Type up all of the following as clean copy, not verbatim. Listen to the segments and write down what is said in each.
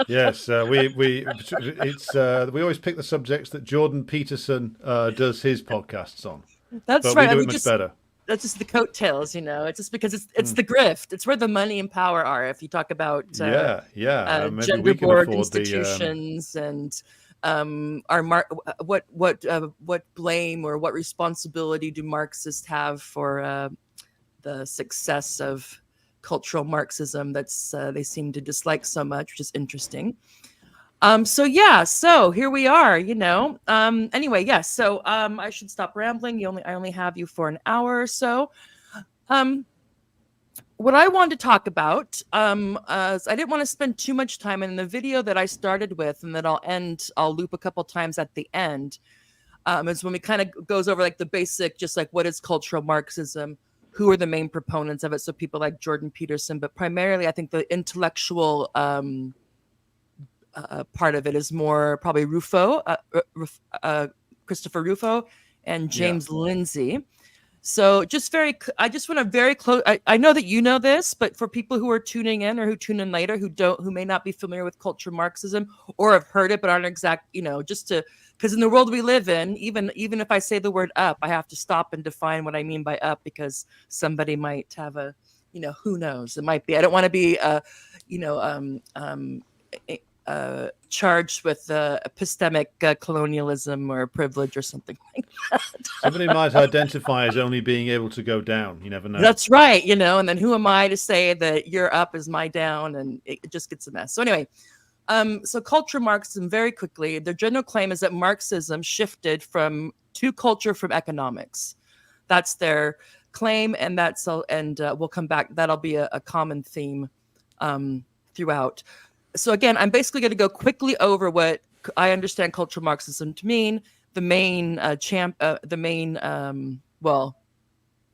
Yes, we always pick the subjects that Jordan Peterson does his podcasts on, That's but we right. do And it we much just better. that's just the coattails, It's just because it's Mm. the grift. It's where the money and power are. If you talk about Yeah, yeah. Maybe gender we can board afford the. institutions and what blame or what responsibility do Marxists have for the success of cultural Marxism that's they seem to dislike so much, which is interesting. So yeah, so here we are, Anyway, yes, so I should stop rambling. I only have you for an hour or so. Um, what I wanted to talk about, is I didn't want to spend too much time in the video that I started with, and that I'll loop a couple times at the end. Is when we kind of goes over like the basic, just like what is cultural Marxism, who are the main proponents of it. So people like Jordan Peterson, but primarily I think the intellectual part of it is more probably Rufo, Christopher Rufo, and Yeah. James Lindsay. So I just want to very close. I know that you know this, but for people who are tuning in or who tune in later, who may not be familiar with cultural Marxism or have heard it but aren't exact, just to, because in the world we live in, even if I say the word up, I have to stop and define what I mean by up, because somebody might have who knows? It might be. I don't want to be, you know, charged with epistemic colonialism or privilege or something like that. Somebody might identify as only being able to go down. You never know. That's right, and then who am I to say that your up is my down, and it just gets a mess. So anyway, so culture Marxism, very quickly, their general claim is that Marxism shifted to culture from economics. That's their claim, and we'll come back. That'll be a common theme throughout. So again, I'm basically going to go quickly over what I understand cultural Marxism to mean. The main well,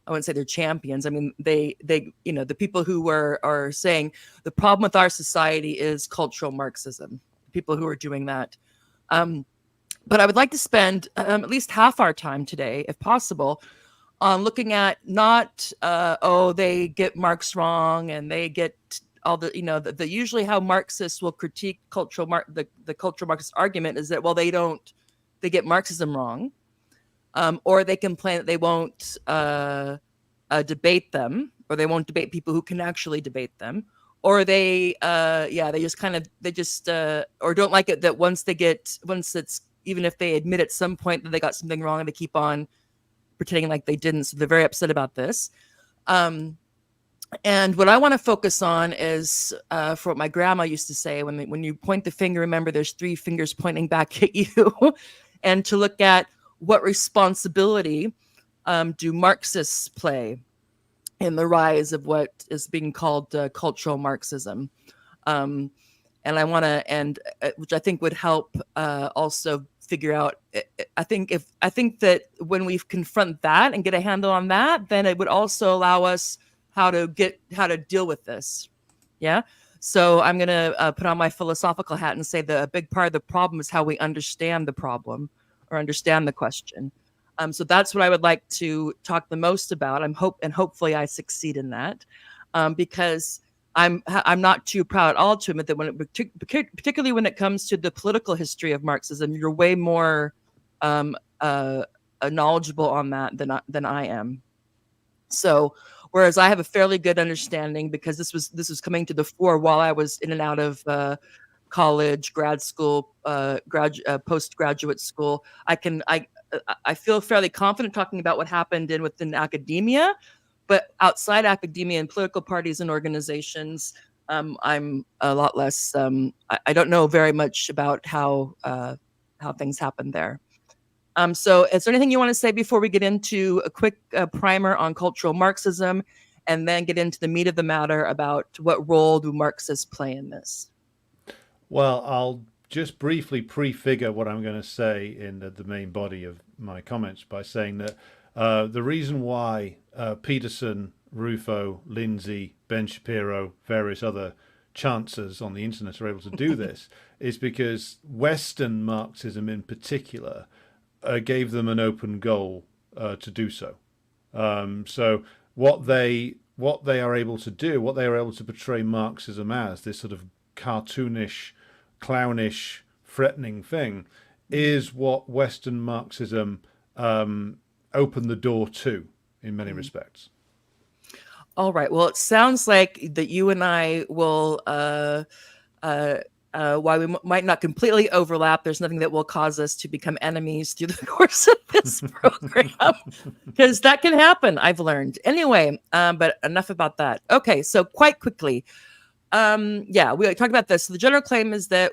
I wouldn't say they're champions. I mean, the people who are saying the problem with our society is cultural Marxism. People who are doing that. But I would like to spend at least half our time today, if possible, on looking at not they get Marx wrong and they get all the usually how Marxists will critique the cultural Marxist argument is that, well, they get Marxism wrong, or they complain that they won't debate them, or they won't debate people who can actually debate them, or they just or don't like it that once it's, even if they admit at some point that they got something wrong, they keep on pretending like they didn't. So they're very upset about this. And what I want to focus on is, for what my grandma used to say, when you point the finger, remember there's three fingers pointing back at you, and to look at what responsibility do Marxists play in the rise of what is being called cultural Marxism. And I want to, which I think would help also figure out. I think that when we confront that and get a handle on that, then it would also allow us how to deal with this. Yeah. So I'm going to put on my philosophical hat and say that a big part of the problem is how we understand the problem or understand the question. So that's what I would like to talk the most about. Hopefully I succeed in that, because I'm not too proud at all to admit that particularly when it comes to the political history of Marxism, you're way more knowledgeable on that than I am. So, whereas I have a fairly good understanding, because this was coming to the fore while I was in and out of college, grad school, postgraduate school, I feel fairly confident talking about what happened within academia, but outside academia and political parties and organizations, I'm a lot less. I don't know very much about how things happen there. So is there anything you want to say before we get into a quick primer on cultural Marxism, and then get into the meat of the matter about what role do Marxists play in this? Well, I'll just briefly prefigure what I'm going to say in the main body of my comments by saying that the reason why Peterson, Rufo, Lindsay, Ben Shapiro, various other chancers on the internet are able to do this is because Western Marxism in particular gave them an open goal to do so. So what they are able to do, what they are able to portray Marxism as, this sort of cartoonish clownish, threatening thing, is what Western Marxism opened the door to in many respects. All right. Well, it sounds like that you and I will, while we might not completely overlap, there's nothing that will cause us to become enemies through the course of this program, because that can happen, I've learned. Anyway, but enough about that. Okay, so quite quickly, yeah, we talked about this. So the general claim is that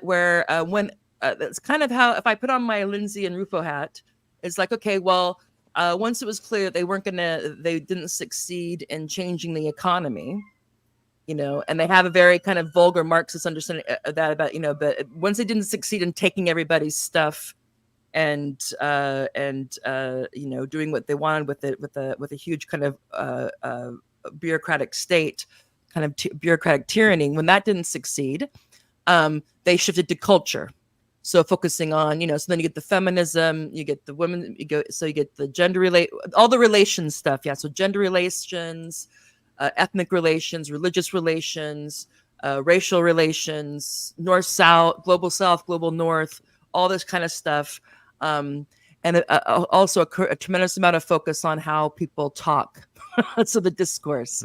that's kind of how, if I put on my Lindsay and Rufo hat, it's like, okay, well, once it was clear that they didn't succeed in changing the economy, and they have a very kind of vulgar Marxist understanding of that about, but once they didn't succeed in taking everybody's stuff and doing what they wanted with it, with a huge kind of bureaucratic state, kind of bureaucratic tyranny, when that didn't succeed, they shifted to culture. So focusing on, so then you get the feminism, you get the women, you get the all the relations stuff. Yeah. So gender relations, ethnic relations, religious relations, racial relations, north-south, global north, all this kind of stuff. And also a tremendous amount of focus on how people talk. So the discourse.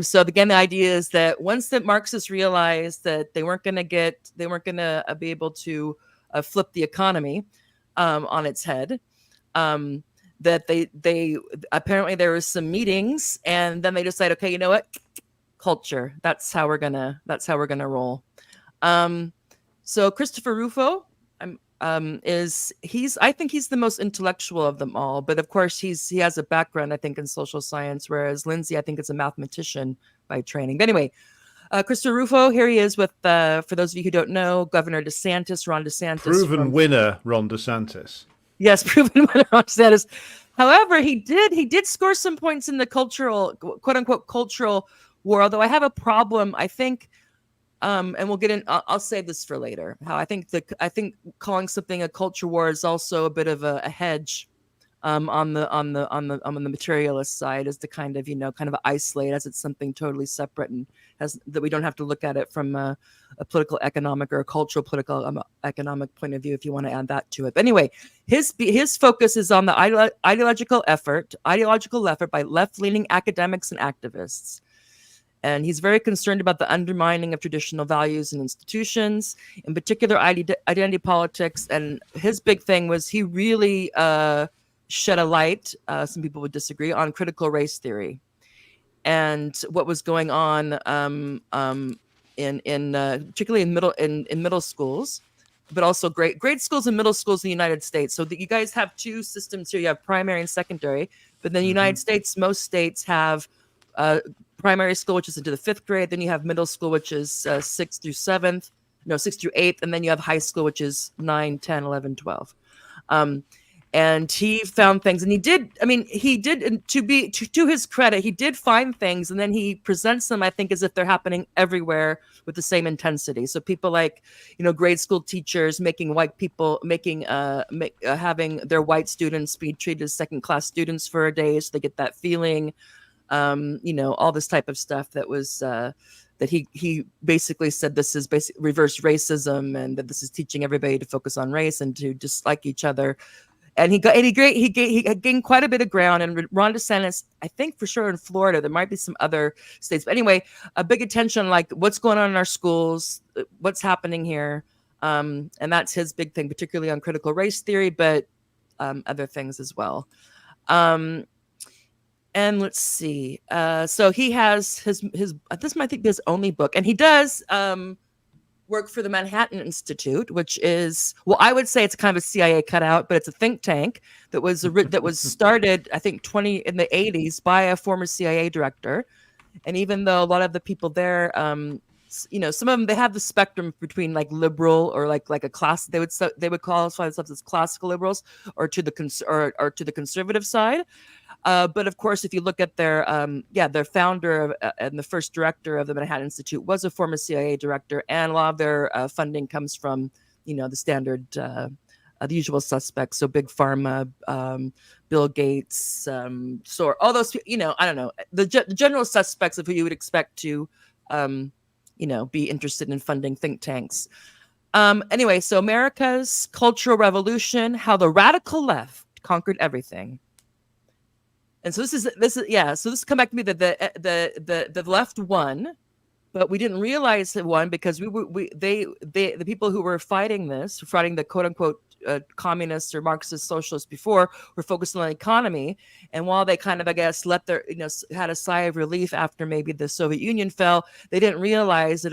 So again, the idea is that once the Marxists realized that they weren't going to be able to flip the economy on its head, that they apparently there was some meetings, and then they decided, okay, you know what, culture. That's how we're gonna roll. So Christopher Rufo, I think he's the most intellectual of them all, but of course he has a background, I think, in social science, whereas Lindsay, I think, is a mathematician by training. But anyway, Christopher Rufo, here he is with, for those of you who don't know, Governor Ron DeSantis. Proven winner, Ron DeSantis. Yes, proven winner, Ron DeSantis. However, he did score some points in the cultural, quote unquote, cultural war, although I have a problem, I think, and we'll get in. I'll save this for later. How I think calling something a culture war is also a bit of a hedge, on the materialist side, is to kind of isolate, as it's something totally separate, and that we don't have to look at it from a political economic or a cultural political economic point of view, if you want to add that to it. But anyway, his focus is on the ideological effort by left-leaning academics and activists. And he's very concerned about the undermining of traditional values and institutions, in particular identity politics. And his big thing was he really shed a light, some people would disagree, on critical race theory and what was going on particularly in middle schools, but also grade schools and middle schools in the United States. So that you guys have two systems here. You have primary and secondary, but then the United States, most states have primary school, which is into the 5th grade. Then you have middle school, which is 6th through 8th. And then you have high school, which is 9, 10, 11, 12. And he found things, and to his credit, he did find things, and then he presents them, I think, as if they're happening everywhere with the same intensity. So people like, grade school teachers having their white students be treated as second-class students for a day, so they get that feeling. All this type of stuff that was that he basically said this is basically reverse racism, and that this is teaching everybody to focus on race and to dislike each other. And he gained quite a bit of ground. And Ron DeSantis, I think for sure in Florida, there might be some other states, but anyway, a big attention, like what's going on in our schools, what's happening here, and that's his big thing, particularly on critical race theory, but other things as well. And let's see. So he has this might be his only book, and he does work for the Manhattan Institute, which is, well, I would say it's kind of a CIA cutout, but it's a think tank that was started, I think, in the 80s by a former CIA director. And even though a lot of the people there, some of them, they have the spectrum between like liberal or like a class, they would qualify themselves as classical liberals, or to the conservative side. But of course, if you look at their founder and the first director of the Manhattan Institute was a former CIA director, and a lot of their funding comes from, the standard, the usual suspects. So big pharma, Bill Gates, so all those, I don't know, the general suspects of who you would expect to, be interested in funding think tanks. Anyway, so America's Cultural Revolution, how the radical left conquered everything. And so this is so this come back to me that the left won, but we didn't realize it won because the people who were fighting the quote unquote communists or Marxist socialists before were focused on the economy. And while they kind of, I guess, let their, had a sigh of relief after maybe the Soviet Union fell, they didn't realize that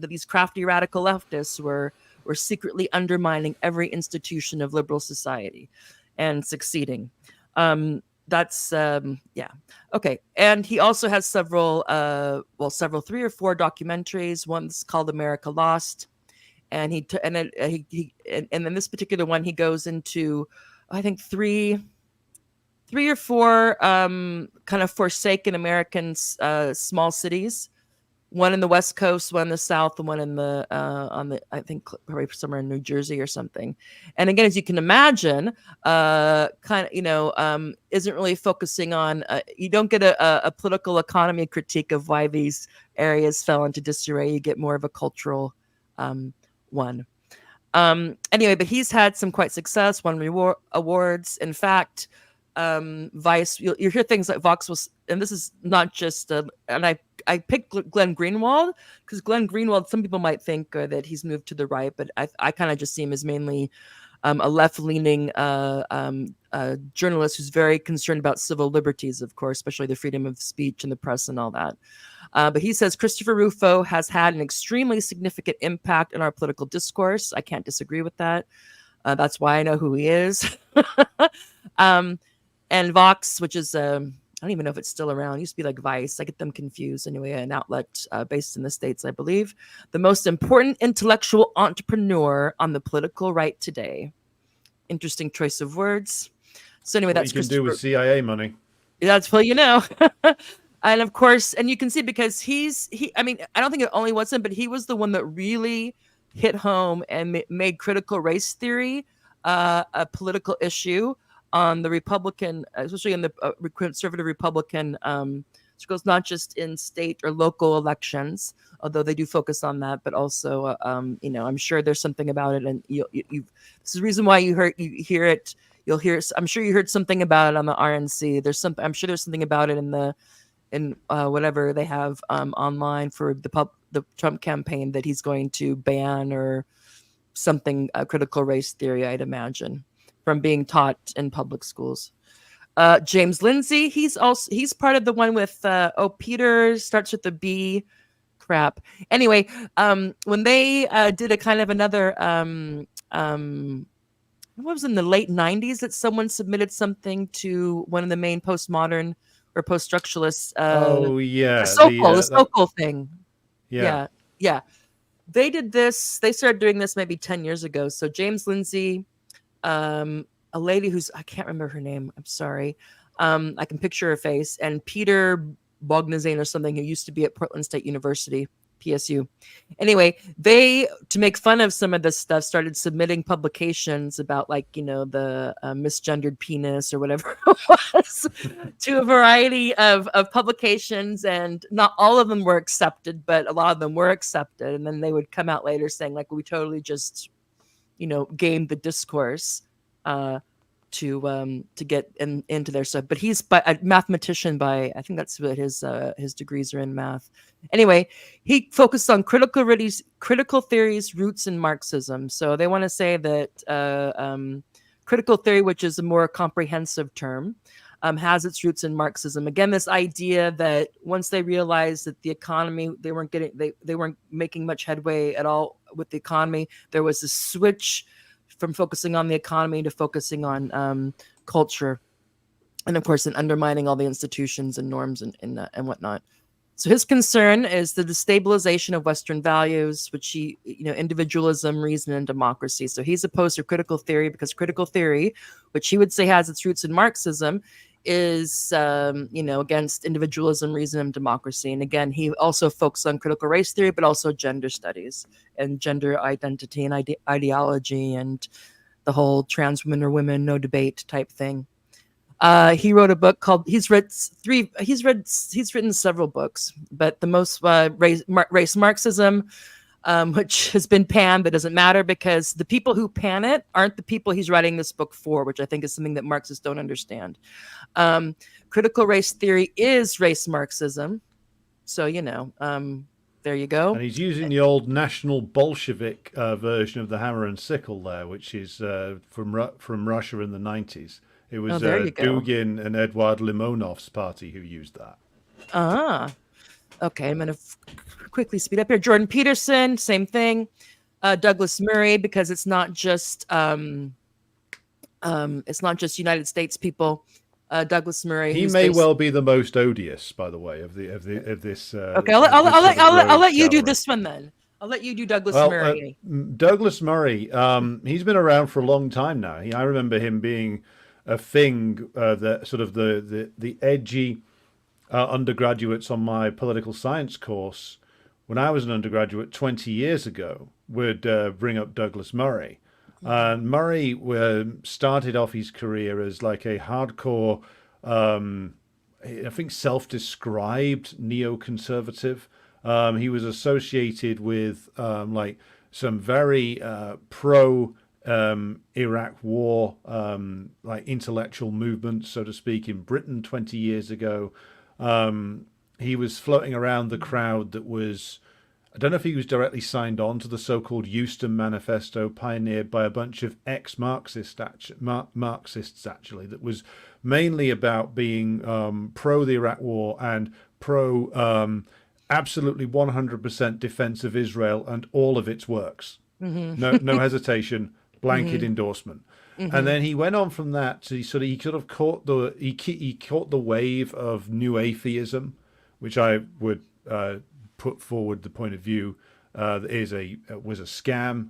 these crafty radical leftists were secretly undermining every institution of liberal society and succeeding. That's okay. And he also has several 3 or 4 documentaries. One's called America Lost, and then this particular one he goes into, I think, 3 or 4 kind of forsaken American small cities. One in the West Coast, one in the South, and one in the I think probably somewhere in New Jersey or something. And again, as you can imagine, isn't really focusing on. You don't get a political economy critique of why these areas fell into disarray. You get more of a cultural one. Anyway, but he's had some quite success, won awards. In fact, Vice, you hear things like Vox was, and this is not just, and I picked Glenn Greenwald because Glenn Greenwald, some people might think that he's moved to the right, but I kind of just see him as mainly a left-leaning journalist who's very concerned about civil liberties, of course, especially the freedom of speech and the press and all that. But he says Christopher Rufo has had an extremely significant impact in our political discourse. I can't disagree with that. That's why I know who he is. And Vox, which is, I don't even know if it's still around. It used to be like Vice. I get them confused. Anyway, an outlet based in the States, I believe. The most important intellectual entrepreneur on the political right today. Interesting choice of words. So anyway, that's what you can do with CIA money. That's what you know. And of course, and you can see because I mean, I don't think it only was him, but he was the one that really hit home and made critical race theory a political issue on the Republican, especially in the conservative Republican circles, not just in state or local elections, although they do focus on that, but also, I'm sure there's something about it. And this is the reason why you hear it. You'll hear. I'm sure you heard something about it on the RNC. I'm sure there's something about it in whatever they have online for the Trump campaign that he's going to ban or something. Critical race theory, I'd imagine, from being taught in public schools. James Lindsay, he's part of the one with Peter starts with the B. Crap. Anyway, when they did a kind of another, it was in the late 90s that someone submitted something to one of the main postmodern or post-structuralists. The Sokol thing. Yeah. They did this. They started doing this maybe 10 years ago. So James Lindsay, a lady who's, I can't remember her name. I'm sorry. I can picture her face. And Peter Bogdanazane or something, who used to be at Portland State University, PSU. Anyway, they, to make fun of some of this stuff, started submitting publications about the misgendered penis or whatever it was to a variety of publications. And not all of them were accepted, but a lot of them were accepted. And then they would come out later saying we totally just, gamed the discourse to get into their stuff. But he's a mathematician I think that's what his degrees are in, math. Anyway, he focused on critical theories, roots in Marxism. So they want to say that critical theory, which is a more comprehensive term, has its roots in Marxism. Again, this idea that once they realized that the economy, they weren't making much headway at all with the economy, there was a switch from focusing on the economy to focusing on culture, and of course, in undermining all the institutions and norms and whatnot. So his concern is the destabilization of Western values, which individualism, reason, and democracy. So he's opposed to critical theory because critical theory, which he would say has its roots in Marxism, is against individualism, reason, and democracy. And again, he also focused on critical race theory, but also gender studies and gender identity and ideology and the whole trans women or women, no debate type thing. He wrote a book called. He's written several books, but the most race Marxism, which has been panned, but doesn't matter because the people who pan it aren't the people he's writing this book for, which I think is something that Marxists don't understand. Critical race theory is race Marxism. So, there you go. And he's using the old National Bolshevik version of the hammer and sickle there, which is from Russia in the 90s. It was Dugin and Eduard Limonov's party who used that. Okay, I'm going to quickly speed up here. Jordan Peterson, same thing. Douglas Murray, because it's not just United States people. Douglas Murray. He may well be the most odious, by the way, of this. Okay, I'll let you do this one then. I'll let you do Douglas Murray. Douglas Murray. He's been around for a long time now. I remember him being a thing that sort of the edgy undergraduates on my political science course when I was an undergraduate 20 years ago would bring up Douglas Murray. And Murray started off his career as like a hardcore, I think self-described neoconservative. He was associated with like some very pro Iraq war, like intellectual movements, so to speak, in Britain 20 years ago. He was floating around the crowd that was, I don't know if he was directly signed on to the so-called Euston Manifesto pioneered by a bunch of ex-Marxists, actually, that was mainly about being pro the Iraq war and pro absolutely 100% defense of Israel and all of its works. No hesitation, blanket endorsement. And then he went on from that to he sort of caught the wave of new atheism, which I would put forward the point of view that was a scam,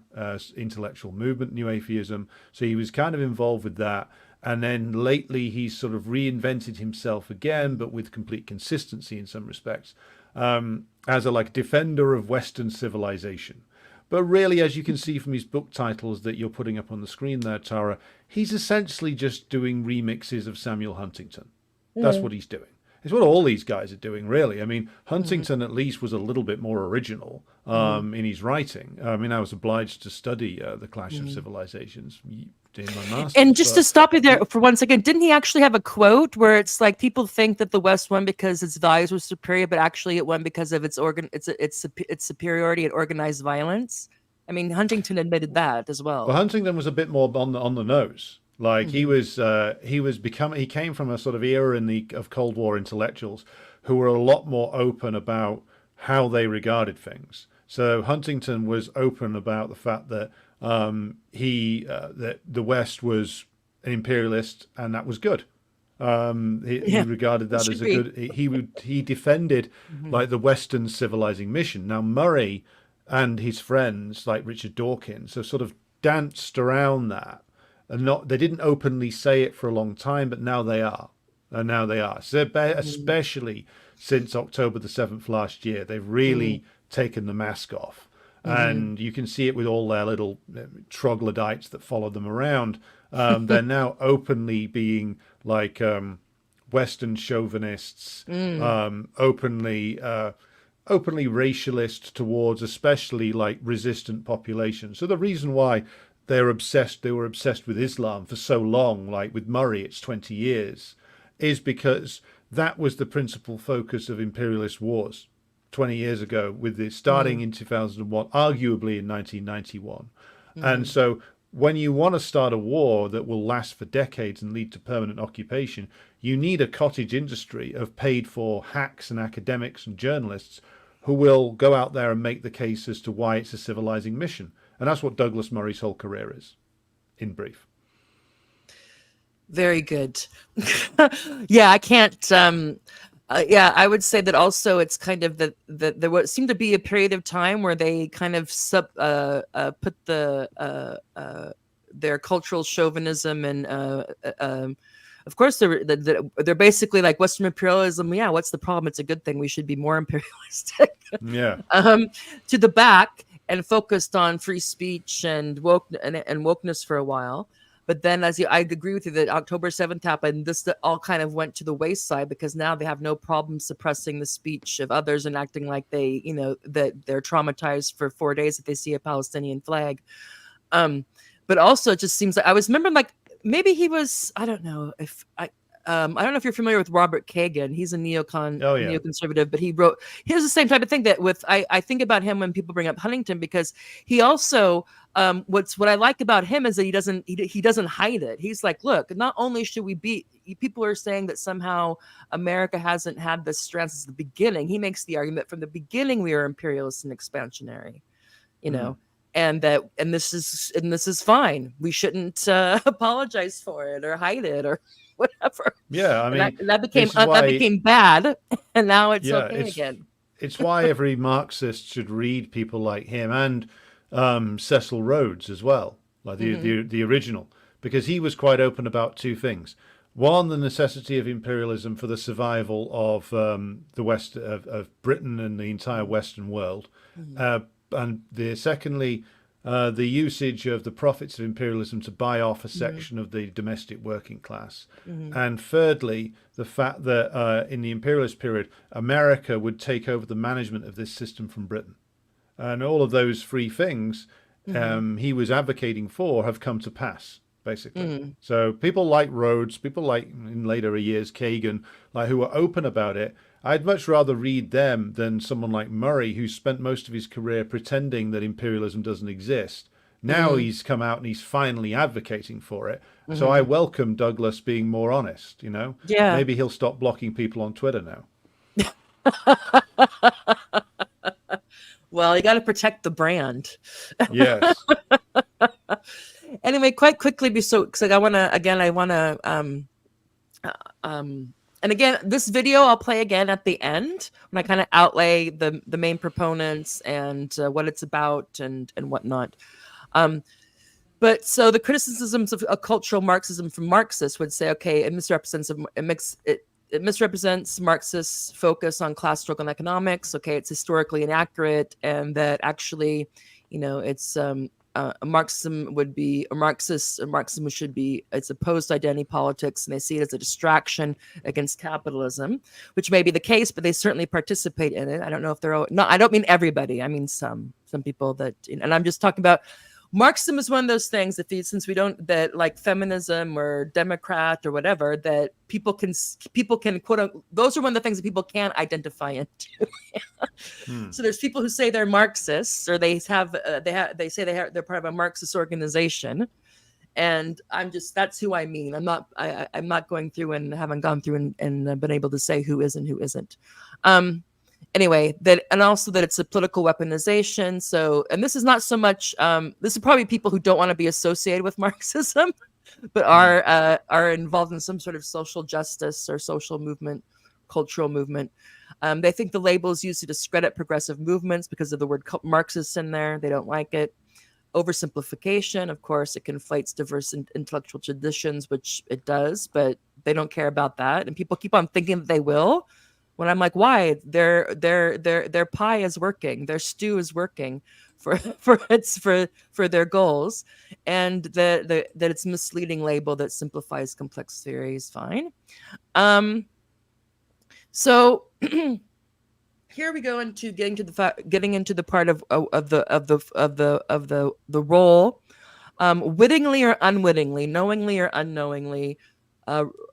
intellectual movement, new atheism. So he was kind of involved with that. And then lately he's sort of reinvented himself again, but with complete consistency in some respects, as a defender of Western civilization. But really, as you can see from his book titles that you're putting up on the screen there, Tara, he's essentially just doing remixes of Samuel Huntington. That's what he's doing. It's what all these guys are doing, really. I mean, Huntington at least was a little bit more original in his writing. I mean, I was obliged to study The Clash of Civilizations in my master's. And just to stop you there for 1 second, didn't he actually have a quote where it's like people think that the West won because its values were superior, but actually it won because of its superiority and organized violence? I mean, Huntington admitted that as well. Well, Huntington was a bit more on the nose. Like he came from a sort of era of Cold War intellectuals who were a lot more open about how they regarded things. So Huntington was open about the fact that that the West was an imperialist and that was good. He regarded that as a good. He defended like the Western civilizing mission. Now Murray and his friends like Richard Dawkins have sort of danced around that. And they didn't openly say it for a long time, but now they are. So especially since October the 7th last year, they've really taken the mask off. And you can see it with all their little troglodytes that follow them around. They're now openly being like Western chauvinists, openly racialist towards especially like resistant populations. So the reason why they were obsessed with Islam for so long, like with Murray, it's 20 years, is because that was the principal focus of imperialist wars 20 years ago, with it starting in 2001, arguably in 1991. And so when you want to start a war that will last for decades and lead to permanent occupation, you need a cottage industry of paid-for hacks and academics and journalists who will go out there and make the case as to why it's a civilizing mission. And that's what Douglas Murray's whole career is, in brief. Very good. Yeah, I can't. I would say that also it's kind of that there seemed to be a period of time where they kind of put their cultural chauvinism and of course they're basically like Western imperialism. Yeah, what's the problem? It's a good thing. We should be more imperialistic. Yeah. To the back and focused on free speech and wokeness for a while. But then, I agree with you that October 7th happened. This all kind of went to the wayside because now they have no problem suppressing the speech of others and acting like they, that they're traumatized for 4 days if they see a Palestinian flag. But also, it just seems like I was remembering, like, maybe he was. I don't know if I don't know if you're familiar with Robert Kagan. He's a neoconservative, but he here's the same type of thing that I think about him when people bring up Huntington, because he also what I like about him is that he doesn't hide it. He's like, look, not only should we be, people are saying that somehow America hasn't had this strength since the beginning. He makes the argument from the beginning we are imperialist and expansionary, and this is fine. We shouldn't apologize for it or hide it or whatever. Yeah, I mean, that became bad, and now it's okay again. It's why every Marxist should read people like him and Cecil Rhodes as well, like the original, because he was quite open about two things. One, the necessity of imperialism for the survival of the West of Britain and the entire Western world, and secondly, the usage of the profits of imperialism to buy off a section of the domestic working class. And thirdly, the fact that in the imperialist period, America would take over the management of this system from Britain. And all of those three things he was advocating for have come to pass, basically. So people like Rhodes, people like, in later years, Kagan, like, who were open about it, I'd much rather read them than someone like Murray, who spent most of his career pretending that imperialism doesn't exist. Now he's come out and he's finally advocating for it. So I welcome Douglas being more honest, Yeah. Maybe he'll stop blocking people on Twitter now. Well, you got to protect the brand. Yes. Anyway, quite quickly, because I want to, and again, this video I'll play again at the end when I kind of outlay the main proponents and what it's about and whatnot. But so the criticisms of cultural Marxism from Marxists would say, okay, it misrepresents Marxists' focus on class struggle and economics. Okay, it's historically inaccurate, and that actually, it's Marxism would be, Marxism should be, it's opposed to identity politics, and they see it as a distraction against capitalism, which may be the case, but they certainly participate in it. I don't know if I don't mean everybody. I mean some people that, and I'm just talking about Marxism is one of those things that like feminism or Democrat or whatever, that people can quote, those are one of the things that people can identify into. So there's people who say they're Marxists, or they say they're part of a Marxist organization, and that's who I mean. I'm not going through and haven't gone through and been able to say who is and who isn't. Anyway, and also that it's a political weaponization. So, and this is not so much, this is probably people who don't want to be associated with Marxism, but are involved in some sort of social justice or social movement, cultural movement. They think the label is used to discredit progressive movements because of the word Marxist in there. They don't like it. Oversimplification, of course, it conflates diverse intellectual traditions, which it does, but they don't care about that. And people keep on thinking that they will. When I'm like, why? Their pie is working, their stew is working for their goals, and that it's a misleading label that simplifies complex theories. Fine. So here we go into getting into the part of the role, wittingly or unwittingly, knowingly or unknowingly,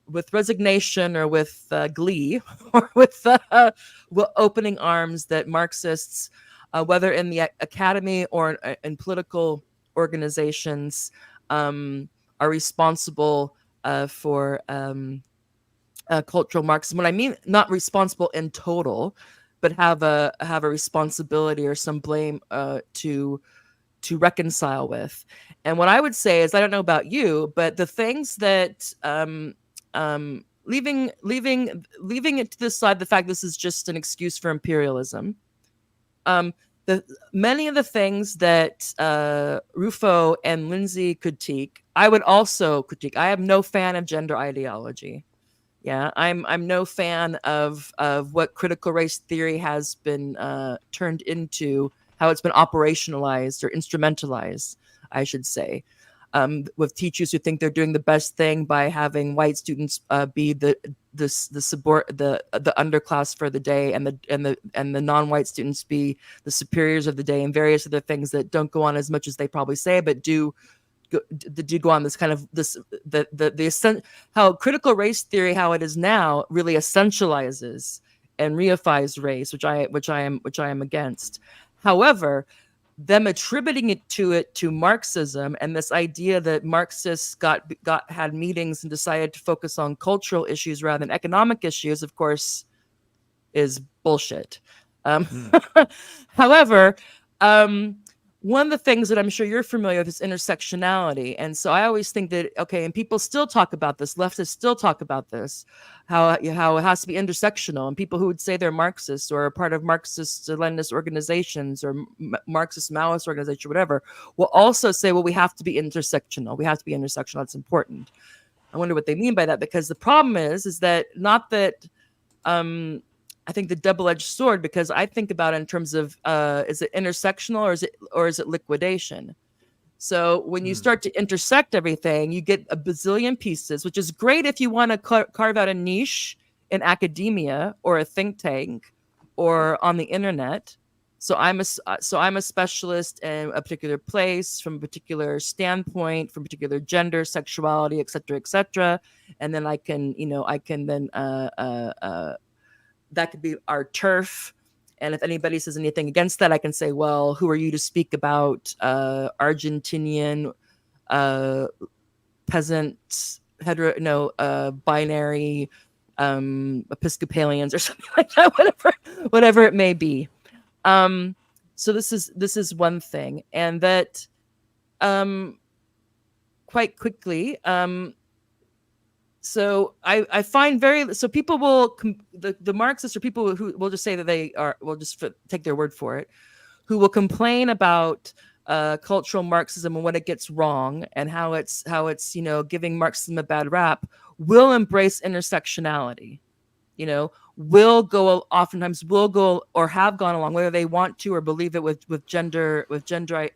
with resignation or with glee, or with opening arms, that Marxists, whether in the academy or in political organizations, are responsible for cultural Marxism. What I mean, not responsible in total, but have a responsibility or some blame to reconcile with. And what I would say is, I don't know about you, but the things that leaving it to the side, the fact this is just an excuse for imperialism, many of the things that Rufo and Lindsay critique, I would also critique. I am no fan of gender ideology. Yeah, I'm no fan of what critical race theory has been turned into, how it's been operationalized or instrumentalized, I should say. with teachers who think they're doing the best thing by having white students be the underclass for the day, and the non-white students be the superiors of the day, and various other things that don't go on as much as they probably say, but do go on this kind of how critical race theory, how it is now, really essentializes and reifies race, which I am against. However, them attributing it to Marxism, and this idea that Marxists had meetings and decided to focus on cultural issues rather than economic issues, of course, is bullshit. However, one of the things that I'm sure you're familiar with is intersectionality. And so I always think that, okay, and people still talk about this, leftists still talk about this, how it has to be intersectional. And people who would say they're Marxists or are part of Marxist-Leninist organizations or Marxist-Maoist organization, whatever, will also say, well, we have to be intersectional. We have to be intersectional. That's important. I wonder what they mean by that, because the problem is that not that... I think the double-edged sword, because I think about it in terms of is it intersectional or is it liquidation? So when you start to intersect everything, you get a bazillion pieces, which is great if you want to carve out a niche in academia or a think tank or on the internet. So I'm a specialist in a particular place, from a particular standpoint, from particular gender, sexuality, et cetera, and then I can that could be our turf. And if anybody says anything against that, I can say, well, who are you to speak about Argentinian peasant, binary Episcopalians or something like that, whatever it may be. So this is one thing. And that quite quickly, so I find so people will, the Marxists, or people who will just say that they are, will just take their word for it, who will complain about cultural Marxism and what it gets wrong and how it's giving Marxism a bad rap, will embrace intersectionality. Oftentimes will go or have gone along, whether they want to or believe it, with gender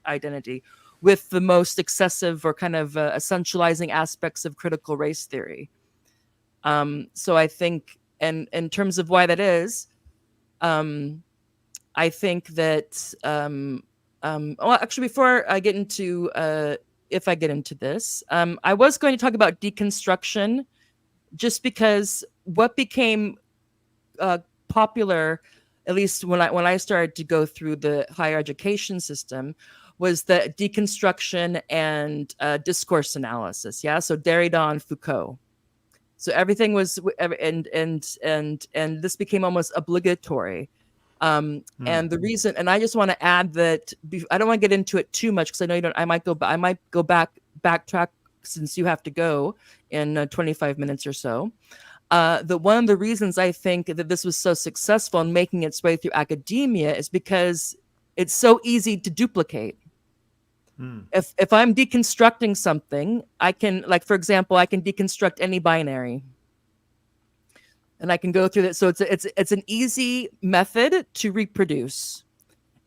identity, with the most excessive or kind of essentializing aspects of critical race theory. So I think, and in terms of why that is, I think that, well, actually, before I get into, if I get into this, I was going to talk about deconstruction, just because what became popular, at least when I started to go through the higher education system, was the deconstruction and discourse analysis. Yeah, so Derrida and Foucault. So everything was, and this became almost obligatory. And the reason, and I just want to add that I don't want to get into it too much, because I know you don't. I might go backtrack, since you have to go in 25 minutes or so. That one of the reasons I think that this was so successful in making its way through academia is because it's so easy to duplicate. If I'm deconstructing something, I can, like, for example, I can deconstruct any binary, and I can go through that. So it's an easy method to reproduce.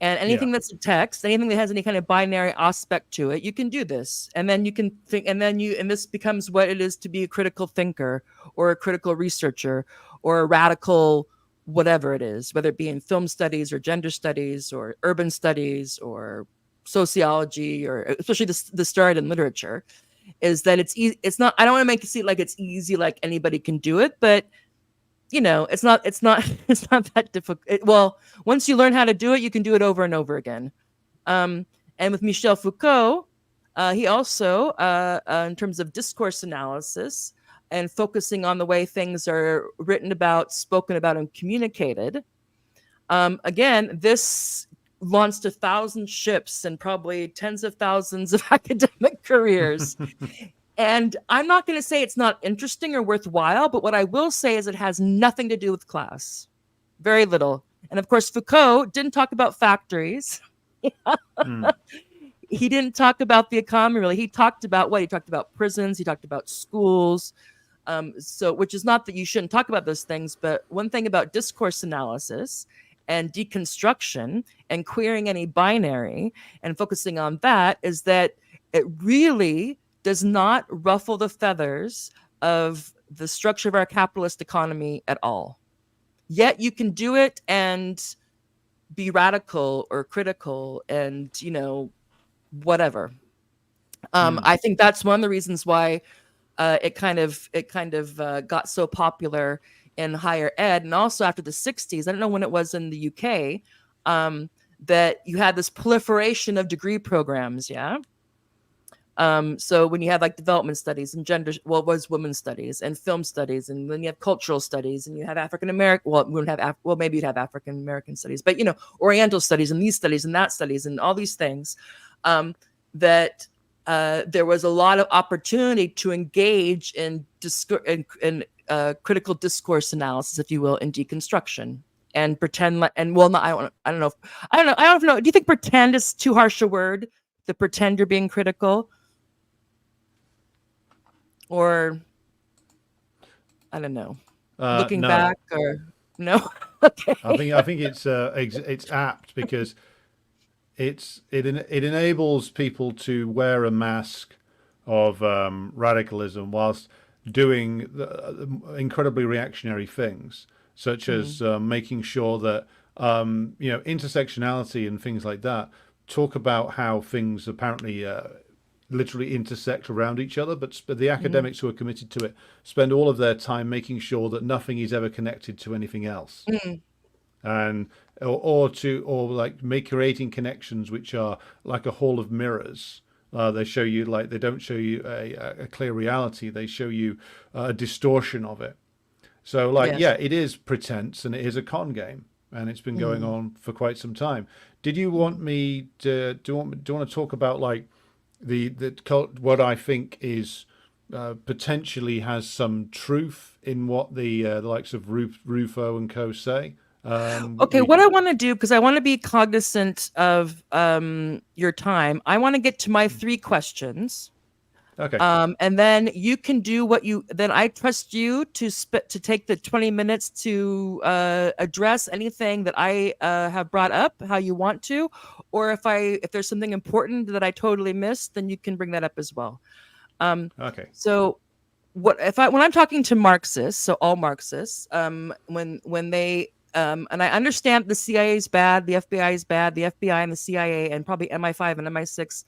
And anything that's a text, anything that has any kind of binary aspect to it, you can do this. And then you can think, and this becomes what it is to be a critical thinker or a critical researcher or a radical whatever it is, whether it be in film studies or gender studies or urban studies or sociology, or especially the start in literature, is that it's not, I don't want to make it seem like it's easy, like anybody can do it, but it's not that difficult. Well, once you learn how to do it, you can do it over and over again. And with Michel Foucault, he also, in terms of discourse analysis and focusing on the way things are written about, spoken about, and communicated, again, this launched 1,000 ships and probably tens of thousands of academic careers. And I'm not going to say it's not interesting or worthwhile, but what I will say is it has nothing to do with class. Very little. And of course, Foucault didn't talk about factories. He didn't talk about the economy, really. He talked about what? He talked about prisons. He talked about schools. So, which is not that you shouldn't talk about those things, but one thing about discourse analysis and deconstruction and queering any binary and focusing on that is that it really does not ruffle the feathers of the structure of our capitalist economy at all. Yet you can do it and be radical or critical and, whatever. I think that's one of the reasons why it got so popular in higher ed, and also after the 60s. I don't know when it was in the UK, that you had this proliferation of degree programs. Yeah. So when you have like development studies and it was women's studies and film studies, and then you have cultural studies, and you have African American, well, we wouldn't have, maybe you'd have African American studies, but Oriental studies and these studies and that studies and all these things, that there was a lot of opportunity to engage in critical discourse analysis, if you will, in deconstruction, and pretend like, and well, not, I don't know. Do you think pretend is too harsh a word? To pretend you're being critical? Or I don't know. Looking No. back, or no? Okay. I think it's apt because it enables people to wear a mask of radicalism whilst doing incredibly reactionary things, such as making sure that intersectionality and things like that talk about how things apparently literally intersect around each other, but the academics who are committed to it spend all of their time making sure that nothing is ever connected to anything else, and or creating connections which are like a hall of mirrors. They show you, like, they don't show you a clear reality, they show you a distortion of it. So, like, Yes. yeah, it is pretense and it is a con game, and it's been going on for quite some time. Did you want me to do you want to talk about like what I think is potentially has some truth in what the likes of Rufo and co say? Okay, what I want to do, because I want to be cognizant of your time, I want to get to my 3 questions. Okay. And then you can do then I trust you to take the 20 minutes to address anything that I have brought up, how you want to, or if there's something important that I totally missed, then you can bring that up as well. Okay. So when I'm talking to Marxists, so all Marxists, when they and I understand the CIA is bad, the FBI is bad, the FBI and the CIA and probably MI5 and MI6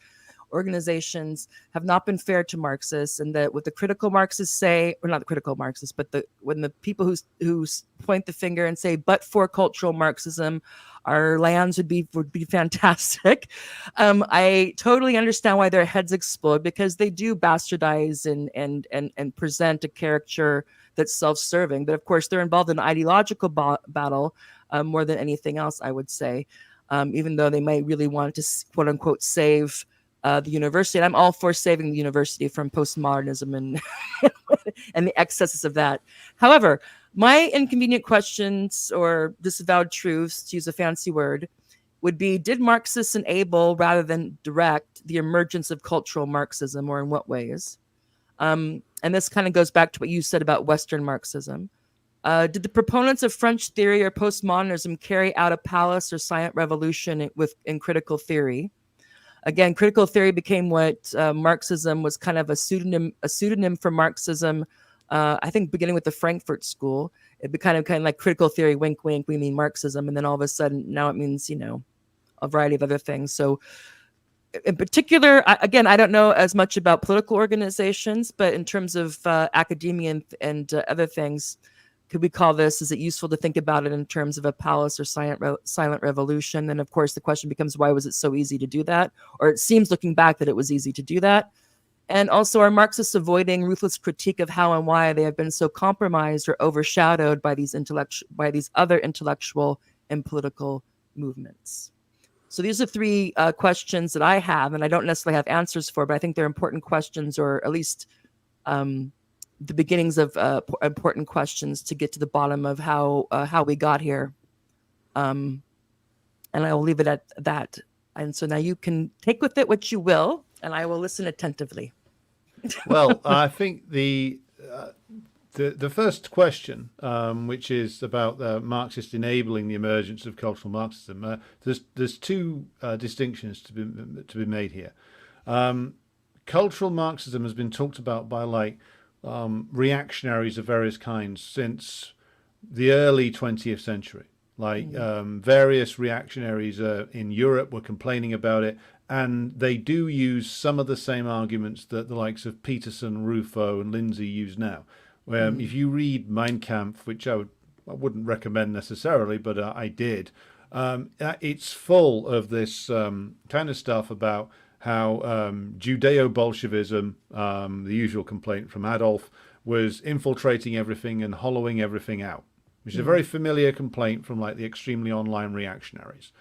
organizations have not been fair to Marxists, and that what the critical Marxists say, or not the critical Marxists, but when the people who point the finger and say, but for cultural Marxism, our lands would be fantastic. I totally understand why their heads explode, because they do bastardize and present a caricature that's self-serving. But of course, they're involved in an ideological battle more than anything else, I would say, even though they might really want to, quote unquote, save the university. And I'm all for saving the university from postmodernism and and the excesses of that. However, my inconvenient questions, or disavowed truths, to use a fancy word, would be: did Marxists enable rather than direct the emergence of cultural Marxism, or in what ways? And this kind of goes back to what you said about Western Marxism. Did the proponents of French theory or postmodernism carry out a palace or silent revolution in critical theory? Again, critical theory became what Marxism was kind of a pseudonym for Marxism. I think beginning with the Frankfurt School, it became kind of like critical theory, wink, wink, we mean Marxism. And then all of a sudden now it means, a variety of other things. So in particular, again, I don't know as much about political organizations, but in terms of academia and other things, could we call this, is it useful to think about it in terms of a palace or silent revolution? And of course, the question becomes, why was it so easy to do that? Or it seems, looking back, that it was easy to do that. And also, are Marxists avoiding ruthless critique of how and why they have been so compromised or overshadowed by these other intellectual and political movements? So these are 3 questions that I have, and I don't necessarily have answers for, but I think they're important questions, or at least the beginnings of important questions to get to the bottom of how we got here. And I will leave it at that. And so now you can take with it what you will, and I will listen attentively. Well, I think the first question, which is about Marxists enabling the emergence of cultural Marxism, there's 2 distinctions to be made here. cultural Marxism has been talked about by like reactionaries of various kinds since the early 20th century. Like various reactionaries in Europe were complaining about it, and they do use some of the same arguments that the likes of Peterson, Rufo, and Lindsay use now. If you read Mein Kampf, which I wouldn't recommend necessarily, but I did, it's full of this kind of stuff about how Judeo-Bolshevism, the usual complaint from Adolf, was infiltrating everything and hollowing everything out, which is a very familiar complaint from like the extremely online reactionaries.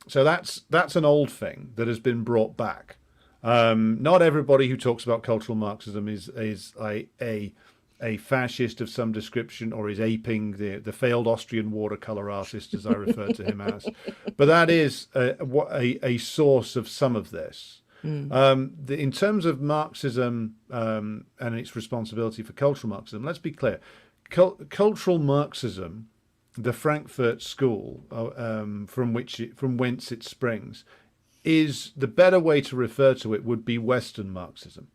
So that's an old thing that has been brought back. Not everybody who talks about cultural Marxism is a fascist of some description, or is aping the failed Austrian watercolor artist, as I refer to him as. But that is a source of some of this. In terms of Marxism and its responsibility for cultural Marxism, let's be clear. Cultural Marxism, the Frankfurt School, from whence it springs, is the better way to refer to it would be Western Marxism,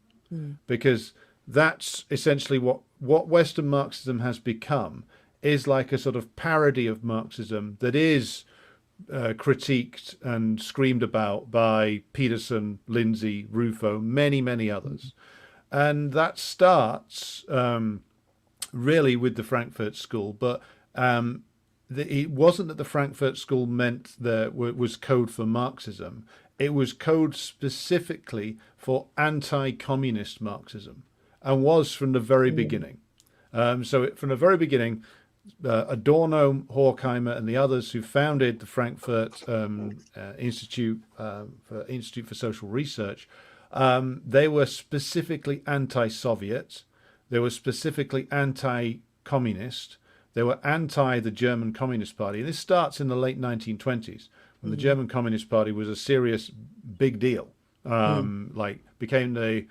because that's essentially what Western Marxism has become, is like a sort of parody of Marxism that is critiqued and screamed about by Peterson, Lindsay, Rufo, many others. And that starts really with the Frankfurt School, but it wasn't that the Frankfurt School meant that was code for Marxism. It was code specifically for anti-communist Marxism, and was from the very beginning. From the very beginning, Adorno, Horkheimer, and the others who founded the Frankfurt Institute for Social Research, they were specifically anti-Soviet. They were specifically anti-communist. They were anti the German Communist Party. And this starts in the late 1920s, when the German Communist Party was a serious big deal. Like became the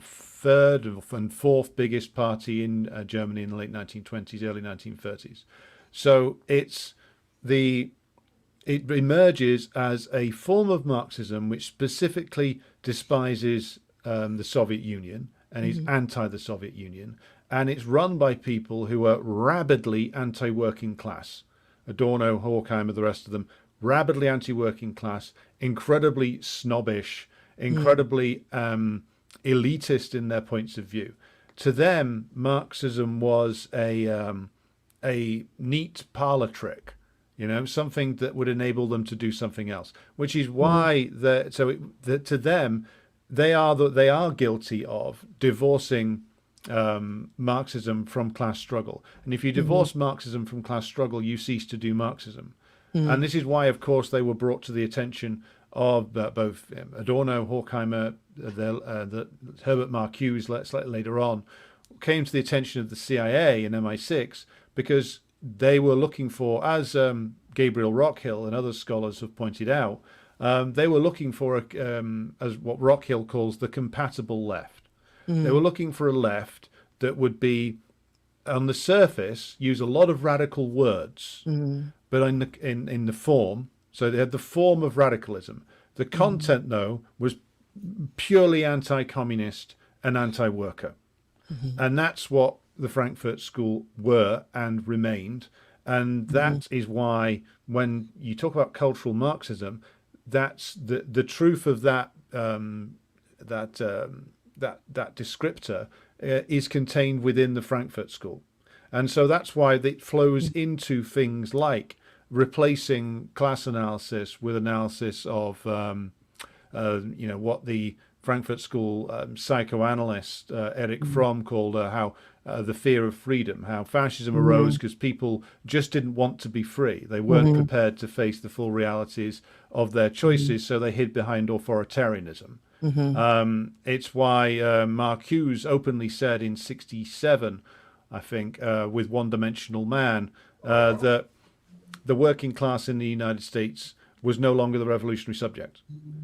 third and fourth biggest party in Germany in the late 1920s, early 1930s. So it emerges as a form of Marxism which specifically despises the Soviet Union and is anti the Soviet Union. And it's run by people who are rabidly anti-working class. Adorno, Horkheimer, the rest of them, rabidly anti-working class, incredibly snobbish, incredibly elitist in their points of view. To them, Marxism was a neat parlor trick, something that would enable them to do something else. Which is why to them, they are guilty of divorcing Marxism from class struggle. And if you divorce Marxism from class struggle, you cease to do Marxism. And this is why, of course, they were brought to the attention of both Adorno, Horkheimer, Herbert Marcuse slightly later on, came to the attention of the CIA and MI6, because they were looking for, as Gabriel Rockhill and other scholars have pointed out, they were looking for, as what Rockhill calls the compatible left. They were looking for a left that would be, on the surface, use a lot of radical words, but in the form. So they had the form of radicalism. The content, though, was purely anti-communist and anti-worker. And that's what the Frankfurt School were and remained. And that is why, when you talk about cultural Marxism, that's the truth of that descriptor is contained within the Frankfurt School. And so that's why it flows into things like replacing class analysis with analysis of what the Frankfurt School psychoanalyst Erich Fromm called how the fear of freedom, how fascism arose because people just didn't want to be free. They weren't prepared to face the full realities of their choices, so they hid behind authoritarianism. It's why Marcuse openly said in '67, I think, with One Dimensional Man, that the working class in the United States was no longer the revolutionary subject.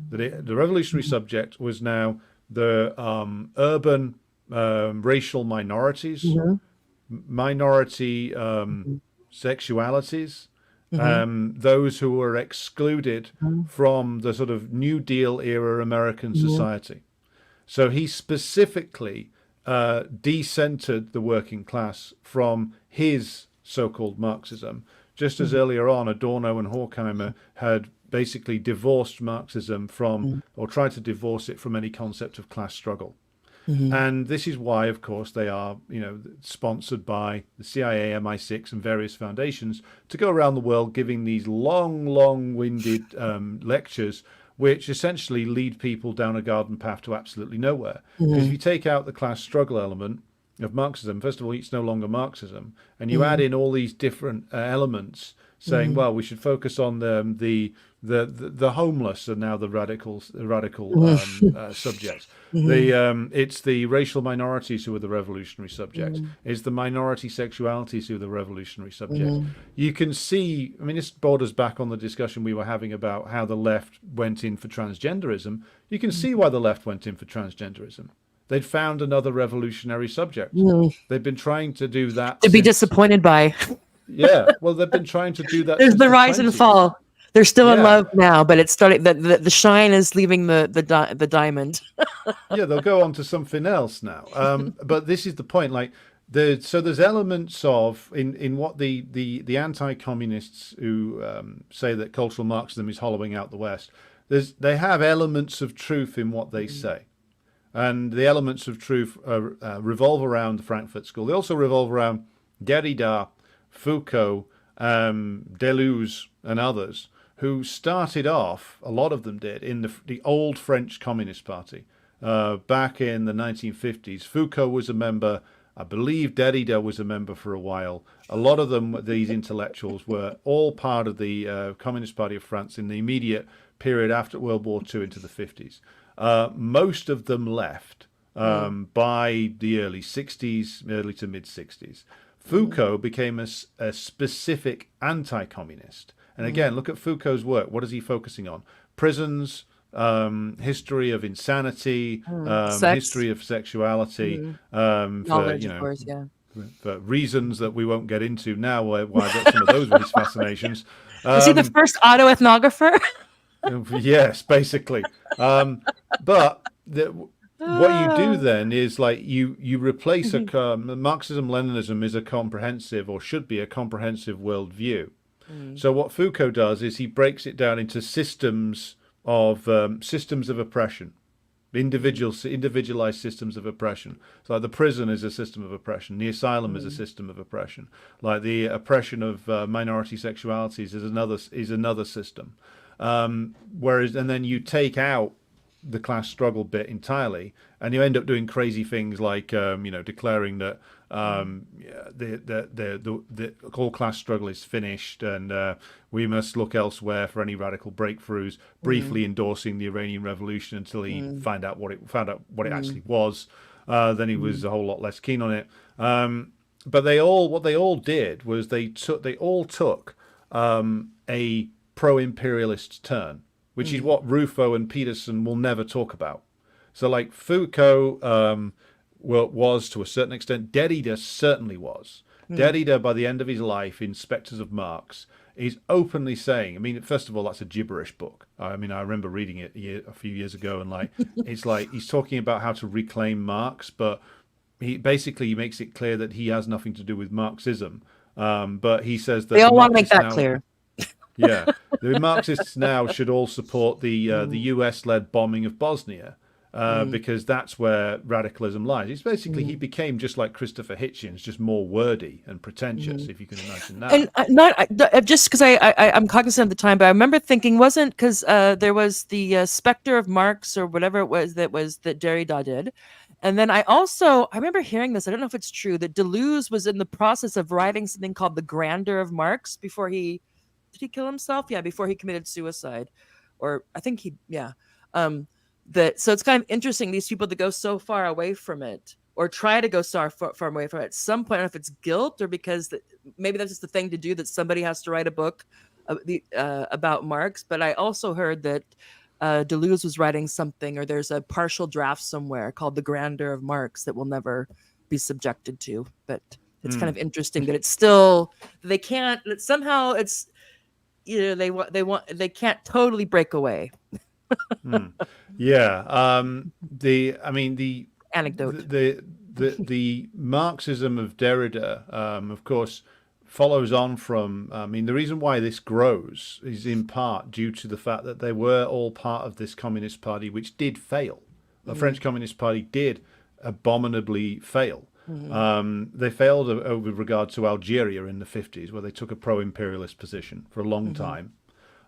The revolutionary subject was now the urban racial minorities, minority sexualities, those who were excluded from the sort of New Deal era American society. So he specifically decentered the working class from his so-called Marxism, just as earlier on Adorno and Horkheimer had basically divorced Marxism from, or tried to divorce it from any concept of class struggle. And this is why, of course, they are, sponsored by the CIA, MI6, and various foundations to go around the world giving these long-winded lectures, which essentially lead people down a garden path to absolutely nowhere. Because if you take out the class struggle element of Marxism, first of all, it's no longer Marxism, and you add in all these different elements, saying, well, we should focus on the homeless are now the radical subjects. It's the racial minorities who are the revolutionary subjects. It's the minority sexualities who are the revolutionary subjects. You can see, I mean, this borders back on the discussion we were having about how the left went in for transgenderism. You can see why the left went in for transgenderism. They'd found another revolutionary subject. They've been trying to do that. To be disappointed by. Yeah, well, they've been trying to do that. There's since the rise and 20s. fall. They're still in Yeah. love now, but it's starting. The shine is leaving the diamond. Yeah, they'll go on to something else now. But this is the point. Like, so there's elements of in what the anti-communists who say that cultural Marxism is hollowing out the West. They have elements of truth in what they say, and the elements of truth revolve around the Frankfurt School. They also revolve around Derrida, Foucault, Deleuze, and others, who started off, a lot of them did, in the old French Communist Party back in the 1950s. Foucault was a member. I believe Derrida was a member for a while. A lot of them, these intellectuals, were all part of the Communist Party of France in the immediate period after World War II into the 50s. Most of them left by the early 60s, early to mid 60s. Foucault became a specific anti-communist. And again, look at Foucault's work. What is he focusing on? Prisons, history of insanity, history of sexuality, Knowledge, of course, yeah. for reasons that we won't get into now, why I got some of those were his fascinations. Is he the first autoethnographer? Yes, basically. But what you do then is like you replace Marxism-Leninism is a comprehensive, or should be a comprehensive, worldview. So what Foucault does is he breaks it down into systems of oppression, individualized systems of oppression. So like the prison is a system of oppression, the asylum is a system of oppression, like the oppression of minority sexualities is another system. And then you take out the class struggle bit entirely, and you end up doing crazy things like declaring that the whole class struggle is finished, and we must look elsewhere for any radical breakthroughs. Briefly endorsing the Iranian Revolution until he found out what it actually was. Then he was a whole lot less keen on it. But what they all did was they all took a pro-imperialist turn, which is what Rufo and Peterson will never talk about. So like Foucault was to a certain extent, Derrida certainly was. Derrida, by the end of his life, in Spectres of Marx, is openly saying, I mean, first of all, that's a gibberish book. I mean, I remember reading it a few years ago, and like, it's like he's talking about how to reclaim Marx, but he makes it clear that he has nothing to do with Marxism. But he says that they all want to make that clear. Yeah, the Marxists now should all support the US-led bombing of Bosnia, because that's where radicalism lies. It's basically he became just like Christopher Hitchens, just more wordy and pretentious, if you can imagine that. And not just because I'm cognizant of the time, but I remember thinking, wasn't because there was the Spectre of Marx or whatever it was that Derrida did. And then I remember hearing this, I don't know if it's true, that Deleuze was in the process of writing something called The Grandeur of Marx before he did he kill himself? Yeah, before he committed suicide, or I think so it's kind of interesting, these people that go so far away from it, or try to go so far away from it. At some point, I don't know if it's guilt or because maybe that's just the thing to do, that somebody has to write a book about Marx. But I also heard that Deleuze was writing something, or there's a partial draft somewhere called The Grandeur of Marx that will never be subjected to. But it's kind of interesting that it's still, they can't, somehow it's they can't totally break away. Yeah. I mean, Anecdote. the Marxism of Derrida, of course, follows on from. I mean, the reason why this grows is in part due to the fact that they were all part of this Communist Party, which did fail. The French Communist Party did abominably fail. They failed with regard to Algeria in the 50s, where they took a pro-imperialist position for a long time.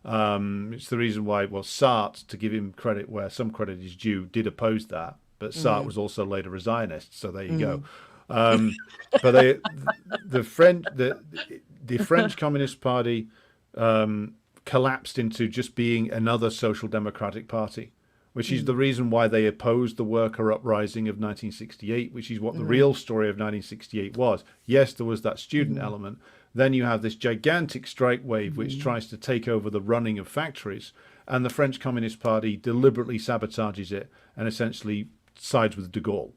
It's the reason why, well, Sartre, to give him credit where some credit is due, did oppose that, but Sartre was also later a Zionist, so there you go. But the French Communist Party collapsed into just being another social democratic party, which is the reason why they opposed the worker uprising of 1968, which is what the real story of 1968 was. Yes, there was that student element. Then you have this gigantic strike wave which tries to take over the running of factories, and the French Communist Party deliberately sabotages it and essentially sides with de Gaulle,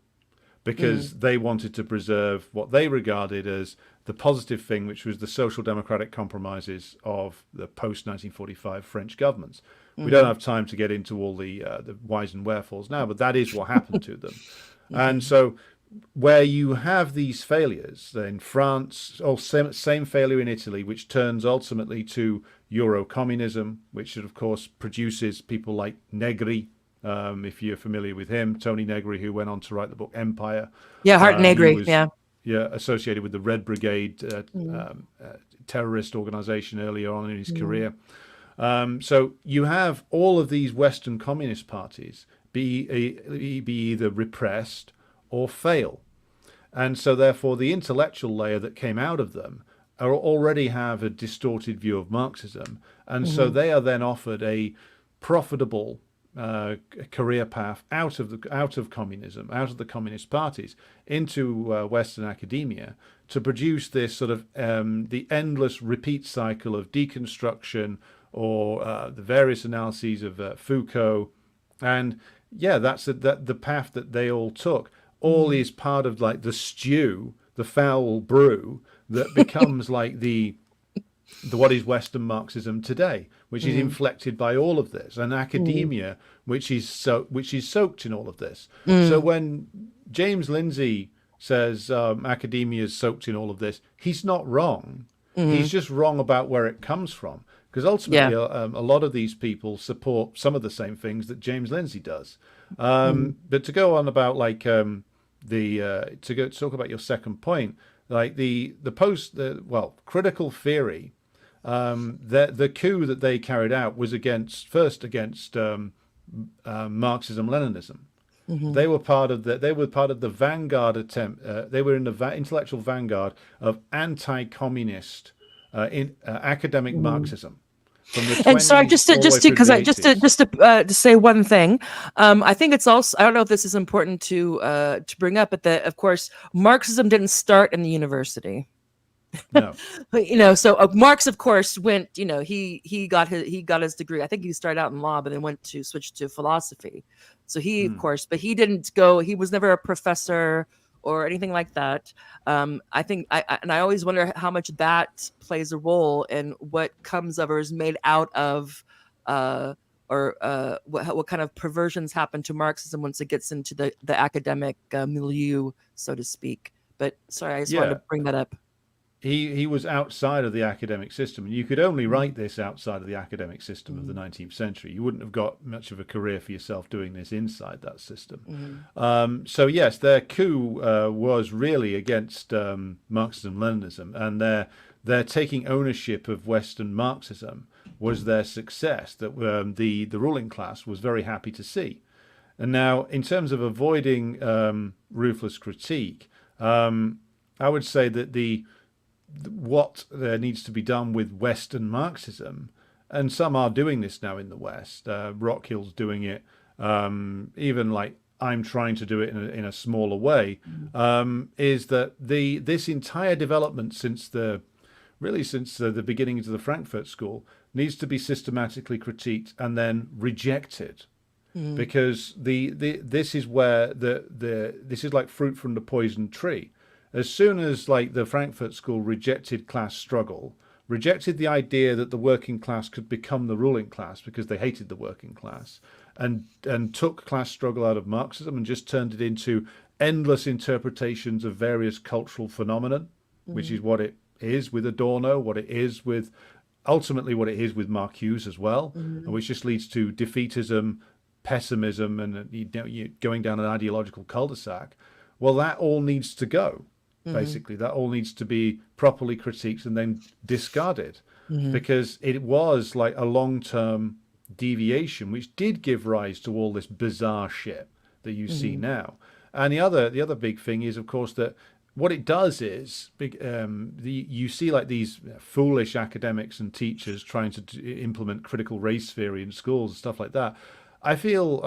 because they wanted to preserve what they regarded as the positive thing, which was the social democratic compromises of the post-1945 French governments. We don't have time to get into all the whys and wherefores now, but that is what happened to them. And so where you have these failures in France, or same failure in Italy, which turns ultimately to Euro-communism, which of course produces people like Negri, if you're familiar with him, Tony Negri, who went on to write the book Empire. Yeah, Hart Negri, yeah. Yeah, associated with the Red Brigade terrorist organization earlier on in his career. So you have all of these Western communist parties be either repressed or fail. And so therefore the intellectual layer that came out of them already have a distorted view of Marxism. And so they are then offered a profitable career path out of communism, out of the communist parties, into Western academia, to produce this sort of the endless repeat cycle of deconstruction, or the various analyses of Foucault. And yeah, that's the path that they all took. All is part of like the stew, the foul brew that becomes like the what is Western Marxism today, which is inflected by all of this, and academia, which is soaked in all of this. So when James Lindsay says academia is soaked in all of this, he's not wrong. He's just wrong about where it comes from, because ultimately a lot of these people support some of the same things that James Lindsay does. But to go on about like to talk about your second point, like the critical theory, the coup that they carried out was against Marxism-Leninism. They were part of the vanguard attempt. They were in the intellectual vanguard of anti-communist academic Marxism. And sorry, just to say one thing, I think it's also, I don't know if this is important to bring up, but that of course Marxism didn't start in the university. No. So Marx, of course, went. He got his degree. I think he started out in law, but then switched to philosophy. So he, of course, but he didn't go. He was never a professor or anything like that. I think I always wonder how much that plays a role in what comes of or is made out of, what kind of perversions happen to Marxism once it gets into the academic milieu, so to speak. But sorry, I just wanted to bring that up. He was outside of the academic system, and you could only write this outside of the academic system of the 19th century. You wouldn't have got much of a career for yourself doing this inside that system. So yes, their coup was really against Marxism-Leninism, and their taking ownership of Western Marxism was their success that the ruling class was very happy to see. And now, in terms of avoiding ruthless critique, I would say that what there needs to be done with Western Marxism, and some are doing this now in the West. Rockhill's doing it. Even like I'm trying to do it in a smaller way. Is that this entire development since the beginnings of the Frankfurt School needs to be systematically critiqued and then rejected, because this is where this is like fruit from the poisoned tree. As soon as like the Frankfurt School rejected class struggle, rejected the idea that the working class could become the ruling class because they hated the working class, and took class struggle out of Marxism and just turned it into endless interpretations of various cultural phenomenon, which is what it is with Adorno, what it is with ultimately what it is with Mark Hughes as well, and which just leads to defeatism, pessimism, and you going down an ideological cul-de-sac. Well, that all needs to go. Basically, that all needs to be properly critiqued and then discarded, because it was like a long-term deviation, which did give rise to all this bizarre shit that you see now. And the other big thing is, of course, that what it does is you see like these foolish academics and teachers trying to implement critical race theory in schools and stuff like that. I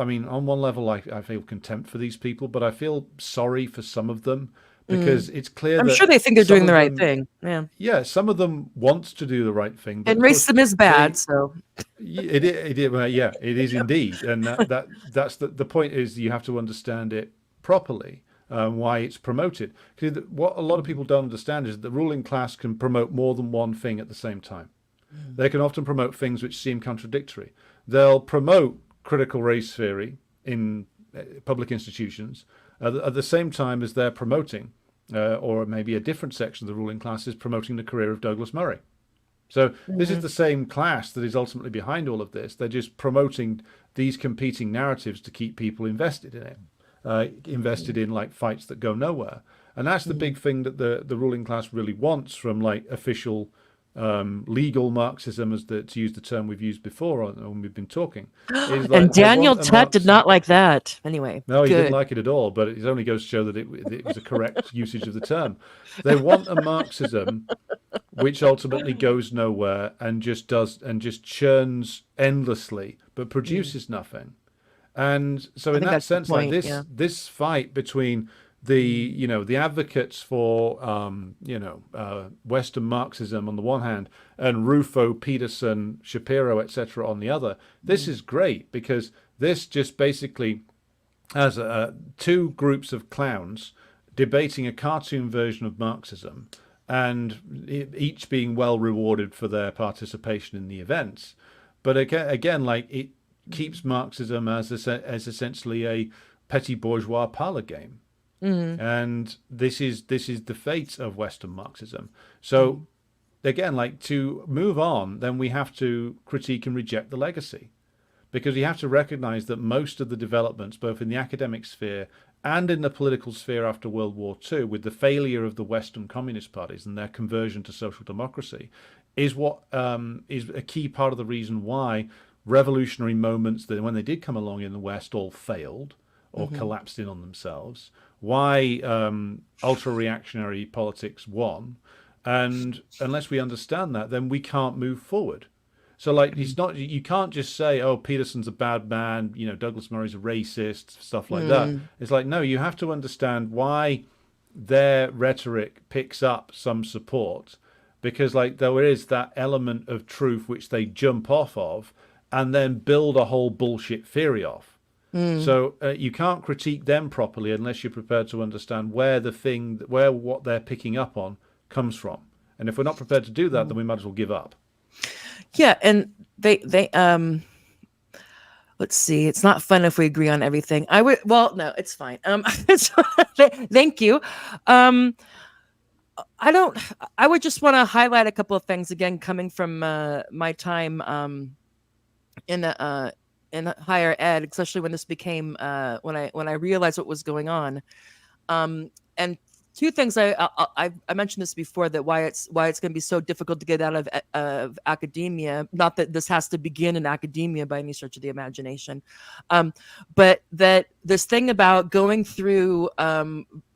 mean, on one level, I feel contempt for these people, but I feel sorry for some of them, because it's clear I'm that sure they think they're some doing the of right them- thing. Yeah, some of them want to do the right thing, but And of course racism is bad, they- so yeah, it is indeed, and that's the point is you have to understand it properly, why it's promoted. Because what a lot of people don't understand is that the ruling class can promote more than one thing at the same time. They can often promote things which seem contradictory. They'll promote critical race theory in public institutions at the same time as they're promoting, or maybe a different section of the ruling class is promoting the career of Douglas Murray. So this is the same class that is ultimately behind all of this. They're just promoting these competing narratives to keep people invested in it, invested in like fights that go nowhere. And that's the big thing that the ruling class really wants from like official legal Marxism, to use the term we've used before when we've been talking. Is like and Daniel they want a Tutt did Marxism. not like that. Anyway, No, he good. didn't like it at all, but it only goes to show that it was a correct usage of the term. They want a Marxism which ultimately goes nowhere and just churns endlessly, but produces nothing. And so in think that that's the sense, like point, yeah. this fight between the the advocates for Western Marxism on the one hand and Rufo, Peterson, Shapiro, etc. on the other, this is great, because this just basically has two groups of clowns debating a cartoon version of Marxism, and each being well rewarded for their participation in the events. But again, like it keeps Marxism as essentially a petty bourgeois parlor game. And this is the fate of Western Marxism. So again, like to move on, then we have to critique and reject the legacy, because we have to recognize that most of the developments, both in the academic sphere and in the political sphere after World War II, with the failure of the Western communist parties and their conversion to social democracy, is what is a key part of the reason why revolutionary moments that when they did come along in the West all failed or collapsed in on themselves, why ultra-reactionary politics won. And unless we understand that, then we can't move forward. So like you can't just say, oh, Peterson's a bad man, Douglas Murray's a racist, stuff like that. It's like, no, you have to understand why their rhetoric picks up some support, because like there is that element of truth which they jump off of and then build a whole bullshit theory off. So you can't critique them properly unless you're prepared to understand where what they're picking up on comes from. And if we're not prepared to do that, then we might as well give up. Yeah, and they let's see. It's not fun if we agree on everything. No, it's fine. Thank you. I would just want to highlight a couple of things again, coming from my time in higher ed, especially when this became when I realized what was going on. And two things I mentioned this before, that why it's going to be so difficult to get out of academia. Not that this has to begin in academia by any stretch of the imagination, but that this thing about going through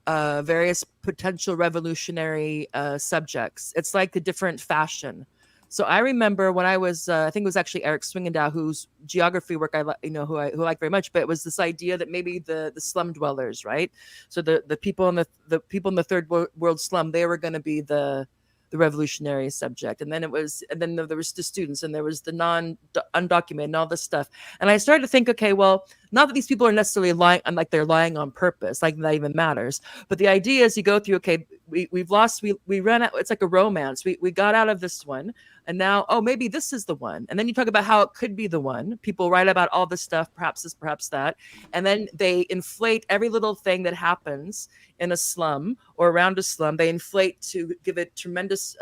various potential revolutionary subjects. It's like a different fashion. So I remember when I was, I think it was actually Eric Swingendow, whose geography work who I like very much. But it was this idea that maybe the slum dwellers, right? So the people in the people in the third world slum, they were going to be the revolutionary subject, and then there was the students, and there was the undocumented, and all this stuff. And I started to think, okay, well, Not that these people are necessarily lying, like they're lying on purpose, like that even matters. But the idea is you go through, okay, we've lost, we ran out. It's like a romance. We got out of this one, and now, oh, maybe this is the one. And then you talk about how it could be the one. People write about all this stuff, perhaps this, perhaps that. And then they inflate every little thing that happens in a slum or around a slum. They inflate to give it tremendous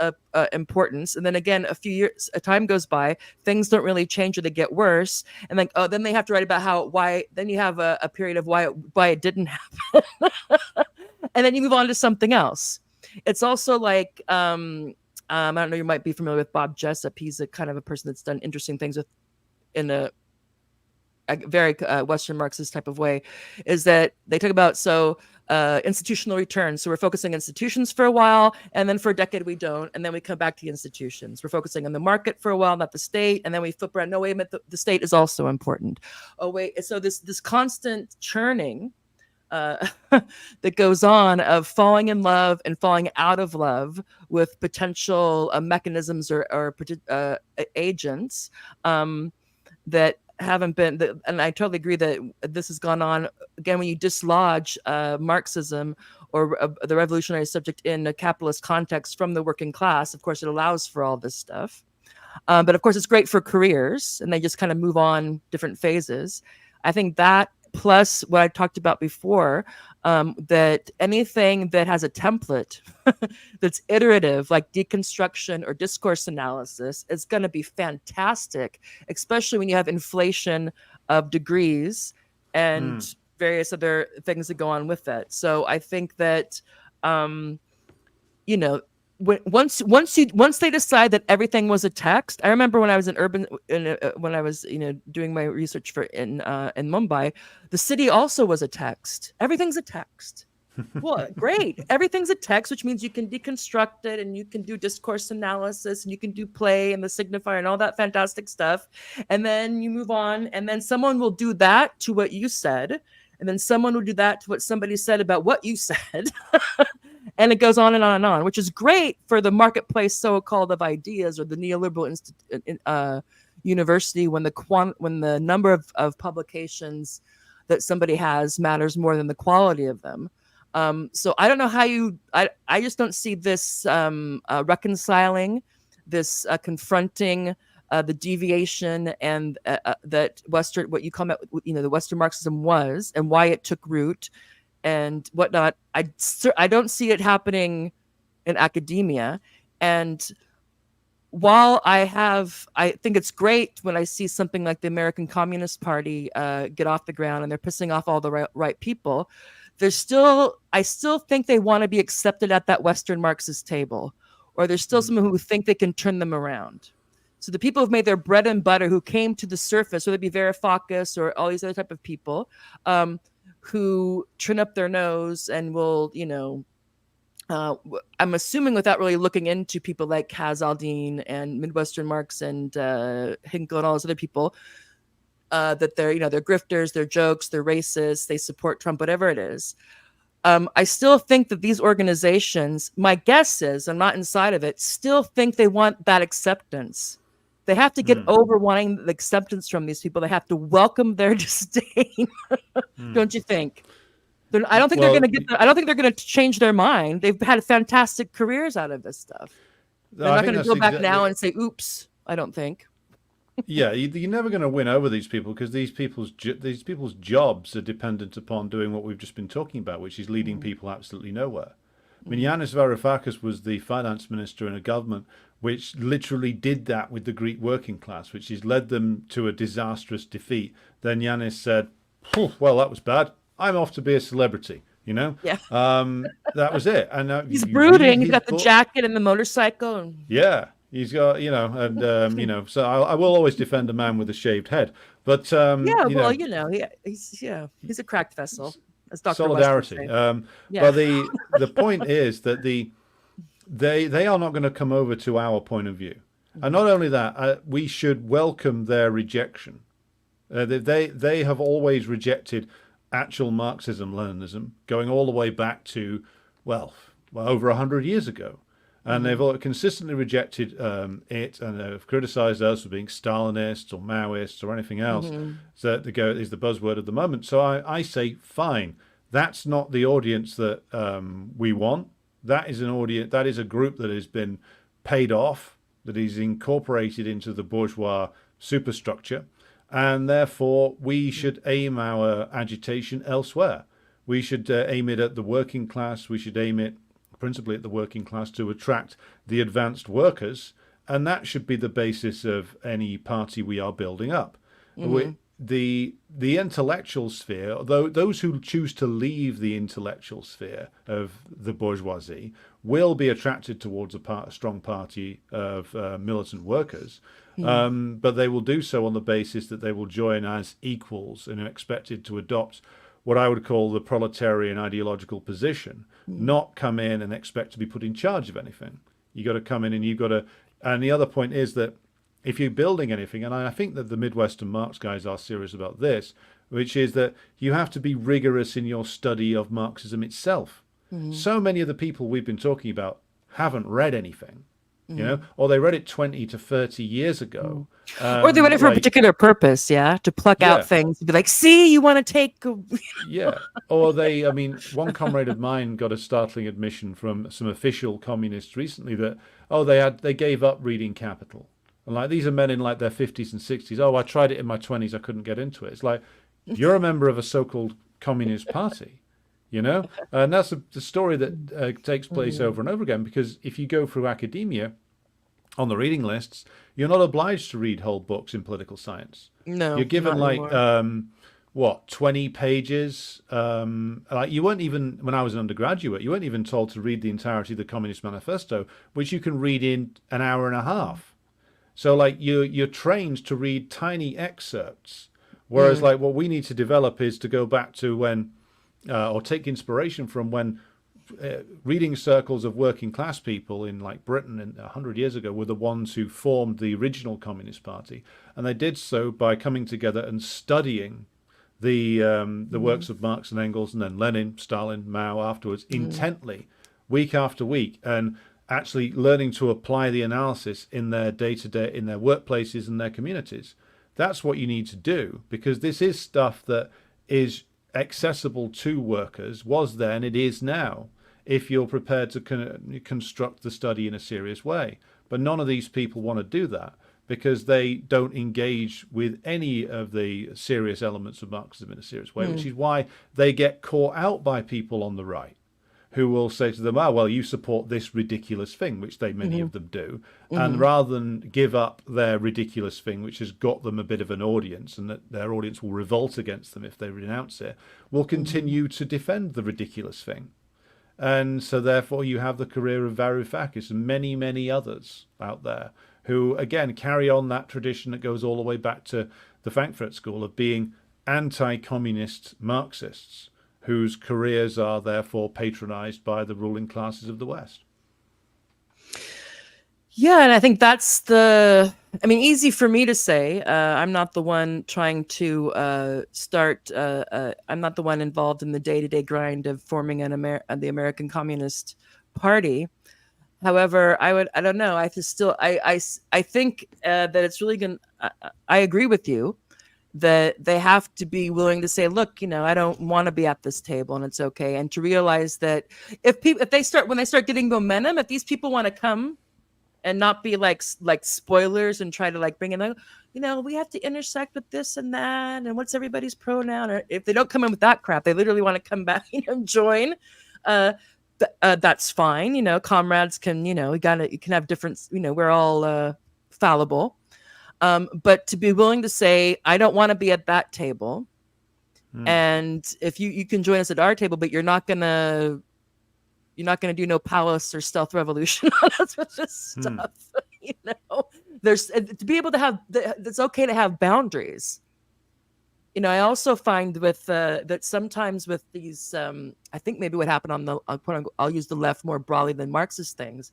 importance. And then again, a time goes by, things don't really change or they get worse. And then, then they have to write about then you have a period of why it didn't happen. And then you move on to something else. It's also like, I don't know, you might be familiar with Bob Jessup. He's a kind of a person that's done interesting things in a very Western Marxist type of way, is that they talk about, institutional returns. So we're focusing on institutions for a while, and then for a decade we don't, and then we come back to the institutions. We're focusing on the market for a while, not the state, and then we flip around. No, wait a minute, the state is also important. Oh wait, so this constant churning that goes on of falling in love and falling out of love with potential mechanisms or agents that haven't been, and I totally agree that this has gone on again when you dislodge Marxism or the revolutionary subject in a capitalist context from the working class. Of course, it allows for all this stuff, but of course, it's great for careers, and they just kind of move on different phases. I think that, plus what I talked about before, that anything that has a template that's iterative, like deconstruction or discourse analysis, is going to be fantastic, especially when you have inflation of degrees and various other things that go on with that. So I think that, once they decide that everything was a text. I remember when I was when I was doing my research in Mumbai, the city also was a text. Everything's a text. Well, great. Everything's a text, which means you can deconstruct it and you can do discourse analysis and you can do play and the signifier and all that fantastic stuff. And then you move on, and then someone will do that to what you said, and then someone will do that to what somebody said about what you said. And it goes on and on and on, which is great for the marketplace so-called of ideas, or the neoliberal university, when the number of publications that somebody has matters more than the quality of them. So I don't know how I just don't see this reconciling, this confronting the deviation and that what you call the Western Marxism was, and why it took root and whatnot. I don't see it happening in academia. And while I think it's great when I see something like the American Communist Party get off the ground and they're pissing off all the right people, I still think they want to be accepted at that Western Marxist table, or there's still some who think they can turn them around. So the people who've made their bread and butter, who came to the surface, whether it be Varoufakis or all these other type of people, who turn up their nose and will, I'm assuming without really looking into people like Kaz Aldin and Midwestern Marx and Hinkle and all those other people, that they're grifters, they're jokes, they're racist, they support Trump, whatever it is. I still think that these organizations, my guess is, I'm not inside of it, still think they want that acceptance. They have to get over wanting the acceptance from these people. They have to welcome their disdain. Don't you think? I don't think they're going to I don't think they're going to change their mind. They've had fantastic careers out of this stuff. They're not going to go back now and say, "Oops." I don't think. Yeah, you're never going to win over these people, because these people's jobs are dependent upon doing what we've just been talking about, which is leading people absolutely nowhere. I mean, Yanis Varoufakis was the finance minister in a government which literally did that with the Greek working class, which has led them to a disastrous defeat. Then Yanis said, well, that was bad. I'm off to be a celebrity, Yeah. That was it. And he's brooding. He's got the jacket and the motorcycle. And... Yeah. He's got, and, so I will always defend a man with a shaved head. But, he's a cracked vessel. As Dr. Solidarity. But the point is that they are not going to come over to our point of view. And not only that, we should welcome their rejection. They have always rejected actual Marxism, Leninism, going all the way back to, well over 100 years ago. And they've all consistently rejected it, and have criticized us for being Stalinists or Maoists or anything else. So that is the buzzword of the moment. So I say, fine, that's not the audience that we want. That is an audience. That is a group that has been paid off, that is incorporated into the bourgeois superstructure, and therefore we should aim our agitation elsewhere. We should aim it at the working class. We should aim it principally at the working class to attract the advanced workers, and that should be the basis of any party we are building up. The intellectual sphere, though, those who choose to leave the intellectual sphere of the bourgeoisie will be attracted towards a strong party of militant workers, but they will do so on the basis that they will join as equals and are expected to adopt what I would call the proletarian ideological position, not come in and expect to be put in charge of anything. You got to come in and you've got to. And the other point is that if you're building anything, and I think that the Midwestern Marx guys are serious about this, which is that you have to be rigorous in your study of Marxism itself. So many of the people we've been talking about haven't read anything. You know, or they read it 20 to 30 years ago. Or they read it for a particular purpose, to pluck out things. To be like, see, you want to take... Or one comrade of mine got a startling admission from some official communists recently that, they gave up reading Capital. And like, these are men in like their 50s and 60s. Oh, I tried it in my 20s, I couldn't get into it. It's like, you're a member of a so-called communist party. You know, and that's the story that takes place over and over again, because if you go through academia on the reading lists, you're not obliged to read whole books in political science. No, you're given 20 pages. Like, you weren't even, when I was an undergraduate, you weren't even told to read the entirety of the Communist Manifesto, which you can read in an hour and a half. So like you're trained to read tiny excerpts, whereas like what we need to develop is to go back to when. Or take inspiration from when reading circles of working class people in like Britain 100 years ago were the ones who formed the original Communist Party, and they did so by coming together and studying the works of Marx and Engels, and then Lenin, Stalin, Mao afterwards, intently, week after week, and actually learning to apply the analysis in their day-to-day, in their workplaces and their communities. That's what you need to do, because this is stuff that is accessible to workers, was then, it is now, if you're prepared to construct the study in a serious way. But none of these people want to do that, because they don't engage with any of the serious elements of Marxism in a serious way, which is why they get caught out by people on the right, who will say to them, well, you support this ridiculous thing, which many of them do. And rather than give up their ridiculous thing, which has got them a bit of an audience, and that their audience will revolt against them if they renounce it, will continue to defend the ridiculous thing. And so therefore you have the career of Varoufakis and many, many others out there who, again, carry on that tradition that goes all the way back to the Frankfurt School of being anti-communist Marxists, whose careers are therefore patronized by the ruling classes of the West. Yeah, and I think that's easy for me to say. I'm not the one trying to I'm not the one involved in the day-to-day grind of forming the American Communist Party. However, I don't know. I think that it's really going to, I agree with you that they have to be willing to say, look, I don't want to be at this table, and it's okay. And to realize that when they start getting momentum, if these people want to come and not be like spoilers and try to like bring in, we have to intersect with this and that, and what's everybody's pronoun, or if they don't come in with that crap, they literally want to come back, join. That's fine. Comrades can, you can have different, we're all fallible. But to be willing to say, I don't want to be at that table. And if you can join us at our table, but you're not gonna do no palace or stealth revolution on us with this stuff. There's to be able to have, it's okay to have boundaries. I also find with that sometimes with these, I think maybe what happened on the, I'll use the left more broadly than Marxist things,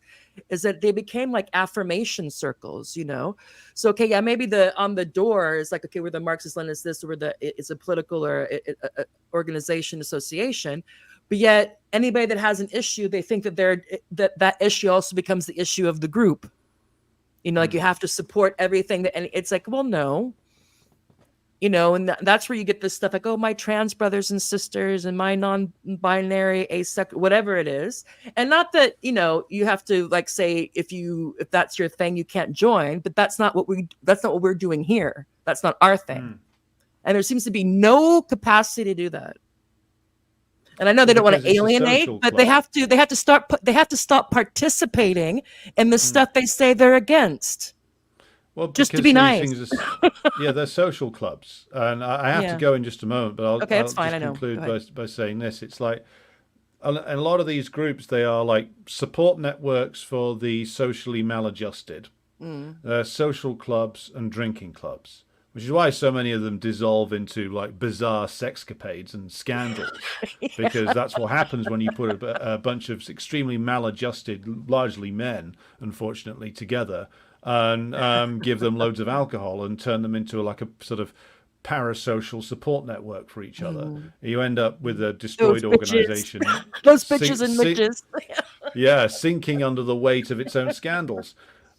is that they became like affirmation circles, So, okay, yeah, maybe on the door is like, okay, we're the Marxist Leninists, this, or it's a political or organization association. But yet anybody that has an issue, they think that that issue also becomes the issue of the group. Like you have to support everything and it's like, well, no. And that's where you get this stuff like, oh, my trans brothers and sisters and my non-binary, asexual, whatever it is. And not that, you have to like say, if that's your thing, you can't join, but that's not what we're doing here. That's not our thing. And there seems to be no capacity to do that. And I know they don't want to alienate, but they have to stop participating in the stuff they say they're against. Well, just to be nice. They're social clubs. And I have to go in just a moment, but I'll just conclude by saying this. It's like, a lot of these groups, they are like support networks for the socially maladjusted. They're social clubs and drinking clubs, which is why so many of them dissolve into like bizarre sexcapades and scandals, because that's what happens when you put a bunch of extremely maladjusted, largely men, unfortunately, together and give them loads of alcohol and turn them into like a sort of parasocial support network for each other. You end up with a destroyed organization. Those bitches and witches. Sinking under the weight of its own scandals.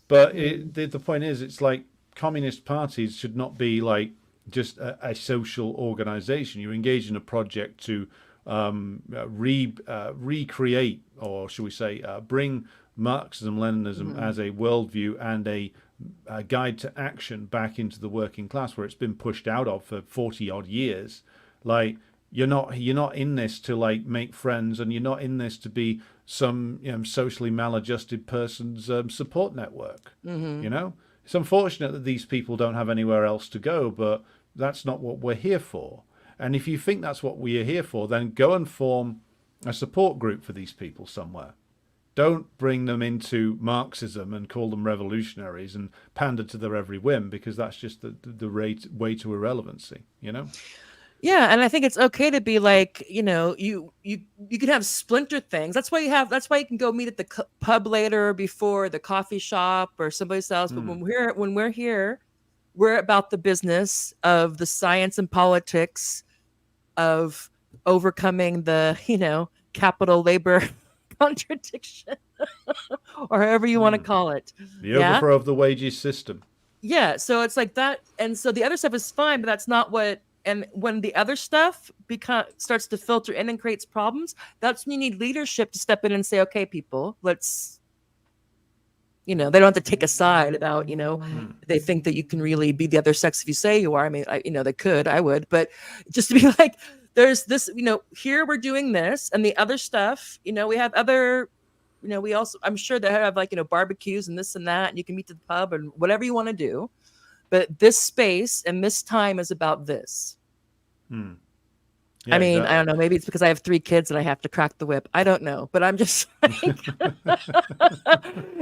But the point is, it's like communist parties should not be like just a social organization. You engage in a project to recreate, or should we say, bring Marxism, Leninism as a worldview and a guide to action back into the working class, where it's been pushed out of for 40 odd years. Like, you're not in this to like make friends, and you're not in this to be some socially maladjusted person's support network. It's unfortunate that these people don't have anywhere else to go, but that's not what we're here for. And if you think that's what we are here for, then go and form a support group for these people somewhere. Don't bring them into Marxism and call them revolutionaries and pander to their every whim, because that's just the way to irrelevancy, Yeah, and I think it's okay to be like, you can have splinter things. That's why you can go meet at the pub later, or before the coffee shop or someplace else. But when we're here, we're about the business of the science and politics of overcoming the, capital labor contradiction, or however you want to call it. The overthrow of the wages system. Yeah, so it's like that. And so the other stuff is fine, but that's not what. And when the other stuff starts to filter in and creates problems, that's when you need leadership to step in and say, okay, people, let's, they don't have to take a side about, they think that you can really be the other sex if you say you are. I mean, they could, I would, but just to be like, there's this, here we're doing this, and the other stuff, we have other, we also, I'm sure they have like, barbecues and this and that, and you can meet at the pub and whatever you want to do. But this space and this time is about this. Yeah, I mean, exactly. I don't know. Maybe it's because I have 3 kids and I have to crack the whip. I don't know. But I'm just like,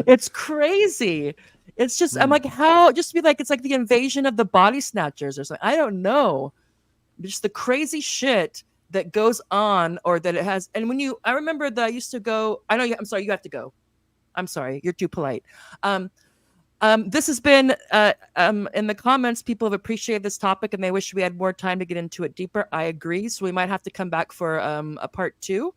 it's crazy. It's just, I'm like, how? Just to be like, it's like the invasion of the body snatchers or something. I don't know. Just the crazy shit that goes on, or that it has. And I remember that I used to go, I know, I'm sorry, you have to go. I'm sorry. You're too polite. This has been in the comments, people have appreciated this topic and they wish we had more time to get into it deeper. I agree. So we might have to come back for a part 2.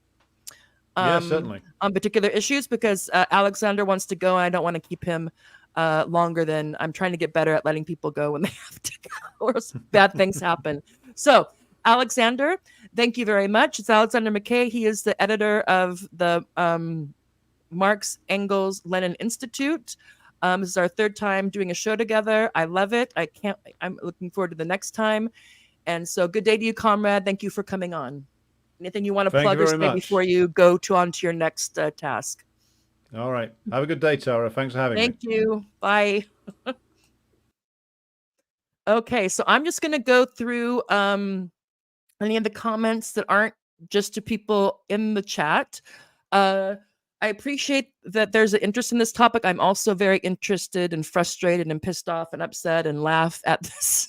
Yeah, certainly. On particular issues, because Alexander wants to go and I don't want to keep him longer than I'm trying to get better at letting people go when they have to go, or bad things happen. So Alexander, thank you very much. It's Alexander McKay. He is the editor of the Marx, Engels, Lenin Institute. This is our 3rd time doing a show together. I love it. I'm looking forward to the next time. And so good day to you, comrade. Thank you for coming on. Anything you want to plug or say before you go on to your next task? All right. Have a good day, Tara. Thanks for having me. Thank you. Bye. Okay, so I'm just going to go through any of the comments that aren't just to people in the chat. I appreciate that there's an interest in this topic. I'm also very interested and frustrated and pissed off and upset and laugh at this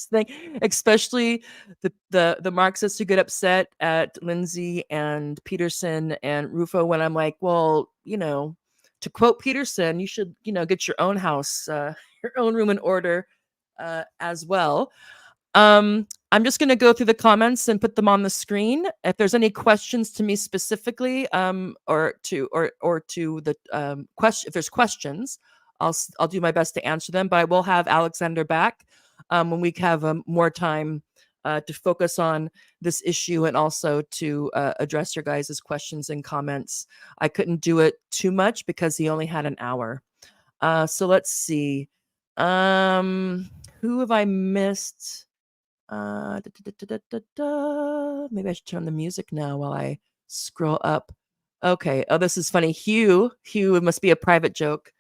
thing, especially the Marxists who get upset at Lindsay and Peterson and Rufo when I'm like, well, to quote Peterson, you should, get your own house, your own room in order as well. I'm just going to go through the comments and put them on the screen. If there's any questions to me specifically, or to the question, if there's questions, I'll do my best to answer them. But I will have Alexander back when we have more time to focus on this issue and also to address your guys' questions and comments. I couldn't do it too much because he only had an hour. So let's see. Who have I missed? Maybe I should turn on the music now while I scroll up. Okay. Oh, this is funny. Hugh, it must be a private joke.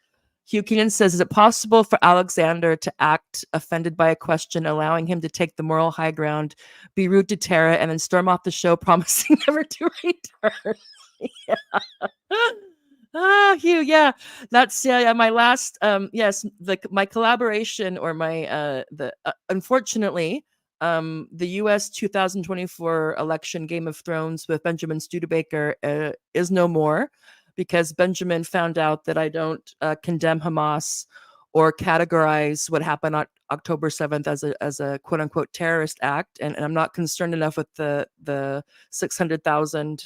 Hugh Keenan says, is it possible for Alexander to act offended by a question, allowing him to take the moral high ground, be rude to Tara, and then storm off the show, promising never to return? Hugh, yeah, that's my last. Yes, my collaboration or my unfortunately, the U.S. 2024 election Game of Thrones with Benjamin Studebaker is no more, because Benjamin found out that I don't condemn Hamas or categorize what happened on October 7th as a quote unquote terrorist act, and I'm not concerned enough with the 600,000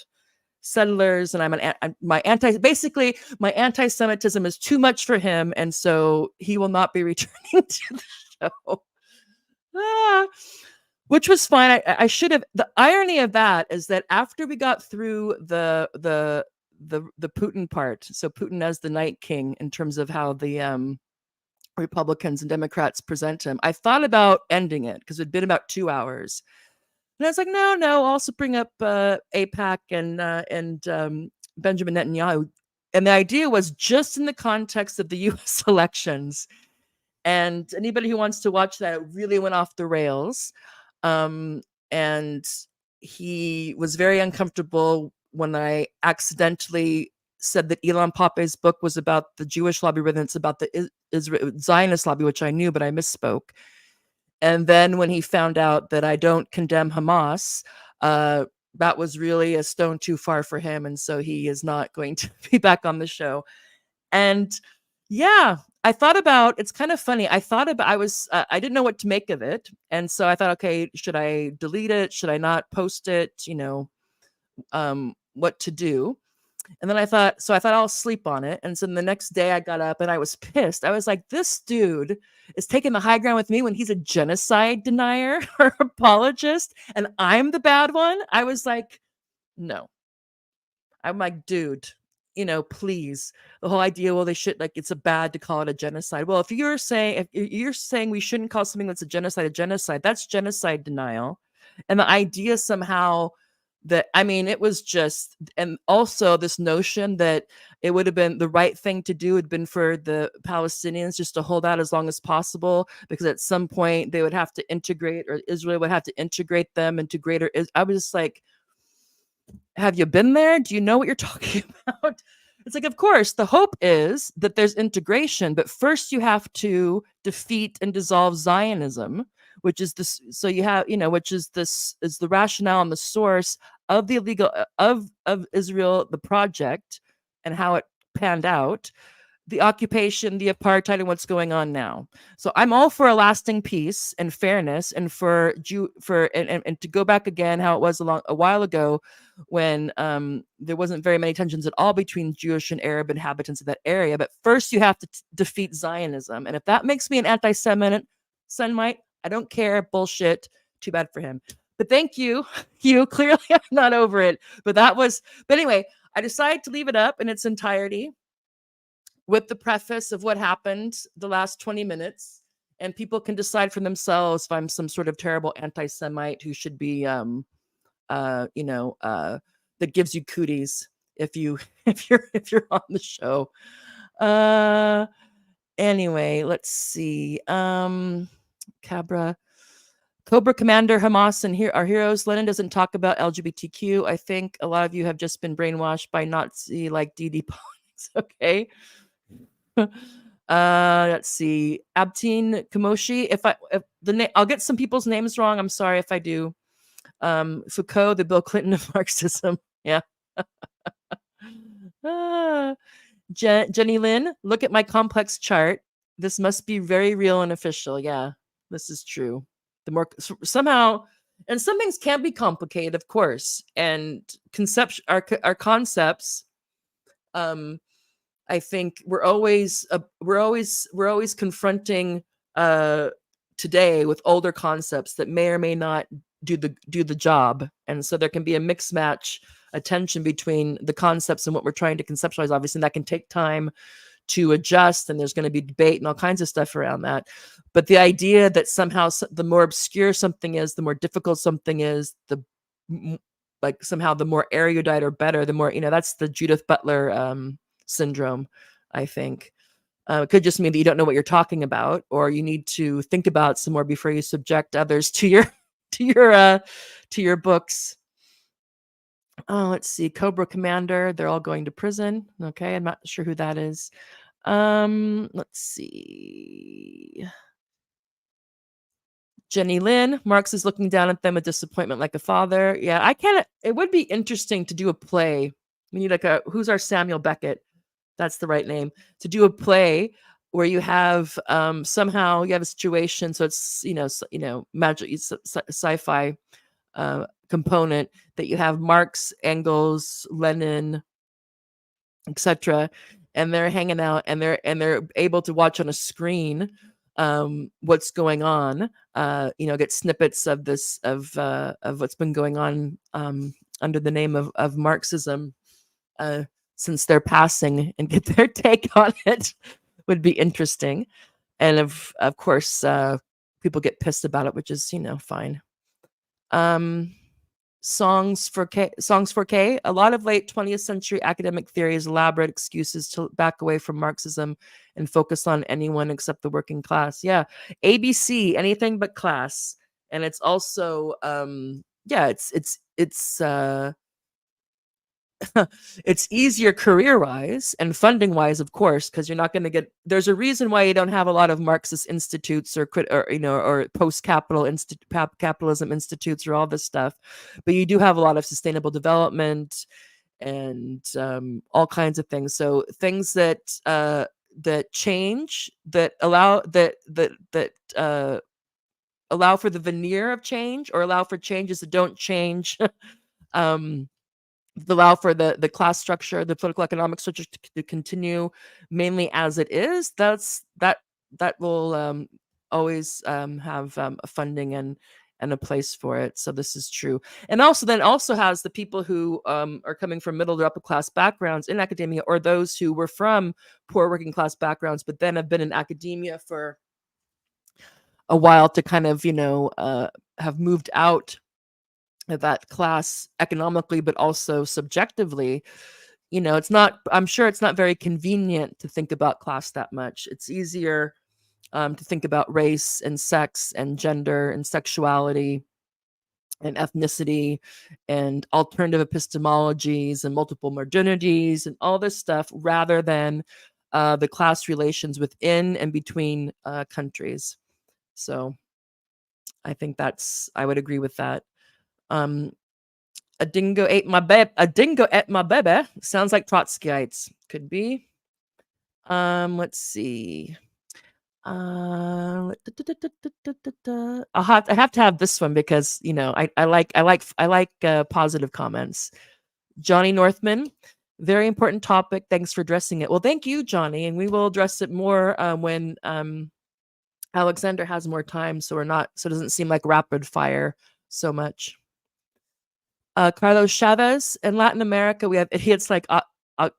settlers, and my anti-Semitism is too much for him, and so he will not be returning to the show. Which was fine. I should have. The irony of that is that after we got through the Putin part, so Putin as the Night King in terms of how the Republicans and Democrats present him, I thought about ending it because it'd been about 2 hours. And I was like, no, I'll also bring up AIPAC and Benjamin Netanyahu. And the idea was just in the context of the U.S. elections. And anybody who wants to watch that, it really went off the rails. And he was very uncomfortable when I accidentally said that Ilan Pappé's book was about the Jewish lobby rather than it's about the Zionist lobby, which I knew, but I misspoke. And then when he found out that I don't condemn Hamas, that was really a stone too far for him. And so he is not going to be back on the show. And yeah, I thought about, it's kind of funny. I didn't know what to make of it. And so I thought, okay, should I delete it? Should I not post it? What to do? And then I thought I'll sleep on it. And so the next day I got up and I was pissed. I was like, this dude is taking the high ground with me when he's a genocide denier or apologist, and I'm the bad one. I was like, no. I'm like, dude, please. The whole idea, well, they should, like, it's a bad to call it a genocide. Well, if you're saying we shouldn't call something that's a genocide, that's genocide denial. And the idea somehow that, it was just, and also this notion that it would have been the right thing to do had been for the Palestinians just to hold out as long as possible, because at some point they would have to integrate, or Israel would have to integrate them into greater. I was just like, have you been there? Do you know what you're talking about? It's like, of course, the hope is that there's integration, but first you have to defeat and dissolve Zionism, which is this. So you have, which is this is the rationale and the source of the illegal of Israel, the project, and how it panned out, the occupation, the apartheid, and what's going on now. So I'm all for a lasting peace and fairness, and and to go back again how it was a while ago when there wasn't very many tensions at all between Jewish and Arab inhabitants of that area. But first you have to defeat Zionism. And if that makes me an anti-Semite, I don't care. Bullshit. Too bad for him. But thank you. Clearly I'm not over it. But anyway, I decided to leave it up in its entirety with the preface of what happened the last 20 minutes. And people can decide for themselves if I'm some sort of terrible anti-Semite who should be, that gives you cooties if you're on the show. Anyway, let's see. Cobra Commander Hamas and our heroes. Lenin doesn't talk about LGBTQ. I think a lot of you have just been brainwashed by Nazi like DD politics. Okay. Let's see. Abtin Kamoshi. I'll get some people's names wrong. I'm sorry if I do. Foucault, the Bill Clinton of Marxism. Yeah. Jenny Lynn, look at my complex chart. This must be very real and official. Yeah, this is true. The more somehow, and some things can be complicated, of course, and our concepts. I think we're always confronting today with older concepts that may or may not do the job, and so there can be a mixed match, a tension between the concepts and what we're trying to conceptualize. Obviously, that can take time to adjust, and there's going to be debate and all kinds of stuff around that. But the idea that somehow the more obscure something is, the more difficult something is, like somehow the more erudite or better, the more, that's the Judith Butler syndrome, I think. It could just mean that you don't know what you're talking about, or you need to think about some more before you subject others to your to your books. Oh, let's see. Cobra Commander, they're all going to prison. Okay, I'm not sure who that is. Let's see. Jenny Lynn, Marx is looking down at them with disappointment like a father. Yeah, it would be interesting to do a play. We need who's our Samuel Beckett? That's the right name. To do a play where you have somehow you have a situation, so it's magic sci-fi component, that you have Marx, Engels, Lenin, etc., and they're hanging out, and they're able to watch on a screen what's going on, get snippets of this of what's been going on under the name of Marxism since their passing, and get their take on it. Would be interesting. And of course people get pissed about it, which is fine. Songs for K. A lot of late 20th century academic theories, elaborate excuses to back away from Marxism and focus on anyone except the working class. Yeah, ABC, anything but class. And it's also it's easier career-wise and funding-wise, of course, because you're not going to get. There's a reason why you don't have a lot of Marxist institutes or post-capitalism institutes or all this stuff, but you do have a lot of sustainable development and all kinds of things. So things that change, that allow allow for the veneer of change, or allow for changes that don't change. Allow for the class structure, the political economic structure to continue mainly as it is. That will always have a funding and a place for it. So this is true. And also has the people who are coming from middle to upper class backgrounds in academia, or those who were from poor working class backgrounds but then have been in academia for a while, to kind of have moved out that class economically, but also subjectively. I'm sure it's not very convenient to think about class that much. It's easier to think about race and sex and gender and sexuality and ethnicity and alternative epistemologies and multiple modernities and all this stuff, rather than the class relations within and between countries. So I think I would agree with that. A dingo ate my baby. A dingo ate my baby. Sounds like Trotskyites. Could be. Let's see. I have to have this one because I like positive comments. Johnny Northman, very important topic. Thanks for addressing it. Well, thank you, Johnny, and we will address it more when Alexander has more time, so it doesn't seem like rapid fire so much. Carlos Chavez. In Latin America, we have idiots like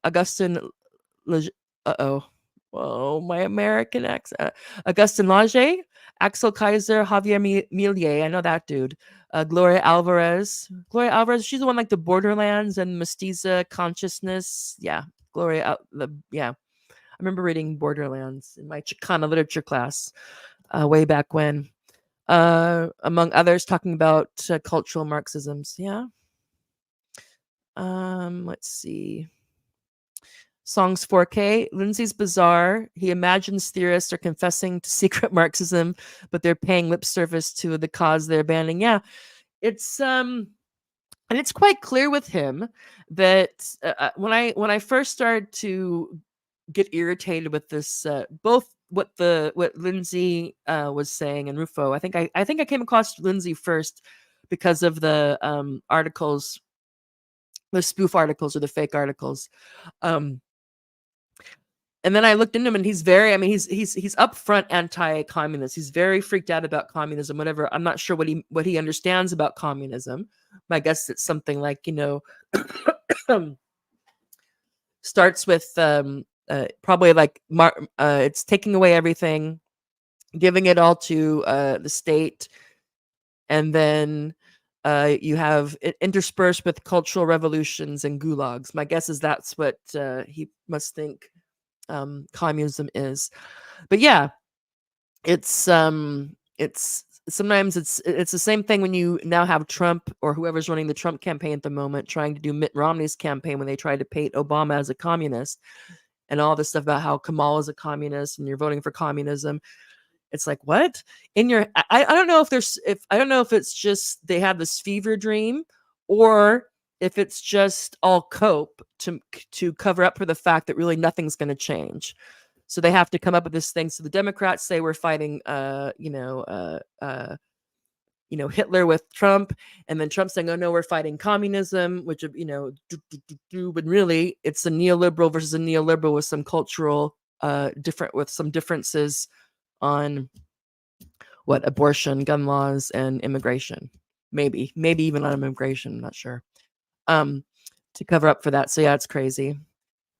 Augustin. Oh, my American accent. Augustin Lage, Axel Kaiser, Javier Millet. I know that dude. Gloria Alvarez. She's the one like the Borderlands and Mestiza Consciousness. Yeah, Gloria. Yeah, I remember reading Borderlands in my Chicana literature class way back when. Among others, talking about cultural Marxisms. Yeah. Let's see. Songs 4K. Lindsay's bizarre. He imagines theorists are confessing to secret Marxism, but they're paying lip service to the cause they're banning. Yeah, it's and it's quite clear with him that when I first started to get irritated with this, both what Lindsay was saying and Rufo. I think I came across Lindsay first because of the articles, the spoof articles or the fake articles. Um, and then I looked into him, and he's very, I mean, he's upfront anti-communist. He's very freaked out about communism, whatever. I'm not sure what he understands about communism. I guess it's something like, starts with probably like it's taking away everything, giving it all to the state, and then you have it interspersed with cultural revolutions and gulags. My guess is that's what he must think communism is. But yeah, it's sometimes it's the same thing when you now have Trump or whoever's running the Trump campaign at the moment trying to do Mitt Romney's campaign when they tried to paint Obama as a communist and all this stuff about how Kamal is a communist and you're voting for communism. It's like, what in your, I don't know I don't know if it's just they have this fever dream or if it's just all cope to cover up for the fact that really nothing's going to change. So they have to come up with this thing. So the Democrats say we're fighting, Hitler with Trump, and then Trump saying, "Oh no, we're fighting communism," which but really it's a neoliberal versus a neoliberal with some cultural with some differences on what abortion, gun laws, and immigration. Maybe even on immigration. I'm not sure. To cover up for that. So yeah, it's crazy,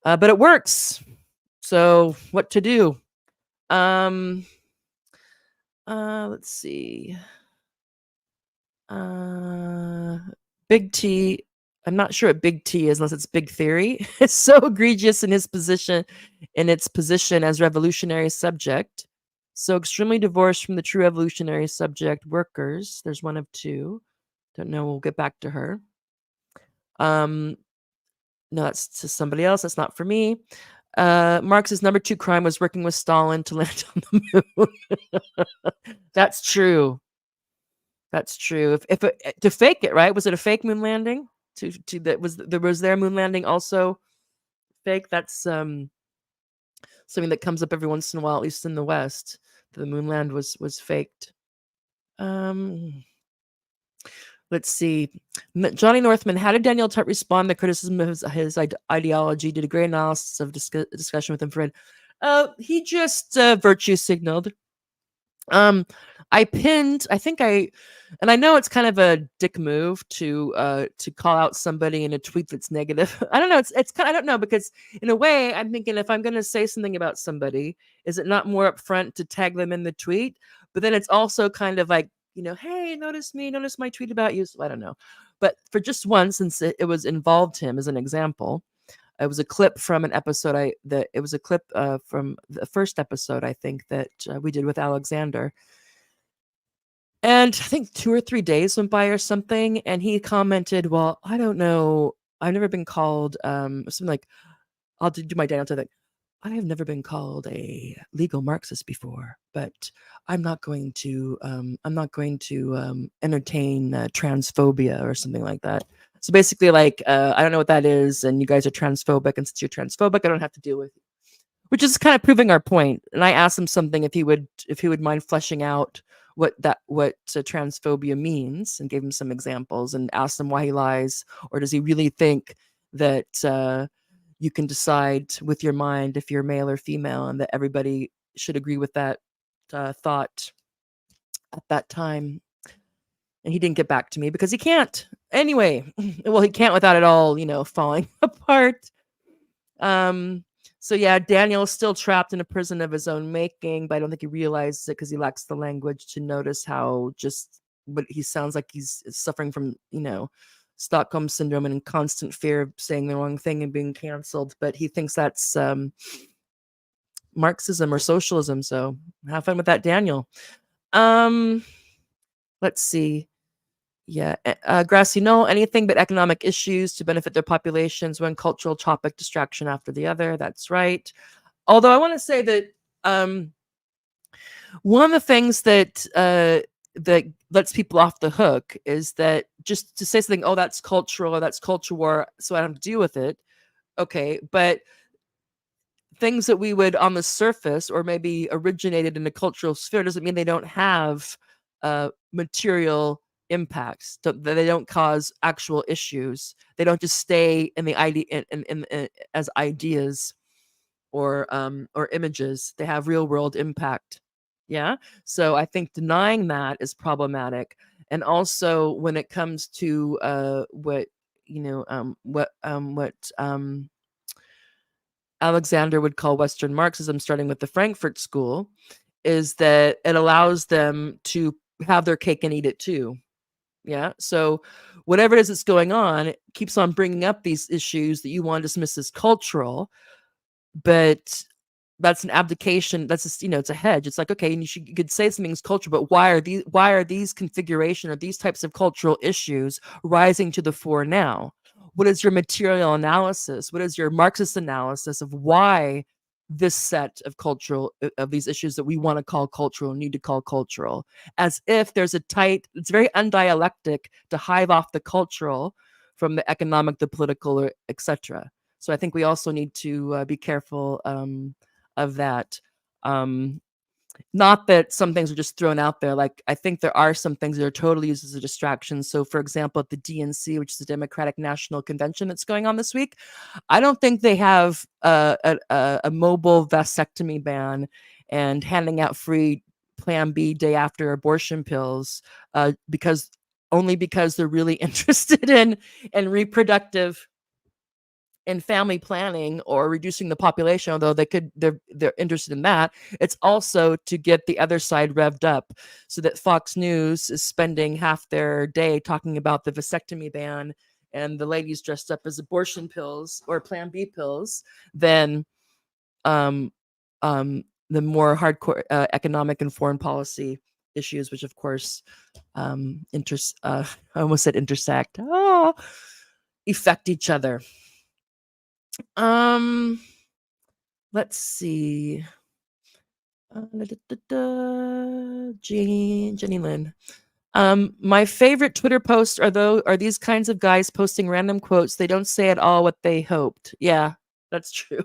but it works. So what to do? Let's see. Big T. I'm not sure what Big T is unless it's Big Theory. It's so egregious in its position as revolutionary subject. So extremely divorced from the true revolutionary subject workers. There's one of two. Don't know. We'll get back to her. No, that's to somebody else. That's not for me. Marx's number 2 crime was working with Stalin to land on the moon. That's true. That's true. If to fake it, right? Was it a fake moon landing? Was their moon landing also fake? That's something that comes up every once in a while, at least in the West. The moon land was faked. Let's see. Johnny Northman, how did Daniel Tutt respond to criticism of his ideology? Did a great analysis of discussion with infrared. He just virtue signaled. I pinned, and I know it's kind of a dick move to call out somebody in a tweet that's negative. I don't know. It's kind of, I don't know, because in a way I'm thinking if I'm going to say something about somebody, is it not more upfront to tag them in the tweet? But then it's also kind of like, hey, notice my tweet about you. So I don't know. But for just one, since it was involved him as an example, it was a clip from an episode it was a clip from the first episode, I think, that we did with Alexander. And I think 2 or 3 days went by or something. And he commented, well, I don't know. I've never been called something like, I'll do my Daniel thing. I have never been called a legal Marxist before, but I'm not going to entertain transphobia or something like that. So basically, like, I don't know what that is, and you guys are transphobic, and since you're transphobic, I don't have to deal with it. Which is kind of proving our point. And I asked him something if he would mind fleshing out what transphobia means, and gave him some examples, and asked him why he lies, or does he really think that you can decide with your mind if you're male or female, and that everybody should agree with that thought at that time. And he didn't get back to me because he can't. Anyway, well, he can't without it all, falling apart. So yeah, Daniel's still trapped in a prison of his own making, but I don't think he realizes it because he lacks the language to notice but he sounds like he's suffering from, Stockholm syndrome and in constant fear of saying the wrong thing and being canceled. But he thinks that's Marxism or socialism. So have fun with that, Daniel. Let's see. Yeah, Grassy Knoll, anything but economic issues to benefit their populations, one cultural topic distraction after the other. That's right. Although I want to say that one of the things that lets people off the hook is that just to say something, oh, that's cultural or that's culture war, so I don't have to deal with it. Okay, but things that we would on the surface or maybe originated in the cultural sphere doesn't mean they don't have material impacts, that they don't cause actual issues. They don't just stay in the idea in as ideas or images. They have real world impact. Yeah. So I think denying that is problematic. And also when it comes to what Alexander would call Western Marxism, starting with the Frankfurt School, is that it allows them to have their cake and eat it too. Yeah. So whatever it is that's going on, it keeps on bringing up these issues that you want to dismiss as cultural, but that's an abdication. That's just, it's a hedge. It's like, okay, and you could say something's cultural, but why are these configuration or these types of cultural issues rising to the fore now? What is your material analysis? What is your Marxist analysis of why this set of cultural of these issues that we want to call cultural need to call cultural? As if there's it's very undialectic to hive off the cultural from the economic, the political, or etc. So I think we also need to be careful of that. Not that some things are just thrown out there. Like, I think there are some things that are totally used as a distraction. So, for example, at the DNC, which is the Democratic National Convention that's going on this week, I don't think they have a mobile vasectomy ban and handing out free Plan B day after abortion pills because they're really interested in reproductive and family planning or reducing the population, although they're interested in that. It's also to get the other side revved up so that Fox News is spending half their day talking about the vasectomy ban and the ladies dressed up as abortion pills or Plan B pills than the more hardcore economic and foreign policy issues, which of course I almost said intersect, affect each other. Let's see. Jenny Lynn. My favorite Twitter posts are these kinds of guys posting random quotes. They don't say at all what they hoped. Yeah, that's true.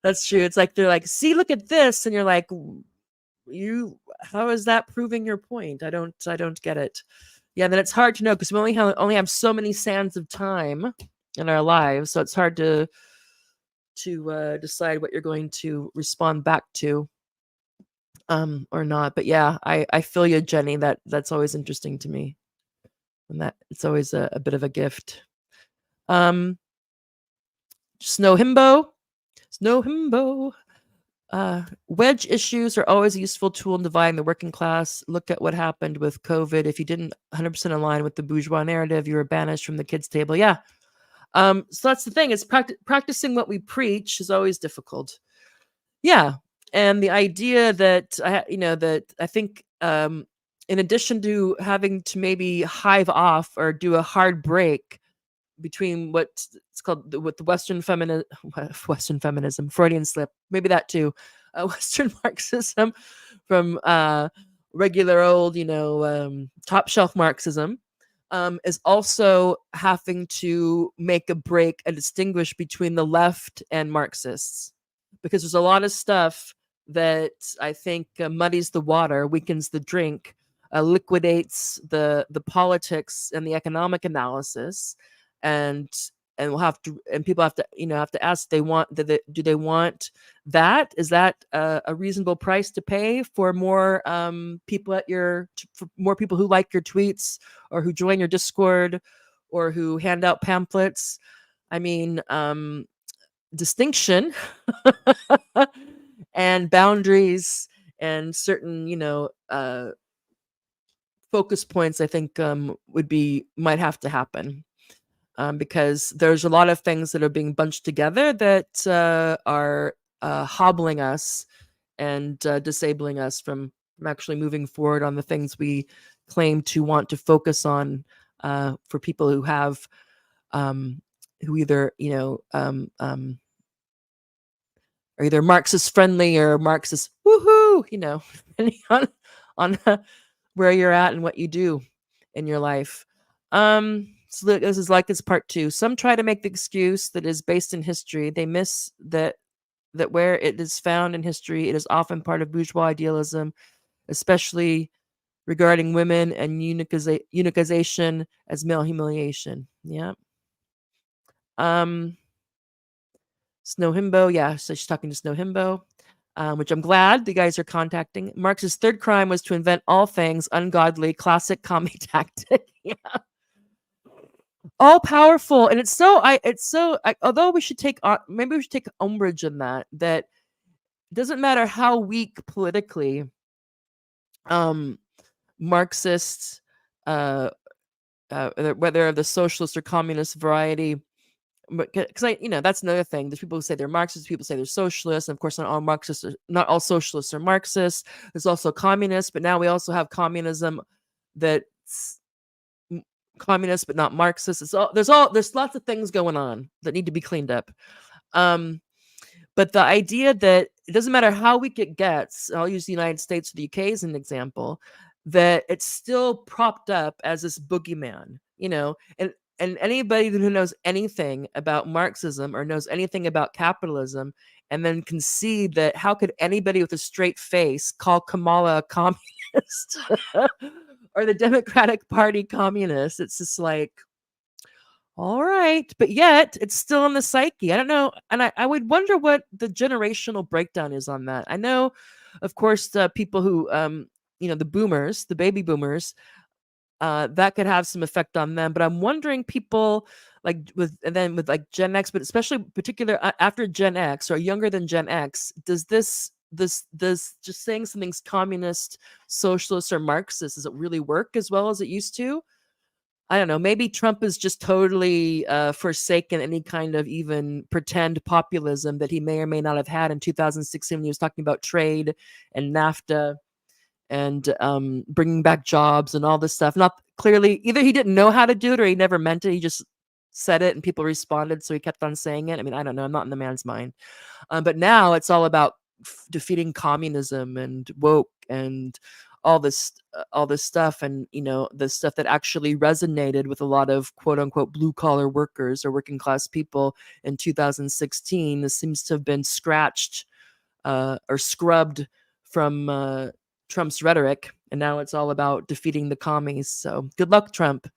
That's true. It's like they're like, see, look at this, and you're like, how is that proving your point? I don't get it. Yeah, then it's hard to know because we only have so many sands of time in our lives, so it's hard to decide what you're going to respond back to or not. But yeah, I feel you, Jenny. That's always interesting to me, and that it's always a bit of a gift. Snow Himbo. Wedge issues are always a useful tool in dividing the working class. Look at what happened with COVID. If you didn't 100% align with the bourgeois narrative, you were banished from the kids' table. Yeah. So that's the thing. Is practicing what we preach is always difficult. Yeah. And the idea that I think in addition to having to maybe hive off or do a hard break between what's called with the Western feminism, Freudian slip, maybe that too, Western Marxism from regular old, top shelf Marxism, is also having to make a break and distinguish between the left and Marxists, because there's a lot of stuff that I think muddies the water, weakens the drink, liquidates the politics and the economic analysis, and we'll have to, and people have to ask, do they want that? Is that a reasonable price to pay for more people for more people who like your tweets or who join your Discord or who hand out pamphlets? I mean, distinction and boundaries and certain focus points, I think might have to happen. Because there's a lot of things that are being bunched together that are hobbling us and disabling us from actually moving forward on the things we claim to want to focus on for people who have who either are either Marxist friendly or Marxist woohoo, depending on where you're at and what you do in your life. So this is like it's part 2. Some try to make the excuse that is based in history. They miss that where it is found in history, it is often part of bourgeois idealism, especially regarding women and unicization as male humiliation. Yeah. Snow Himbo, yeah, so she's talking to Snow Himbo, which I'm glad the guys are contacting. Marx's third crime was to invent all things ungodly, classic commie tactic. Yeah. All powerful, and although we should take maybe we should take umbrage in that it doesn't matter how weak politically Marxists, whether of the socialist or communist variety, because that's another thing. There's people who say they're Marxists, people say they're socialists, and of course, not all socialists are Marxists. There's also communists, but now we also have communism that's communist but not Marxist. There's lots of things going on that need to be cleaned up. But the idea that it doesn't matter how weak it gets, I'll use the United States or the UK as an example, that it's still propped up as this boogeyman, and anybody who knows anything about Marxism or knows anything about capitalism and then can see that how could anybody with a straight face call Kamala a communist or the Democratic Party communist? It's just like, all right, but yet it's still in the psyche. I don't know, and I would wonder what the generational breakdown is on that. I know, of course, the people who, the boomers, the baby boomers, that could have some effect on them. But I'm wondering people with like Gen X, but especially particular after Gen X or younger than Gen X, does this just saying something's communist, socialist, or Marxist, does it really work as well as it used to? I don't know. Maybe Trump is just totally forsaken any kind of even pretend populism that he may or may not have had in 2016 when he was talking about trade and NAFTA and bringing back jobs and all this stuff. Not clearly, either he didn't know how to do it or he never meant it. He just said it and people responded, so he kept on saying it. I mean, I don't know. I'm not in the man's mind. But now it's all about defeating communism and woke and all this stuff, and the stuff that actually resonated with a lot of quote unquote blue collar workers or working class people in 2016. This seems to have been scratched or scrubbed from Trump's rhetoric, and now it's all about defeating the commies. So good luck, Trump.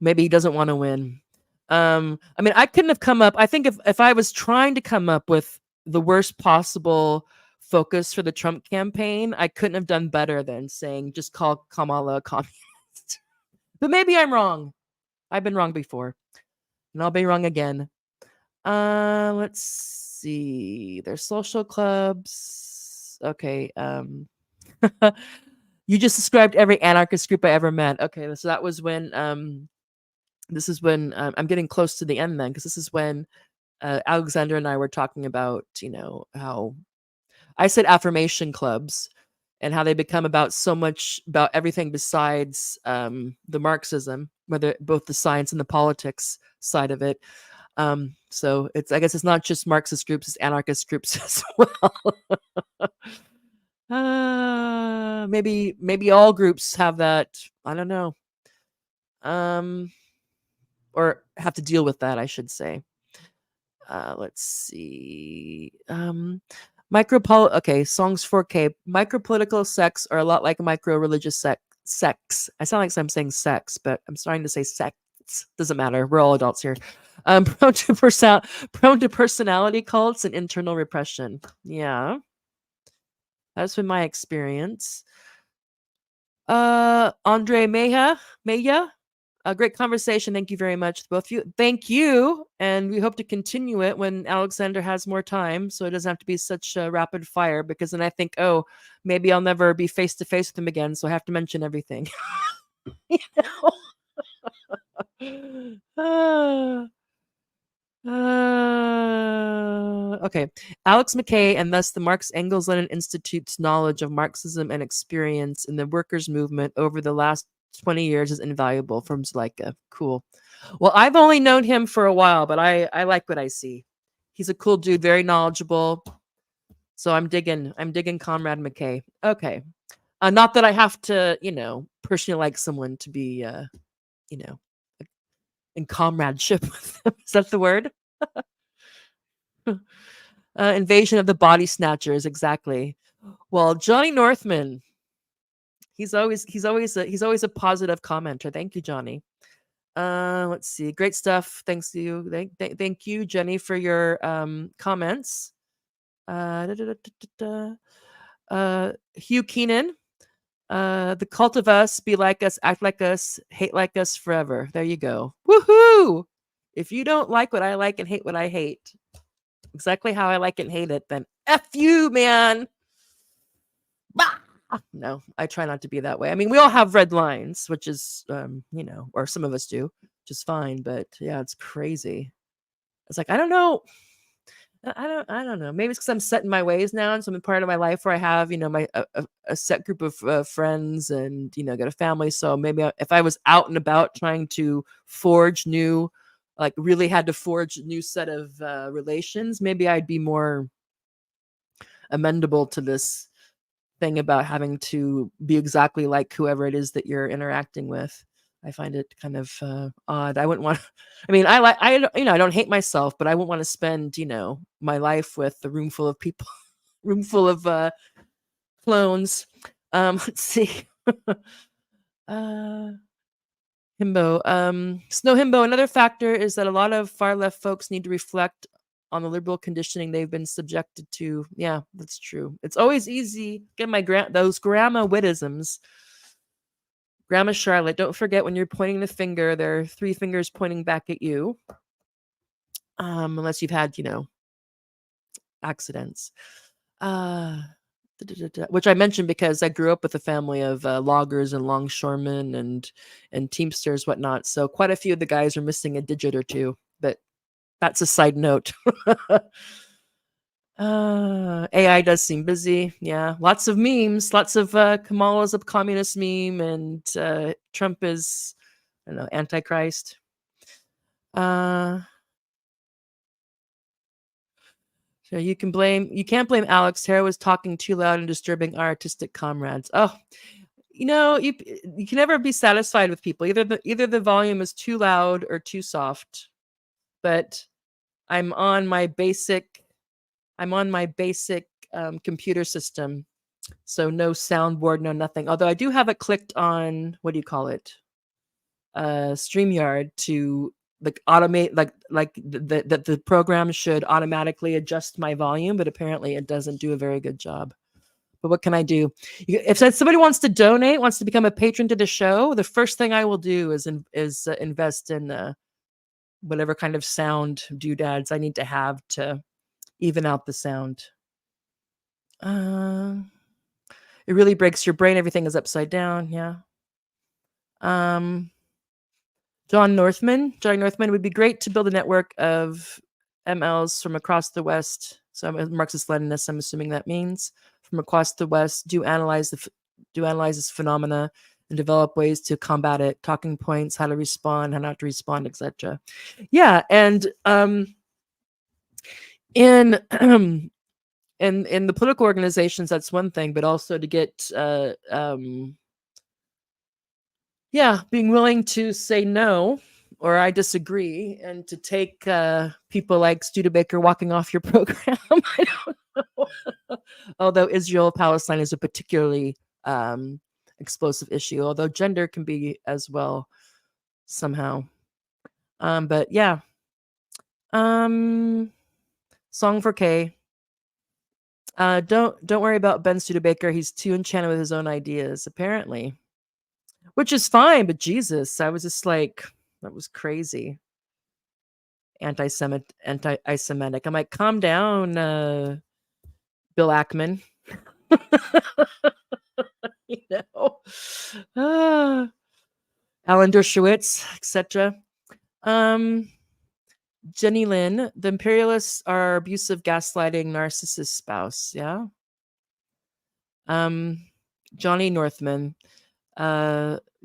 Maybe he doesn't want to win. I mean, I couldn't have come up. I think if I was trying to come up with the worst possible focus for the Trump campaign, I couldn't have done better than saying just call Kamala a communist. But maybe I'm wrong. I've been wrong before, and I'll be wrong again. Let's see. There's social clubs. Okay. You just described every anarchist group I ever met. Okay, so that was when this is when I'm getting close to the end then, because this is when Alexander and I were talking about, how I said affirmation clubs and how they become about so much about everything besides the Marxism, whether both the science and the politics side of it. So I guess it's not just Marxist groups, it's anarchist groups as well. Maybe all groups have that. I don't know. Or have to deal with that, I should say. Let's see. Okay, songs 4K. Micropolitical sects are a lot like micro-religious sects. I sound like I'm saying sex, but I'm starting to say sects. Doesn't matter. We're all adults here. Prone to personality cults and internal repression. Yeah. That's been my experience. Andre Maya, a great conversation. Thank you very much, both of you. Thank you, and we hope to continue it when Alexander has more time, so it doesn't have to be such a rapid fire. Because then I think, oh, maybe I'll never be face to face with him again, so I have to mention everything. Okay. Alex McKay, and thus the Marx Engels Lenin Institute's knowledge of Marxism and experience in the workers' movement over the last 20 years is invaluable. From Zuleika. Cool. Well, I've only known him for a while, but I like what I see. He's a cool dude, very knowledgeable. So I'm digging Comrade McKay. Okay. Not that I have to, personally like someone to be, in comradeship with them. Is that the word? Invasion of the body snatchers, exactly. Well, Johnny Northman, he's always a positive commenter. Thank you, Johnny. Let's see, great stuff. Thanks to you. Thank you, Jenny, for your comments. Hugh Keenan, the cult of us, be like us, act like us, hate like us forever. There you go. Woohoo! If you don't like what I like and hate what I hate, exactly how I like it and hate it, then F you, man. Bah! No, I try not to be that way. I mean, we all have red lines, which is, or some of us do, which is fine. But yeah, it's crazy. It's like, I don't know. I don't know. Maybe it's because I'm set in my ways now, and so I'm in part of my life where I have, my a set group of friends, and got a family. So maybe if I was out and about trying to forge new, like really had to forge a new set of relations, maybe I'd be more amendable to this thing about having to be exactly like whoever it is that you're interacting with. I find it kind of odd. I wouldn't want. I mean, I don't hate myself, but I wouldn't want to spend my life with a room full of people, room full of clones. Let's see. Himbo, Snow Himbo. Another factor is that a lot of far left folks need to reflect on the liberal conditioning they've been subjected to. Yeah, that's true. It's always easy. Get those grandma wittisms. Grandma Charlotte, don't forget when you're pointing the finger, there are 3 fingers pointing back at you. Unless you've had, accidents. Which I mentioned because I grew up with a family of loggers and longshoremen and teamsters, whatnot. So quite a few of the guys are missing a digit or two, but that's a side note. AI does seem busy. Yeah, lots of memes, lots of Kamala's a communist meme, and Trump is, I don't know, Antichrist. So you can't blame Alex. Tara was talking too loud and disturbing our artistic comrades. Oh, you can never be satisfied with people. Either the volume is too loud or too soft. But I'm on my basic computer system, so no soundboard, no nothing. Although I do have it clicked on, what do you call it? StreamYard to automate, the program should automatically adjust my volume, but apparently it doesn't do a very good job. But what can I do? If somebody wants to donate, wants to become a patron to the show, the first thing I will do is invest in whatever kind of sound doodads I need to have to even out the sound. It really breaks your brain. Everything is upside down. Yeah. Johnny Northman, it would be great to build a network of MLs from across the West. So I'm a Marxist-Leninist, I'm assuming that means from across the West, do analyze this phenomena and develop ways to combat it, talking points, how to respond, how not to respond, etc. Yeah, and in the political organizations, that's one thing, but also to get being willing to say no or I disagree, and to take people like Studebaker walking off your program. I don't know. Although Israel-Palestine is a particularly explosive issue, although gender can be as well somehow. But yeah. Song for K. Don't worry about Ben Studebaker. He's too enchanted with his own ideas, apparently. Which is fine, but Jesus, I was just like, that was crazy. Anti-Semitic. I'm like, calm down, Bill Ackman. Alan Dershowitz, etc. Jenny Lynn, the imperialists are abusive, gaslighting, narcissist spouse. Yeah. Johnny Northman.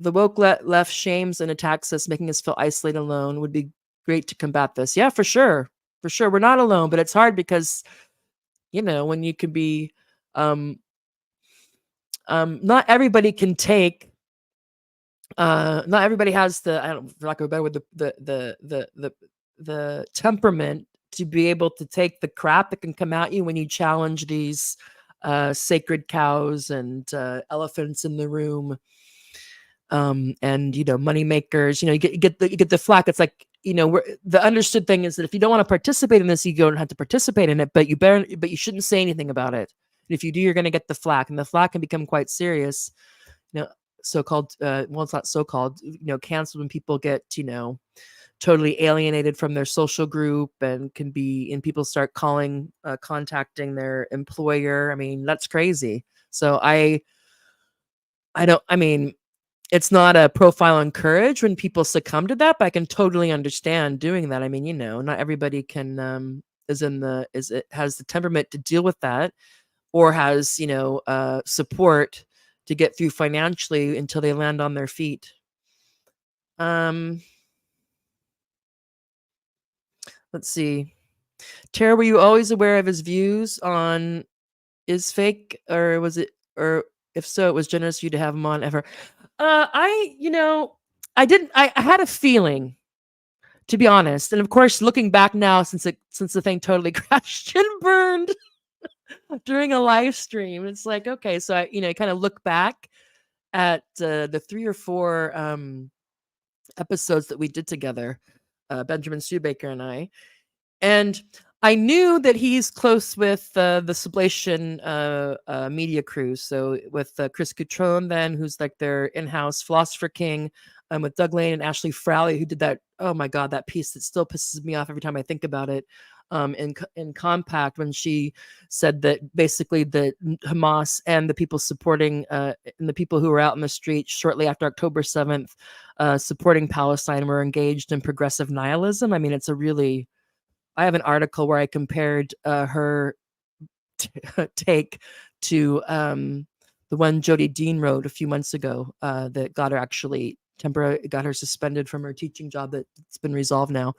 The woke left shames and attacks us, making us feel isolated and alone. Would be great to combat this. Yeah, for sure. We're not alone, but it's hard because, when you can be, not everybody can take Not everybody has the, I don't, for lack of a better word, the temperament to be able to take the crap that can come at you when you challenge these sacred cows and elephants in the room, and money makers. You get the flack. It's like, the understood thing is that if you don't want to participate in this, you don't have to participate in it, but you shouldn't say anything about it. And if you do, you're going to get the flack, and the flack can become quite serious. you know So-called, well, it's not so-called, canceled, when people get totally alienated from their social group, and people start contacting their employer. I mean, that's crazy. So I don't, I mean, it's not a profile on courage when people succumb to that, but I can totally understand doing that. I mean, not everybody can, has the temperament to deal with that, or has, support to get through financially until they land on their feet. Um, let's see. Tara, were you always aware of his views on is fake, or was it, or if so, it was generous of you to have him on ever? I didn't. I had a feeling, to be honest, and of course, looking back now, since the thing totally crashed and burned during a live stream, it's like, okay, so I kind of look back at the 3 or 4 episodes that we did together, Benjamin Stubaker and I. And I knew that he's close with the Sublation media crew. So with Chris Cutrone, then, who's like their in-house philosopher king, with Doug Lane and Ashley Frowley, who did that. Oh my God, that piece that still pisses me off every time I think about it. In Compact, when she said that basically the Hamas and the people supporting, and the people who were out in the street shortly after October 7th, supporting Palestine, were engaged in progressive nihilism. I mean, I have an article where I compared her take to the one Jody Dean wrote a few months ago, that got her suspended from her teaching job. That's been resolved now.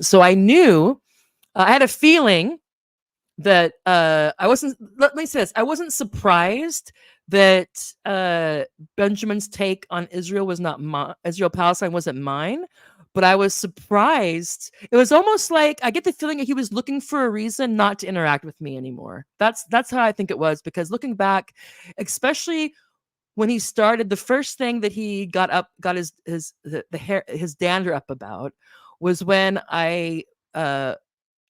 So I knew, I had a feeling that I wasn't. Let me say this: I wasn't surprised that Benjamin's take on Israel was not Israel Palestine wasn't mine. But I was surprised. It was almost like I get the feeling that he was looking for a reason not to interact with me anymore. That's how I think it was, because looking back, especially when he started, the first thing that he got his dander up about was when I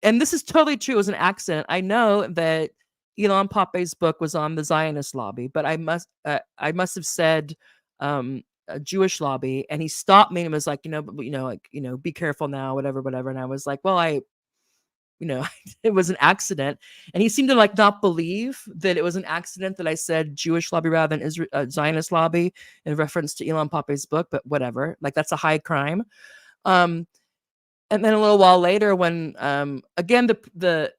and this is totally true, it was an accident. I know that Ilan Pappé's book was on the Zionist lobby, but I must have said a Jewish lobby, and he stopped me and was like, be careful now, whatever. And I was like, well, it was an accident. And he seemed to like not believe that it was an accident that I said Jewish lobby rather than Zionist lobby in reference to Ilan Pappé's book, but whatever, like that's a high crime. And then a little while later, when again the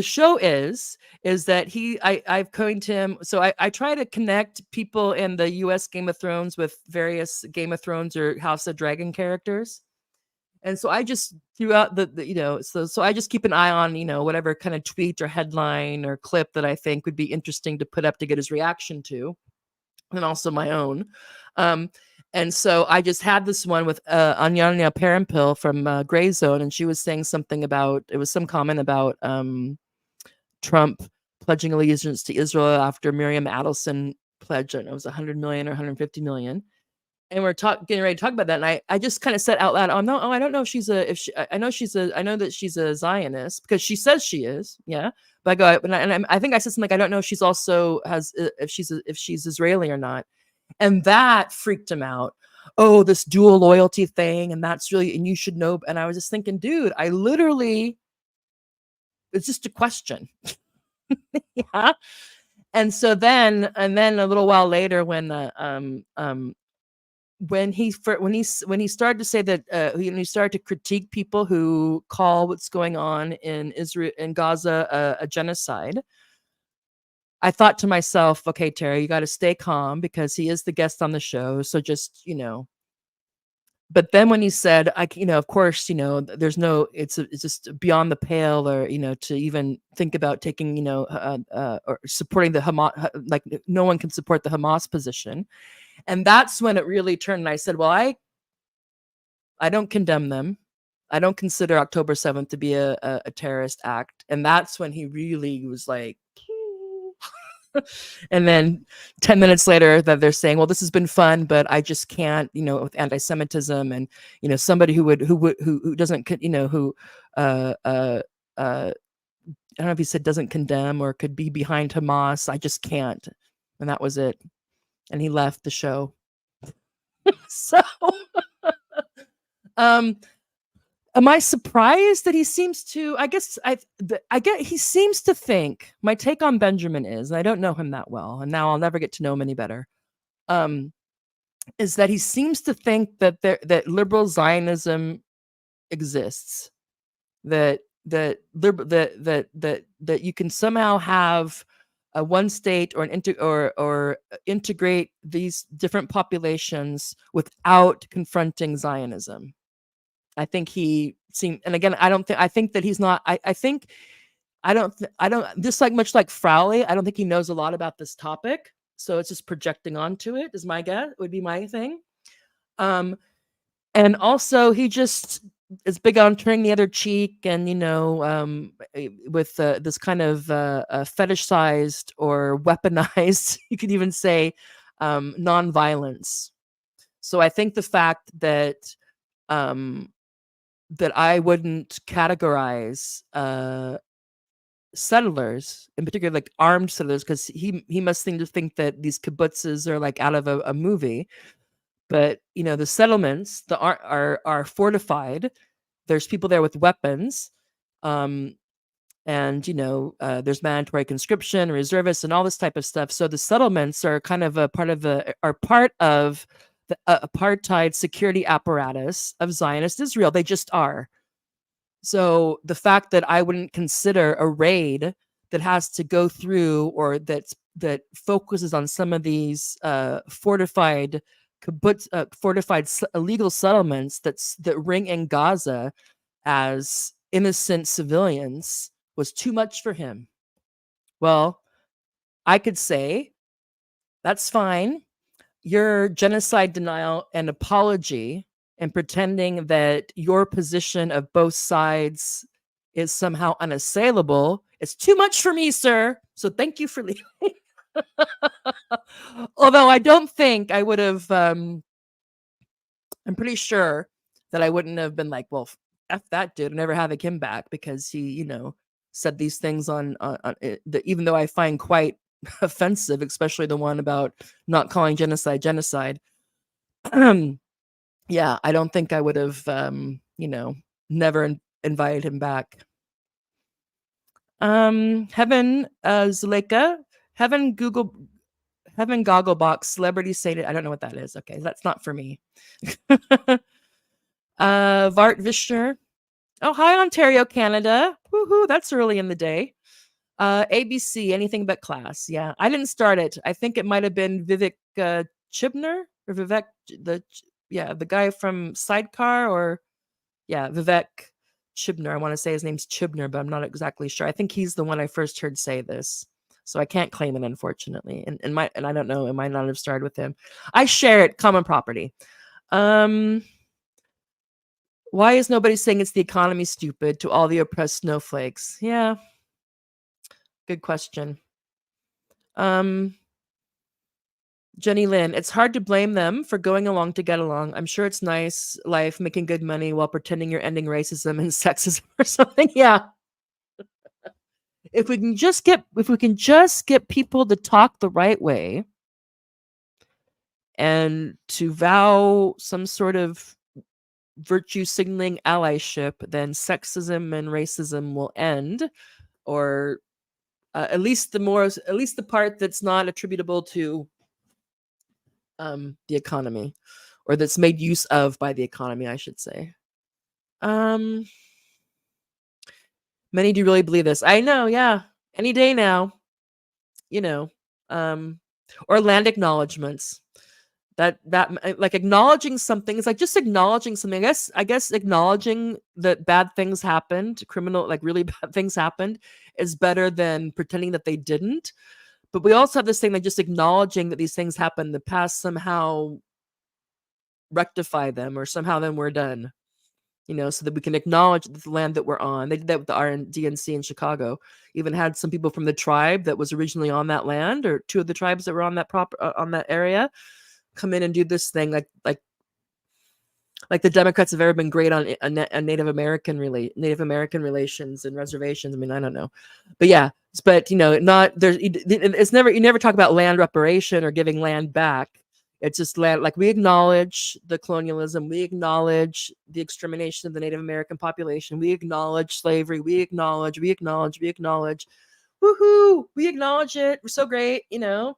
show is that I've coined him. So I try to connect people in the U.S. Game of Thrones with various Game of Thrones or House of Dragon characters, and so I just throughout so I just keep an eye on whatever kind of tweet or headline or clip that I think would be interesting to put up to get his reaction to, and also my own. And so I just had this one with Anyanya Parampil from Gray Zone, and she was saying something about, it was some comment about Trump pledging allegiance to Israel after Miriam Adelson pledged, I don't know, it was 100 million or 150 million. And we're getting ready to talk about that. And I just kind of said out loud, I don't know if she's I know that she's a Zionist because she says she is. Yeah. But I go, and I think I said something like, I don't know if she's also if she's Israeli or not. And that freaked him out. Oh, this dual loyalty thing. And that's really, and you should know. And I was just thinking, dude, it's just a question. Yeah. And so then a little while later, when he started to say that he started to critique people who call what's going on in Israel, in Gaza, a genocide, I thought to myself, okay, Terry, you got to stay calm because he is the guest on the show. So just, but then when he said, of course, there's no, it's just beyond the pale, or, to even think about taking, or supporting the Hamas, like no one can support the Hamas position. And that's when it really turned. And I said, well, I don't condemn them. I don't consider October 7th to be a terrorist act. And that's when he really was like, and then 10 minutes later that they're saying, well, this has been fun, but I just can't, with anti-Semitism and, somebody who doesn't, who, I don't know if he said doesn't condemn or could be behind Hamas. I just can't. And that was it. And he left the show. So, am I surprised that he seems to? I guess I get he seems to think. My take on Benjamin is, and I don't know him that well, and now I'll never get to know him any better. Is that he seems to think that that liberal Zionism exists, that you can somehow have a one state or or integrate these different populations without confronting Zionism. I think he seemed, and again, I think that he's not. I think I don't just much like Frowley. I don't think he knows a lot about this topic, so it's just projecting onto it. Is my guess, would be my thing. And also he just is big on turning the other cheek, and with this kind of fetishized or weaponized, you could even say, nonviolence. So I think the fact that that I wouldn't categorize settlers, in particular, like armed settlers, because he must seem to think that these kibbutzes are like out of a movie. But the settlements are fortified. There's people there with weapons, and there's mandatory conscription, reservists, and all this type of stuff. So the settlements are kind of part of the apartheid security apparatus of Zionist Israel. They just are. So the fact that I wouldn't consider a raid that has to go through, or that focuses on some of these fortified illegal settlements that ring in Gaza as innocent civilians was too much for him. Well, I could say, that's fine. Your genocide denial and apology and pretending that your position of both sides is somehow unassailable, it's too much for me, sir. So thank you for leaving. Although I don't think I would have, I'm pretty sure that I wouldn't have been like, well, F that dude, never having him back, because he, said these things on even though I find quite offensive, especially the one about not calling genocide. Yeah, I don't think I would have, never invited him back. Heaven, Zuleika, Heaven Gogglebox, celebrity sated. I don't know what that is. Okay, that's not for me. Vart Vishner. Oh, hi, Ontario, Canada. Woohoo, that's early in the day. ABC, anything but class. Yeah, I didn't start it. I think it might have been Vivek Chibner, or Vivek, the guy from Sidecar, or Vivek Chibner. I want to say his name's Chibner, but I'm not exactly sure. I think he's the one I first heard say this. So I can't claim it, unfortunately. And I don't know, it might not have started with him. I share it, common property. Why is nobody saying it's the economy, stupid, to all the oppressed snowflakes? Yeah. Good question. Jenny Lynn, it's hard to blame them for going along to get along. I'm sure it's nice life, making good money while pretending you're ending racism and sexism or something. Yeah. If we can just get people to talk the right way and to vow some sort of virtue signaling allyship, then sexism and racism will end, or at least the part that's not attributable to the economy, or that's made use of by the economy, I should say. Many do really believe this. I know, yeah. Any day now, or land acknowledgements. That like acknowledging something is like just acknowledging something. I guess acknowledging that bad things happened, really bad things happened, is better than pretending that they didn't. But we also have this thing that just acknowledging that these things happened in the past somehow rectify them, or somehow then we're done. So that we can acknowledge the land that we're on. They did that with the RNDNC in Chicago. Even had some people from the tribe that was originally on that land, or two of the tribes that were on that on that area, come in and do this thing, like the Democrats have ever been great on Native American relations and reservations. I mean, I don't know, but yeah, but not there's. It's never, you never talk about land reparation or giving land back. It's just land, like we acknowledge the colonialism, we acknowledge the extermination of the Native American population, we acknowledge slavery, we acknowledge, woohoo, we acknowledge it. We're so great, and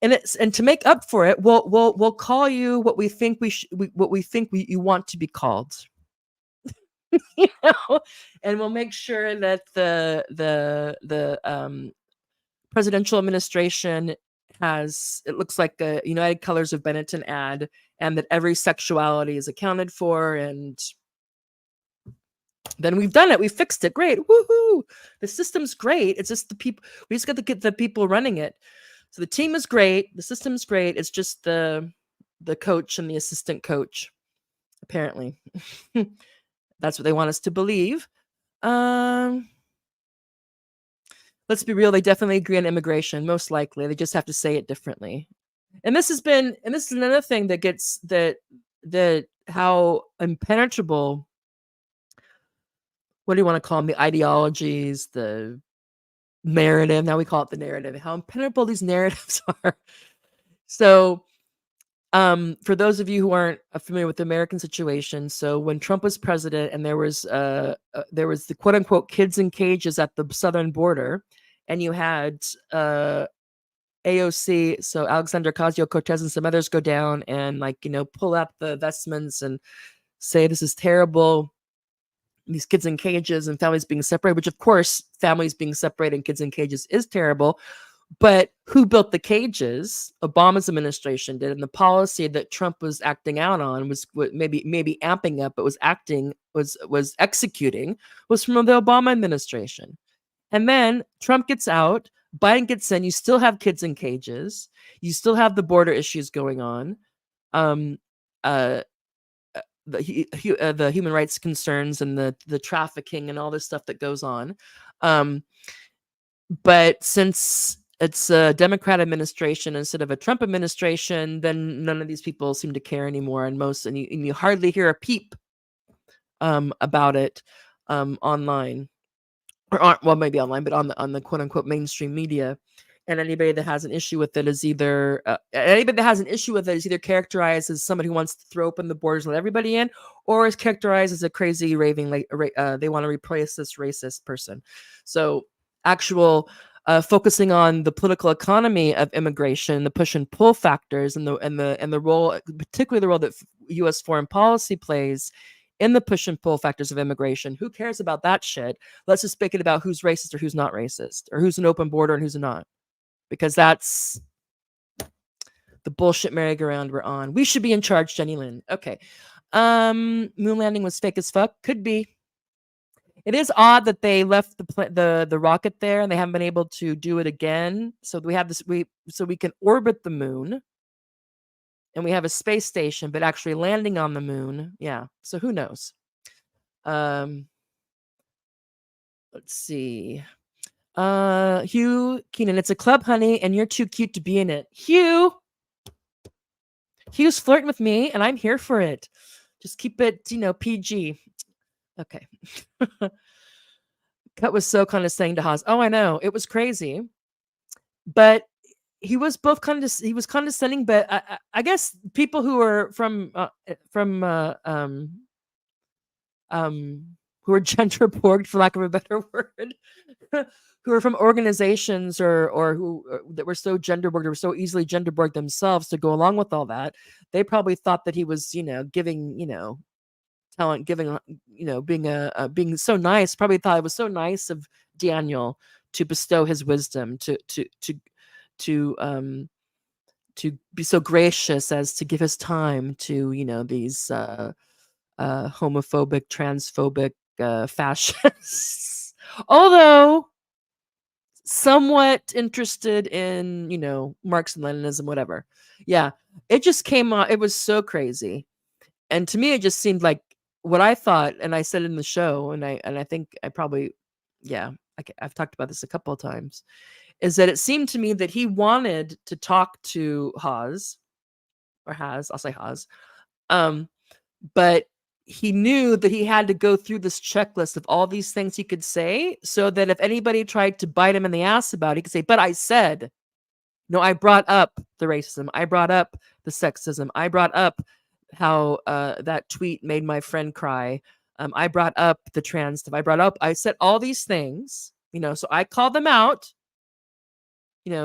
to make up for it, we'll call you what we think you want to be called, and we'll make sure that the presidential administration has, it looks like the United Colors of Benetton ad, and that every sexuality is accounted for, and then we've done it, we fixed it, great, woohoo, the system's great. It's just the people, we just got to get the people running it. So the team is great, the system's great, it's just the coach and the assistant coach, apparently. That's what they want us to believe. Let's be real, they definitely agree on immigration, most likely. They just have to say it differently. And this is another thing that gets that how impenetrable, what do you want to call them, the ideologies, the narrative, now we call it the narrative, how impenetrable these narratives are. So for those of you who aren't familiar with the American situation, so when Trump was president and there was the quote unquote kids in cages at the southern border, and you had AOC, so Alexandria Ocasio-Cortez and some others go down and pull out the vestments and say this is terrible, these kids in cages and families being separated, which of course families being separated and kids in cages is terrible. But who built the cages? Obama's administration did, and the policy that Trump was acting out on was maybe amping up, but was executing, was from the Obama administration. And then Trump gets out, Biden gets in. You still have kids in cages. You still have the border issues going on. The human rights concerns and the trafficking and all this stuff that goes on. But since it's a Democrat administration instead of a Trump administration, then none of these people seem to care anymore. And you hardly hear a peep about it online, or maybe online, but on the quote unquote mainstream media. And anybody that has an issue with it is either characterized as somebody who wants to throw open the borders and let everybody in, or is characterized as a crazy raving, they want to replace this racist person. So actual focusing on the political economy of immigration, the push and pull factors, and the role, particularly the role that U.S. foreign policy plays in the push and pull factors of immigration. Who cares about that shit? Let's just make it about who's racist or who's not racist, or who's an open border and who's not. Because that's the bullshit merry-go-round we're on. We should be in charge, Jenny Lynn. Okay. Moon landing was fake as fuck. Could be. It is odd that they left the rocket there and they haven't been able to do it again. So we have so we can orbit the moon, and we have a space station, but actually landing on the moon. Yeah. So who knows? Let's see. Hugh Keenan, it's a club, honey, and you're too cute to be in it. Hugh's flirting with me, and I'm here for it. Just keep it, PG. Okay. Cut was so condescending to Haas. Oh, I know, it was crazy, but he was condescending. But I guess people who are from who are gender borged, for lack of a better word, who are from organizations or who that were so gender borged, or were so easily gender borged themselves to go along with all that, they probably thought that he was, giving, talent, giving, being so nice. Probably thought it was so nice of Daniel to bestow his wisdom, to be so gracious as to give his time to, these homophobic, transphobic fascists. Although somewhat interested in, Marx and Leninism, whatever. Yeah, it just came on. It was so crazy. And to me, it just seemed like what I thought, and I said in the show, and I think I probably, yeah, I've talked about this a couple of times, is that it seemed to me that he wanted to talk to Hawes, or Has, I'll say Hawes, but he knew that he had to go through this checklist of all these things he could say, so that if anybody tried to bite him in the ass about it, he could say, but I said, no, I brought up the racism. I brought up the sexism. I brought up how that tweet made my friend cry. I brought up the trans stuff. I said all these things, so I called them out,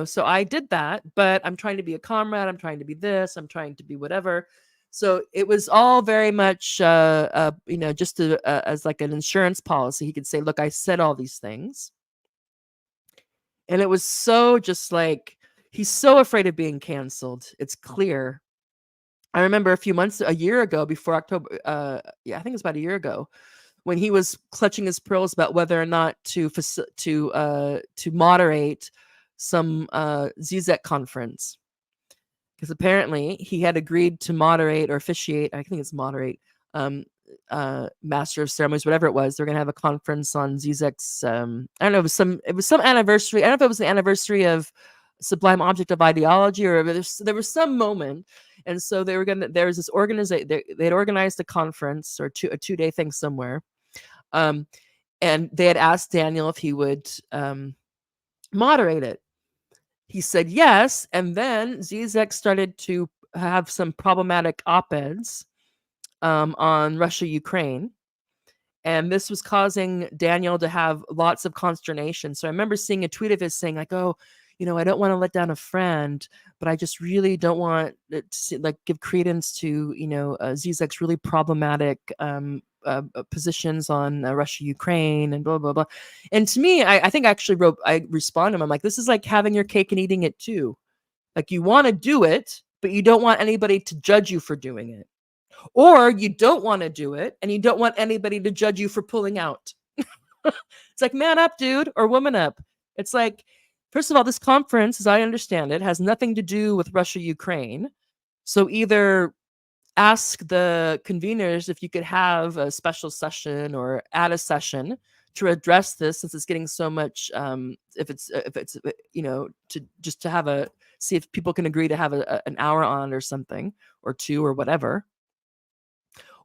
so I did that, but I'm trying to be a comrade. I'm trying to be this. I'm trying to be whatever. So it was all very much, just as like an insurance policy. He could say, look, I said all these things. And it was so just like, he's so afraid of being canceled. It's clear. I remember a year ago, before October, I think it was about a year ago, when he was clutching his pearls about whether or not to moderate some ZZEC conference, because apparently he had agreed to moderate or officiate. I think it's moderate. Master of Ceremonies, whatever it was. They're going to have a conference on ZZEC's. I don't know. It was some anniversary. I don't know if it was the anniversary of Sublime Object of Ideology, or there was some moment. And so there was this organization. They'd organized a conference, or a 2-day thing somewhere. And they had asked Daniel if he would moderate it. He said yes. And then ZZEC started to have some problematic op-eds on Russia, Ukraine. And this was causing Daniel to have lots of consternation. So I remember seeing a tweet of his saying, like, oh, I don't want to let down a friend, but I just really don't want to give credence to, ZZEC's really problematic positions on Russia, Ukraine, and blah, blah, blah. And to me, I think I responded to him. I'm like, this is like having your cake and eating it too. Like, you want to do it, but you don't want anybody to judge you for doing it. Or you don't want to do it, and you don't want anybody to judge you for pulling out. It's like, man up, dude, or woman up. It's like, first of all, this conference, as I understand it, has nothing to do with Russia, Ukraine. So either ask the conveners if you could have a special session or add a session to address this, since it's getting so much. If it's to see if people can agree to have an hour on, or something, or 2, or whatever.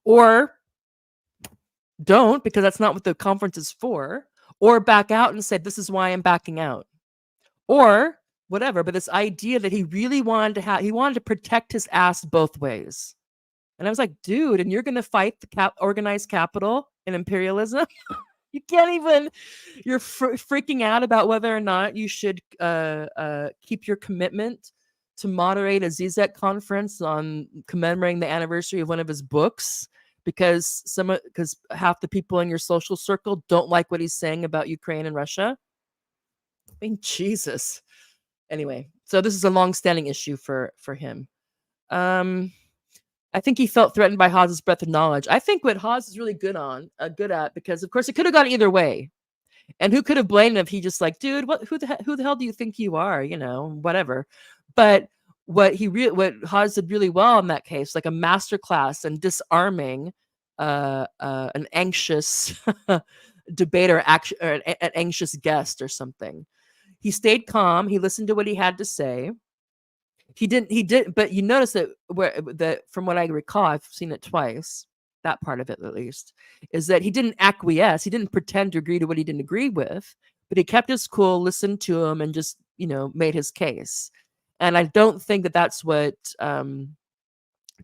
Or don't, because that's not what the conference is for. Or back out and say, this is why I'm backing out. Or whatever. But this idea that he really wanted to protect his ass both ways. And I was like, dude, and you're going to fight the organized capital and imperialism? You can't even, you're freaking out about whether or not you should keep your commitment to moderate a ZZEC conference on commemorating the anniversary of one of his books, because half the people in your social circle don't like what he's saying about Ukraine and Russia. I mean, Jesus. Anyway, so this is a long-standing issue for him. I think he felt threatened by Hawes's breadth of knowledge. I think what Hawes is really good at, because of course it could have gone either way. And who could have blamed him if he just like, dude, who the hell do you think you are? Whatever. But what Hawes did really well in that case, like a masterclass in disarming an anxious debater, or an anxious guest or something. He stayed calm. He listened to what he had to say. He did, but you notice that from what I recall, I've seen it twice, that part of it at least, is that he didn't acquiesce. He didn't pretend to agree to what he didn't agree with, but he kept his cool, listened to him, and just, made his case. And I don't think that that's what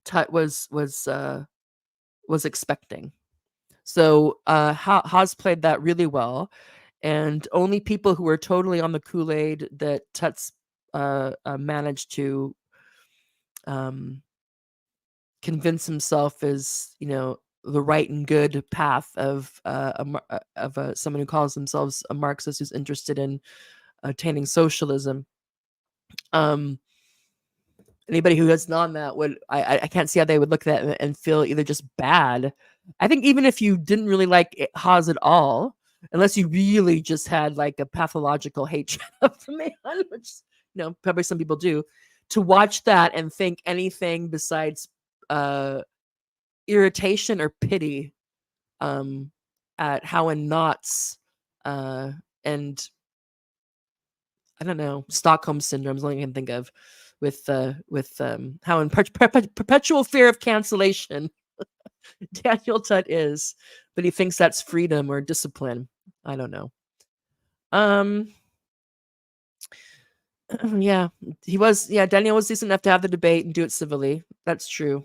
Tut was expecting. So Hawes played that really well, and only people who were totally on the Kool-Aid that Tut's managed to convince himself is, the right and good path of someone who calls themselves a Marxist who's interested in attaining socialism. Anybody who has done that I can't see how they would look at that and feel either just bad. I think even if you didn't really like Hawes at all, unless you really just had like a pathological hatred of the man, which probably some people do, to watch that and think anything besides irritation or pity at how in knots and I don't know, Stockholm syndrome is the only thing I can think of, with how in perpetual fear of cancellation Daniel Tutt is, but he thinks that's freedom or discipline. I don't know. Yeah, he was. Yeah, Daniel was decent enough to have the debate and do it civilly. That's true.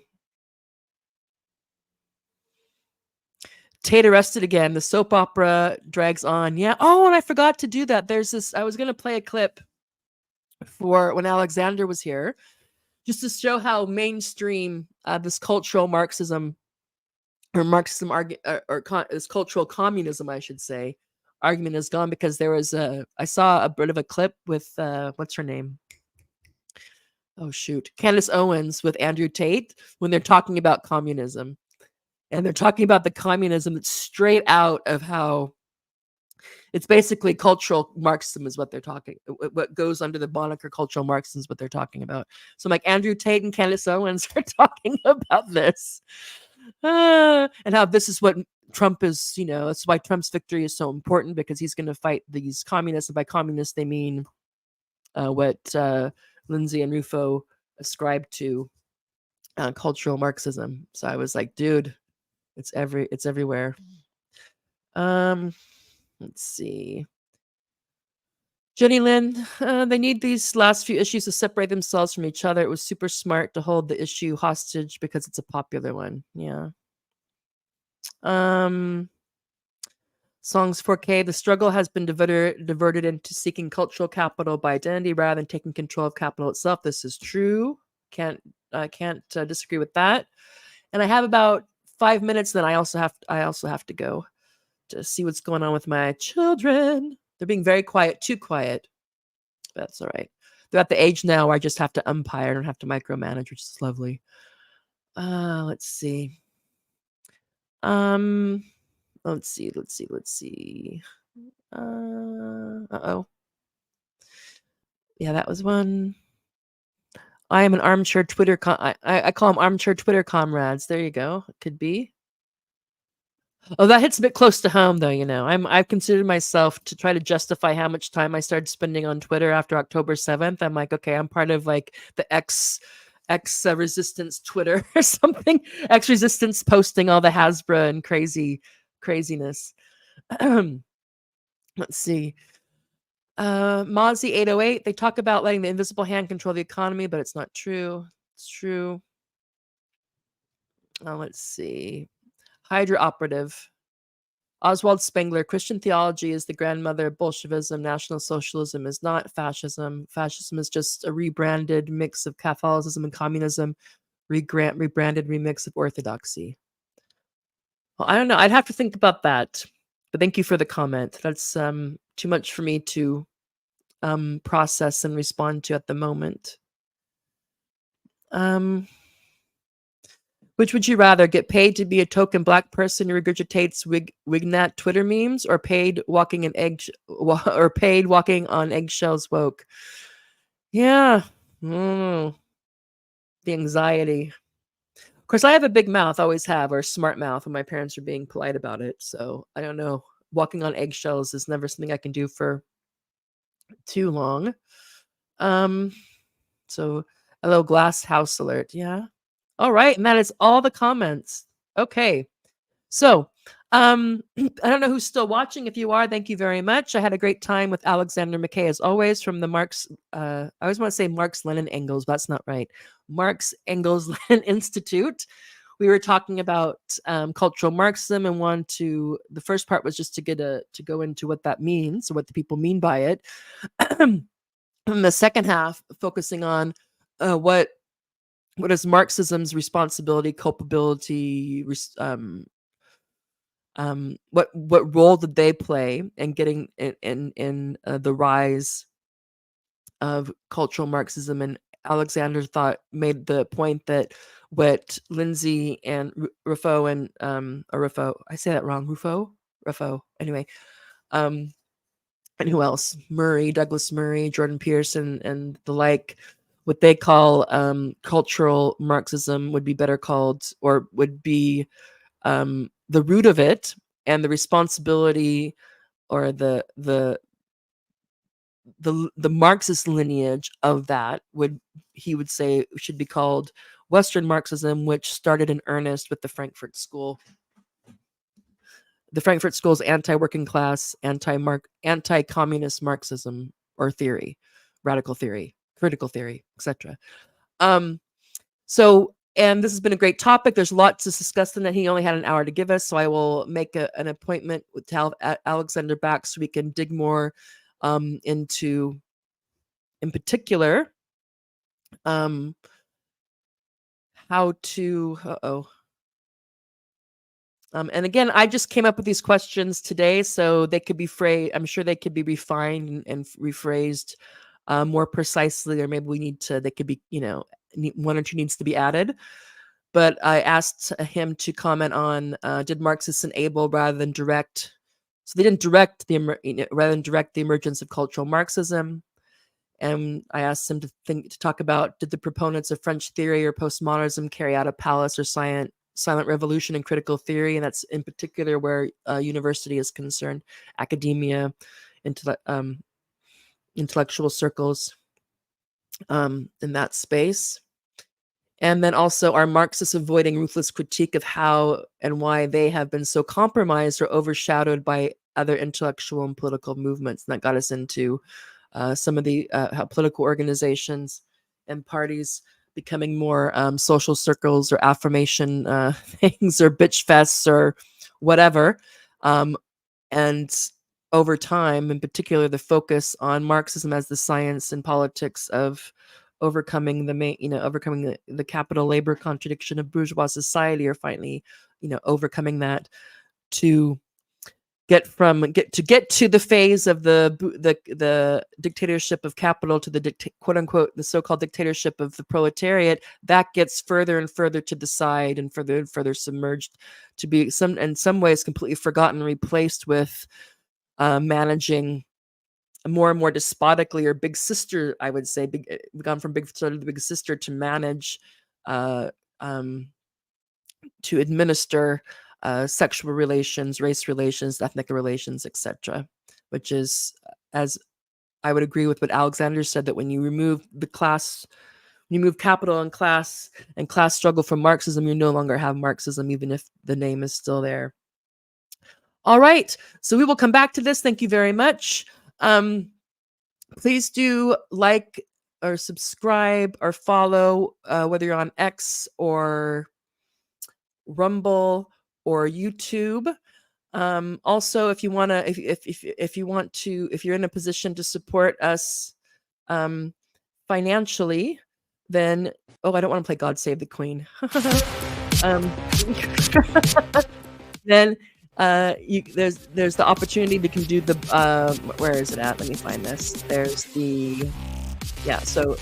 Tate arrested again. The soap opera drags on. Yeah. Oh, and I forgot to do that. There's this. I was going to play a clip for when Alexander was here, just to show how mainstream this cultural Marxism or Marxism this cultural communism, I should say, argument is gone, because there was I saw a bit of a clip with what's her name? Oh shoot, Candace Owens with Andrew Tate when they're talking about communism, and they're talking about the communism that's straight out of how it's basically cultural Marxism is what they're talking. What goes under the moniker cultural Marxism is what they're talking about. So I'm like, Andrew Tate and Candace Owens are talking about this. And how this is what Trump is, that's why Trump's victory is so important, because he's going to fight these communists. And by communists, they mean what Lindsay and Rufo ascribe to, cultural Marxism. So I was like, dude, it's everywhere. Let's see. Jenny Lynn, they need these last few issues to separate themselves from each other. It was super smart to hold the issue hostage because it's a popular one. Yeah. Songs 4K. The struggle has been diverted into seeking cultural capital by identity rather than taking control of capital itself. This is true. Can't disagree with that. And I have about 5 minutes. Then I also have to go to see what's going on with my children. They're being very quiet, too quiet. That's all right. They're at the age now where I just have to umpire. I don't have to micromanage, which is lovely. Let's see. Let's see. Uh-oh. Yeah, that was one. I am an armchair Twitter. I call them armchair Twitter comrades. There you go. It could be. Oh, that hits a bit close to home, though. I've considered myself to try to justify how much time I started spending on Twitter after October 7th. I'm like, okay, I'm part of like the X resistance Twitter or something. X resistance posting all the Hasbro and craziness. Let's see. Mozzie 808. They talk about letting the invisible hand control the economy, but it's not true. It's true. Let's see. Hydra operative. Oswald Spengler. Christian theology is the grandmother of Bolshevism. National Socialism is not fascism. Fascism is just a rebranded mix of Catholicism and communism. Rebranded remix of orthodoxy. Well, I don't know. I'd have to think about that. But thank you for the comment. That's too much for me to process and respond to at the moment. Which would you rather, get paid to be a token black person who regurgitates Wignat Twitter memes, or paid walking on eggshells woke? Yeah. The anxiety. Of course, I have a big mouth, always have, or a smart mouth, and my parents are being polite about it. So I don't know. Walking on eggshells is never something I can do for too long. So a little glass house alert. Yeah. All right. And that is all the comments. Okay. So I don't know who's still watching. If you are, thank you very much. I had a great time with Alexander McKay, as always, from the Marx. I always want to say Marx Lenin Engels, but that's not right. Marx Engels Lenin Institute. We were talking about cultural Marxism, and the first part was just to go into what that means, or what the people mean by it. And the second half, focusing on what is Marxism's responsibility, culpability, what role did they play in getting in the rise of cultural Marxism? And Alexander made the point that what Lindsay and Rufo and Rufo, I say that wrong, Rufo anyway, And who else? Douglas Murray, Jordan Peterson, and the like. What they call cultural Marxism would be better called, or would be the root of it, and the responsibility, or the Marxist lineage of that he would say should be called Western Marxism, which started in earnest with the Frankfurt School. The Frankfurt School's anti-working class, anti-communist Marxism, or theory, radical theory, critical theory, etc. So, and this has been a great topic. There's lots to discuss in it. He only had an hour to give us, so I will make an appointment with Alexander back so we can dig more into, in particular, how to. And again, I just came up with these questions today, so they could be I'm sure they could be refined and rephrased more precisely, or maybe they could be, one or two needs to be added. But I asked him to comment on, did Marxists enable rather than direct? So they didn't direct rather than direct the emergence of cultural Marxism. And I asked him to talk about, did the proponents of French theory or postmodernism carry out a palace or silent revolution in critical theory? And that's in particular where university is concerned, academia, intellectual circles in that space. And then also, are Marxists avoiding ruthless critique of how and why they have been so compromised or overshadowed by other intellectual and political movements? And that got us into some of the how political organizations and parties becoming more social circles or affirmation things, or bitch fests or whatever. And over time, in particular, the focus on Marxism as the science and politics of overcoming the capital labor contradiction of bourgeois society, or finally, overcoming that to get to the phase of the dictatorship of capital, to the quote unquote the so-called dictatorship of the proletariat. That gets further and further to the side, and further submerged, to be in some ways completely forgotten, replaced with managing more and more despotically, or big sister, I would say. We've gone from big sister to manage, to administer sexual relations, race relations, ethnic relations, etc. Which is, as I would agree with what Alexander said, that when you remove capital and class struggle from Marxism, you no longer have Marxism, even if the name is still there. All right, so we will come back to this. Thank you very much. Please do like or subscribe or follow, whether you're on X or Rumble or YouTube. Also, if you want to, if you're in a position to support us financially, then I don't want to play God Save the Queen. Then there's the opportunity. We can do the where is it at? Let me find this. There's so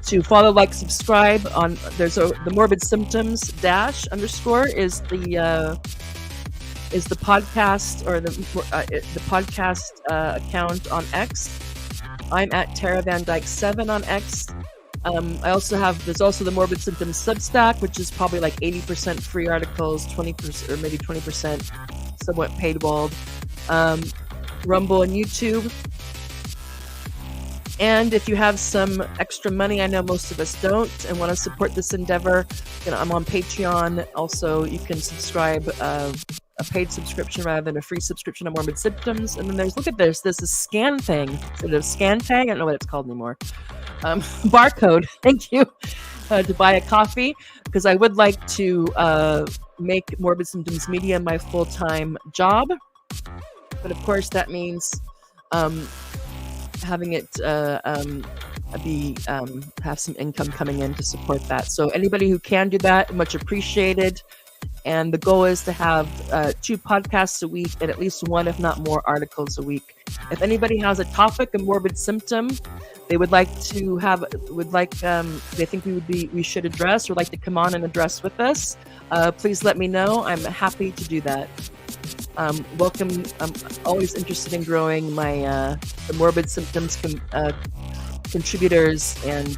to follow, like, subscribe on, the Morbid Symptoms _ is the podcast, or the podcast account on X. I'm at Tara Van Dyke 7 on X. There's also the Morbid Symptoms Substack, which is probably like 80% free articles, 20% or maybe 20% somewhat paywalled. Rumble and YouTube. And if you have some extra money, I know most of us don't, and want to support this endeavor, I'm on Patreon. Also, you can subscribe a paid subscription rather than a free subscription on Morbid Symptoms. And then there's a scan thing. Is it a scan tag? I don't know what it's called anymore. Barcode. Thank you. To buy a coffee, because I would like to make Morbid Symptoms Media my full-time job. But of course, that means having it have some income coming in to support that. So anybody who can do that, much appreciated. And the goal is to have 2 podcasts a week and at least 1, if not more, articles a week. If anybody has a topic, a morbid symptom they would like to have, they think we should address, or like to come on and address with us, please let me know. I'm happy to do that. Welcome. I'm always interested in growing my the Morbid Symptoms contributors and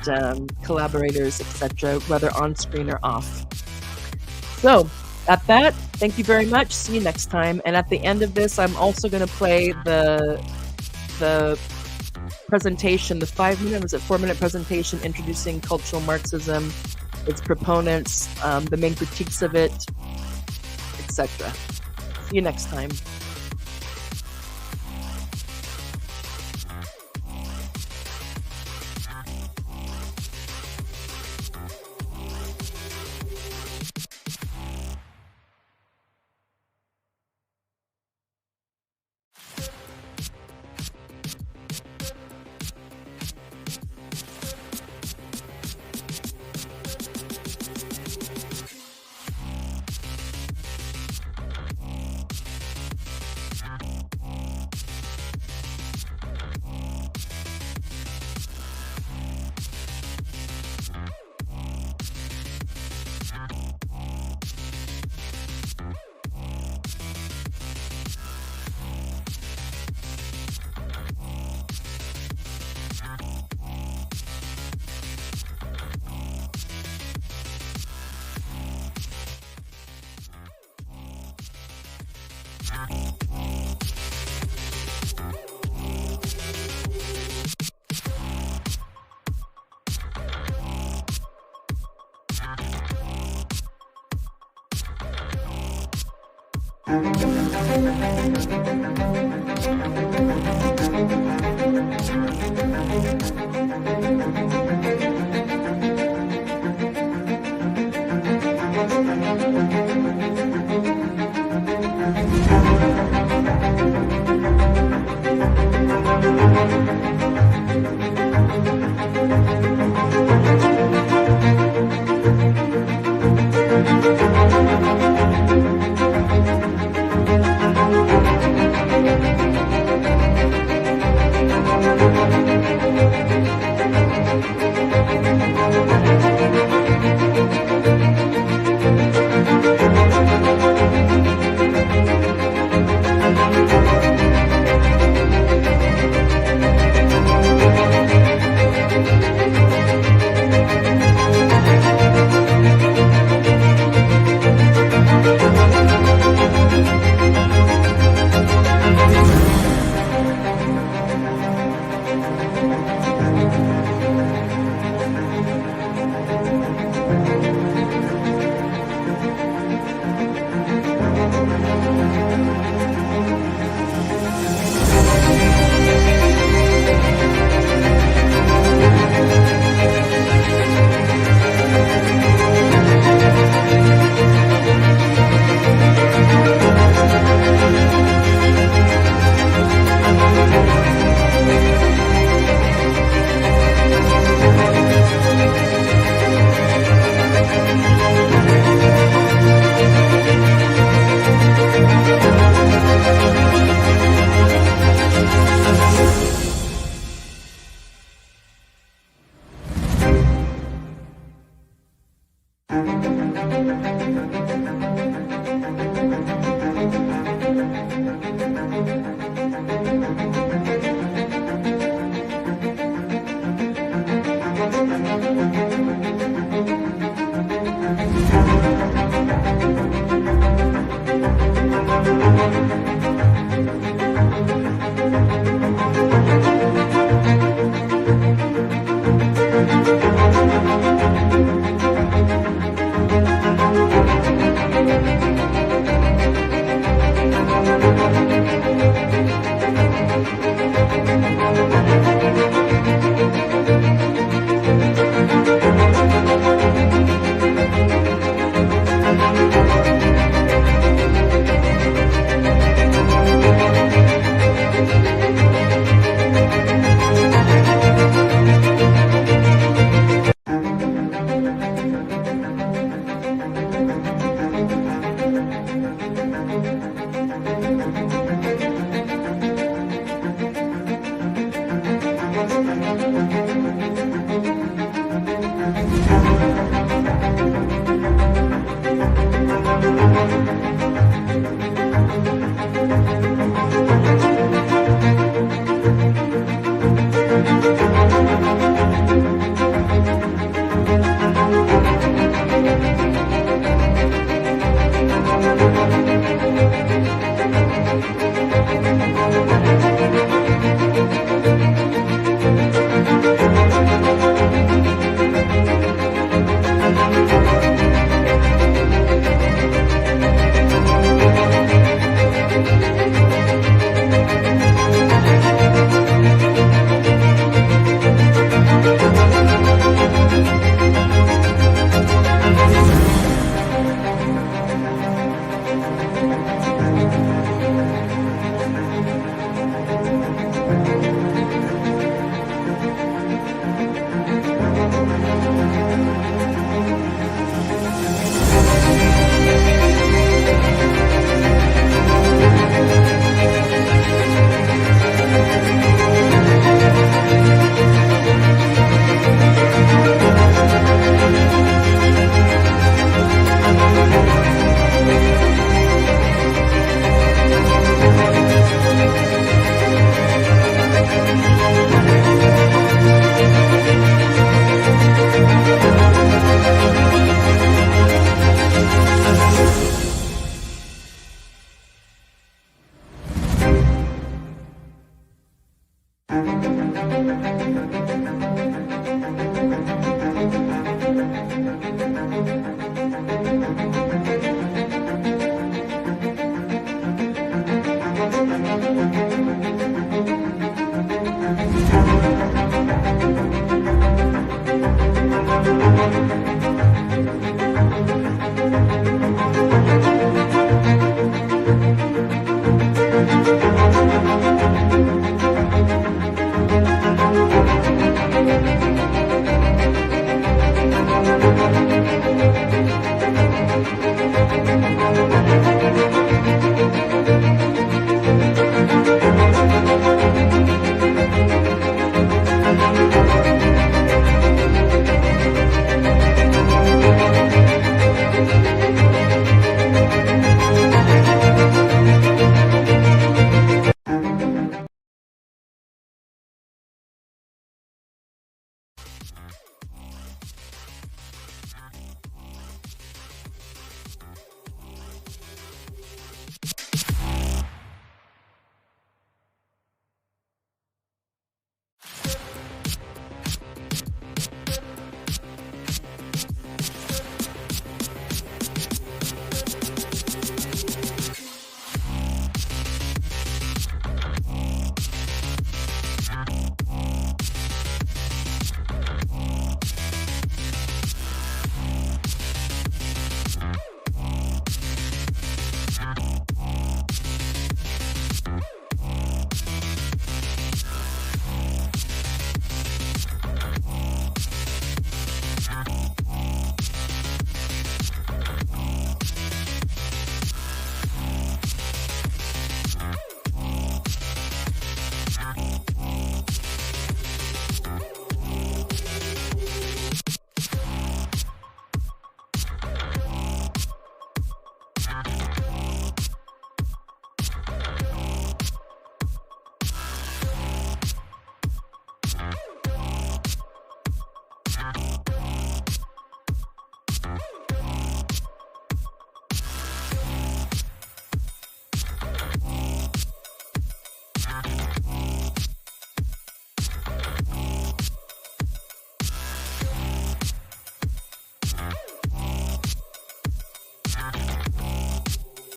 collaborators, etc., whether on screen or off. So at that, thank you very much. See you next time. And at the end of this, I'm also going to play the presentation, the 5-minute, was it 4-minute presentation introducing cultural Marxism, its proponents, the main critiques of it, etc. See you next time.